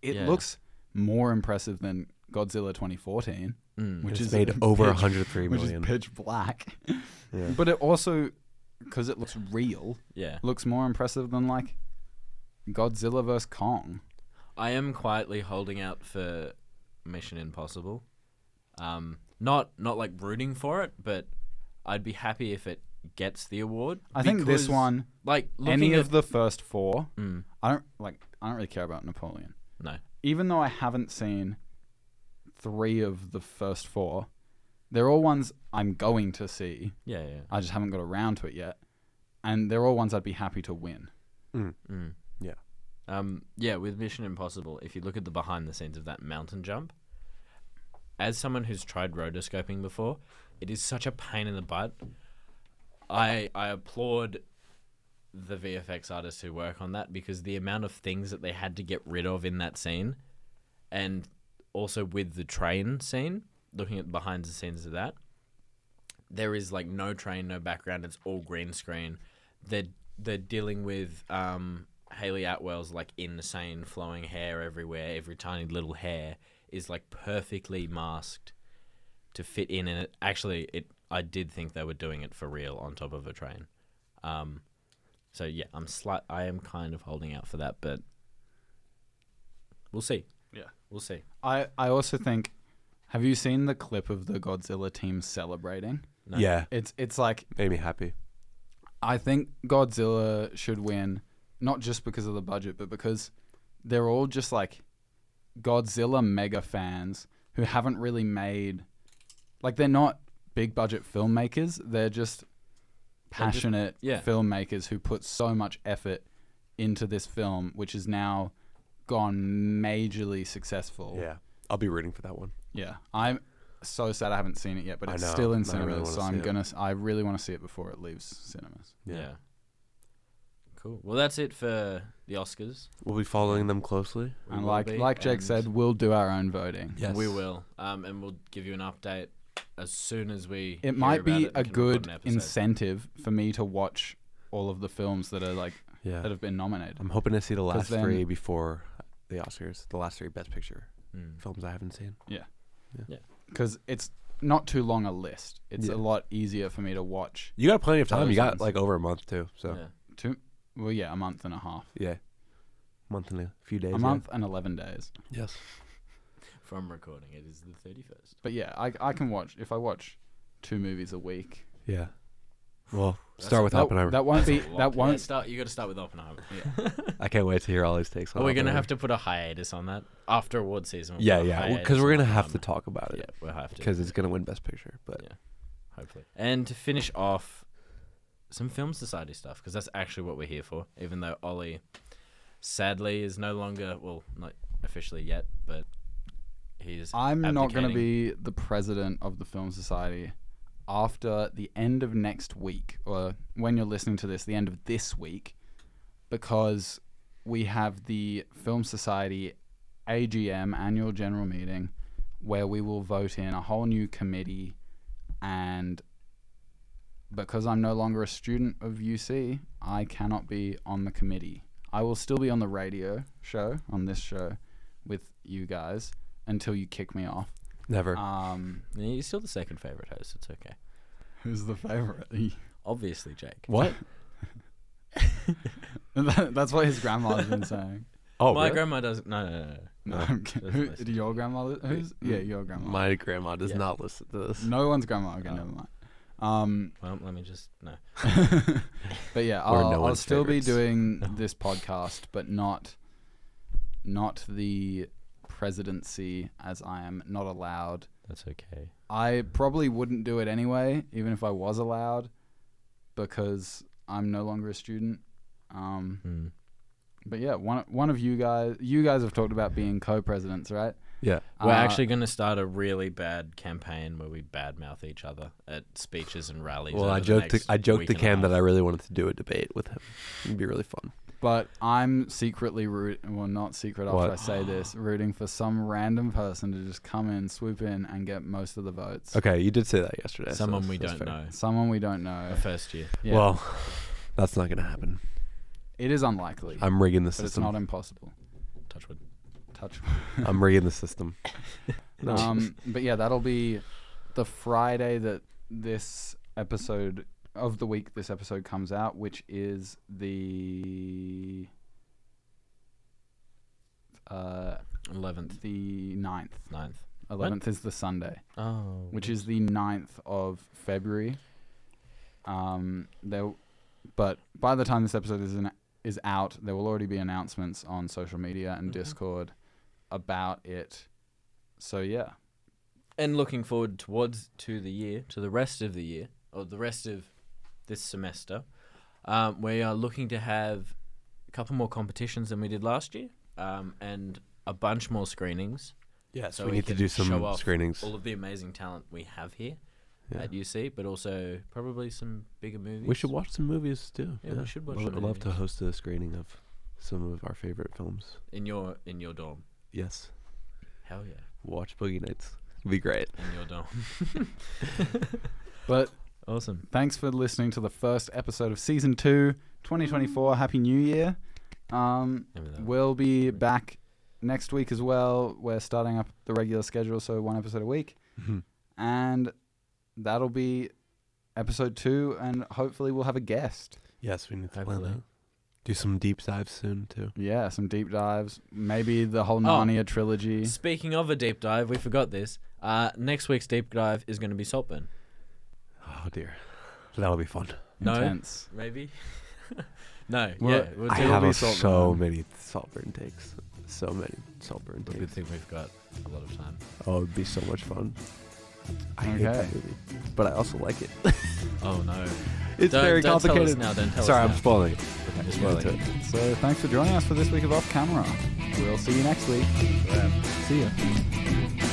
S4: Yeah.
S2: looks more impressive than Godzilla 2014,
S4: Mm.
S2: which
S3: It's
S2: is
S3: made
S2: pitch-
S3: over 103
S2: which
S3: million.
S2: is pitch black.
S3: Yeah.
S2: But it also, because it looks real,
S4: Yeah.
S2: looks more impressive than like Godzilla vs Kong.
S4: I am quietly holding out for Mission Impossible. Not like rooting for it, but I'd be happy if it gets the award.
S2: I think this
S4: because,
S2: one,
S4: like looking
S2: any
S4: at,
S2: of the first four,
S4: Mm,
S2: I don't really care about Napoleon.
S4: no.
S2: Even though I haven't seen 3 of the first 4, they're all ones I'm going to see.
S4: Yeah, yeah.
S2: I just haven't got around to it yet. And they're all ones I'd be happy to win.
S4: Mm.
S3: Yeah.
S4: Yeah, with Mission Impossible, if you look at the behind the scenes of that mountain jump, as someone who's tried rotoscoping before, it is such a pain in the butt. I applaud the VFX artists who work on that, because the amount of things that they had to get rid of in that scene, and also with the train scene, looking at behind the scenes of that, there is like no train, no background. It's all green screen. They're dealing with Hayley Atwell's like insane flowing hair everywhere. Every tiny little hair is like perfectly masked to fit in. And I did think they were doing it for real on top of a train. So yeah, I am kind of holding out for that, but we'll see.
S2: Yeah.
S4: We'll see.
S2: I also think, have you seen the clip of the Godzilla team celebrating?
S4: No.
S3: Yeah,
S2: It's like,
S3: made me happy.
S2: I think Godzilla should win, not just because of the budget, but because they're all just like Godzilla mega fans who haven't really made, like, they're not big budget filmmakers. They're just passionate filmmakers who put so much effort into this film, which has now gone majorly successful.
S3: Yeah, I'll be rooting for that one.
S2: Yeah, I'm so sad I haven't seen it yet, but
S3: I
S2: it's
S3: know,
S2: still in
S3: I really
S2: cinemas,
S3: wanna
S2: so
S3: see
S2: I really want to see it before it leaves cinemas.
S4: Yeah. Cool. Well, that's it for the Oscars.
S3: We'll be following them closely.
S4: We
S2: And
S4: will
S2: like
S4: be,
S2: Jake
S4: and
S2: said, we'll do our own voting.
S3: Yes.
S4: we will. And we'll give you an update as soon as we.
S2: It
S4: hear
S2: might
S4: about
S2: be
S4: it
S2: a
S4: and can record
S2: good
S4: an episode.
S2: incentive for me to watch all of the films that are like
S3: Yeah,
S2: that have been nominated.
S3: I'm hoping to see the
S2: 'Cause
S3: last
S2: then-
S3: three before the Oscars. The last three Best Picture films I haven't seen.
S2: Because it's not too long a list. It's
S3: Yeah.
S2: a lot easier for me to watch.
S3: You got plenty of time.
S2: Those
S3: You got
S2: ones.
S3: like over a month too. So
S4: Yeah.
S2: A month and a half.
S3: yeah, month and a few days.
S2: A month and 11 days.
S3: Yes.
S4: From recording, it is the 31st.
S2: But yeah, I can watch, if I watch 2 movies a week.
S3: Yeah. Well,
S4: That's
S3: start with
S2: That,
S3: Oppenheimer.
S2: that won't be,
S4: That's a lot.
S2: that won't,
S4: You got to start with Oppenheimer.
S3: I can't wait to hear all these takes.
S4: Are we gonna have to put a hiatus on that after award season? we'll
S3: Yeah,
S4: put a
S3: yeah.
S4: hiatus
S3: Because we're
S4: on
S3: gonna have to
S4: Oppenheimer.
S3: talk about
S4: Yeah,
S3: it
S4: we'll have to.
S3: because it's gonna win Best Picture. But
S4: Yeah. Hopefully. And to finish off, some Film Society stuff, because that's actually what we're here for. Even though Ollie, sadly, is no longer, well, not officially yet, but he's.
S2: I'm not going to
S4: abdicating.
S2: be the president of the Film Society after the end of next week, or when you're listening to this, the end of this week, because we have the Film Society AGM, annual general meeting, where we will vote in a whole new committee. And because I'm no longer a student of UC, I cannot be on the committee. I will still be on the radio show, on this show, with you guys until you kick me off.
S3: never.
S4: Yeah, you're still the second favorite host. It's okay.
S2: Who's the favorite?
S4: Obviously, Jake.
S3: What?
S2: That's what his grandma's been saying.
S3: Oh,
S4: My
S3: really?
S4: grandma doesn't. No.
S2: No, I'm kidding.
S4: Doesn't
S2: Who,
S4: listen.
S2: did your grandma? Who's? Yeah, your grandma.
S3: My grandma does
S4: Yeah.
S3: not listen to this.
S2: No one's grandma. Okay,
S4: Oh.
S2: never mind.
S4: Well, let me just no.
S2: But yeah,
S3: We're no
S2: I'll
S3: one's
S2: still be
S3: favorites.
S2: doing this podcast, but not the presidency, as I am not allowed.
S4: That's okay.
S2: I probably wouldn't do it anyway, even if I was allowed, because I'm no longer a student. But yeah, one of you guys have talked about being co-presidents, right?
S3: Yeah.
S4: We're
S2: Uh,
S4: actually going to start a really bad campaign where we badmouth each other at speeches and rallies.
S3: Well,
S4: over
S3: I
S4: the
S3: joked.
S4: next
S3: I joked
S4: week
S3: to
S4: and a
S3: Cam that
S4: half.
S3: I really wanted to do a debate with him. It'd be really fun.
S2: But I'm secretly not secret after
S3: What?
S2: I say this, rooting for some random person to just come in, swoop in, and get most of the votes.
S3: Okay, you did say that yesterday. so
S4: Someone we
S3: that's
S4: don't
S3: fair.
S4: know.
S2: Someone we don't know.
S4: A first year.
S2: Yeah.
S3: Well, that's not gonna happen.
S2: It is unlikely,
S3: I'm rigging the
S2: but it's
S3: system.
S2: not impossible.
S4: Touchwood.
S2: Touch.
S3: I'm rigging the system. No.
S2: But yeah, that'll be the Friday that this episode of the week this episode comes out, which is the
S4: 11th.
S2: the 9th.
S4: 9th.
S2: 11th is the Sunday,
S4: Oh.
S2: which is the 9th of February. But by the time this episode is out, there will already be announcements on social media and
S4: Mhm.
S2: Discord about it. So yeah,
S4: And looking forward to the rest of the year, or the rest of this semester, we are looking to have a couple more competitions than we did last year, and a bunch more screenings.
S3: Yes,
S4: So
S3: we
S4: we
S3: need to
S4: can
S3: do
S4: show
S3: some
S4: off
S3: screenings.
S4: All of the amazing talent we have here.
S3: Yeah.
S4: at UC, but also probably some bigger movies.
S3: We should watch some movies too.
S4: Yeah, we should watch
S3: I'd
S4: some
S3: love to
S4: movies.
S3: host a screening of some of our favorite films.
S4: in your dorm.
S3: Yes.
S4: Hell yeah,
S3: Watch Boogie Nights. It'd be great.
S4: in your dorm.
S2: But
S4: Awesome.
S2: thanks for listening to the first episode of season 2, 2024. Happy New Year. We'll be back next week as well. We're starting up the regular schedule, so 1 episode a week. And that'll be episode 2, and hopefully we'll have a guest.
S3: Yes, we need to plan
S4: Hopefully.
S3: that. Do some deep dives soon too.
S2: Yeah, some deep dives. Maybe the whole Narnia trilogy.
S4: Speaking of a deep dive, we forgot this. Next week's deep dive is going to be Saltburn.
S3: Oh dear, that'll be fun.
S4: No.
S2: Intense.
S4: Maybe. No.
S2: Well,
S4: Yeah. We'll
S3: I
S4: do
S3: have
S2: be
S3: so
S2: Saltburn.
S3: many Saltburn takes. So many Saltburn
S4: a good
S3: takes.
S4: thing we've got a lot of time.
S3: Oh, it'd be so much fun. I hate
S2: Okay.
S3: that movie, but I also like it.
S4: Oh no.
S3: It's
S4: Don't-
S3: very
S4: don't
S3: complicated.
S4: Tell us now. Don't tell
S3: Sorry,
S4: us
S3: I'm
S4: now.
S3: spoiling it.
S4: You're spoiling it.
S2: So thanks for joining us for this week of Off Camera. We'll see you next week.
S4: We're out.
S2: See ya.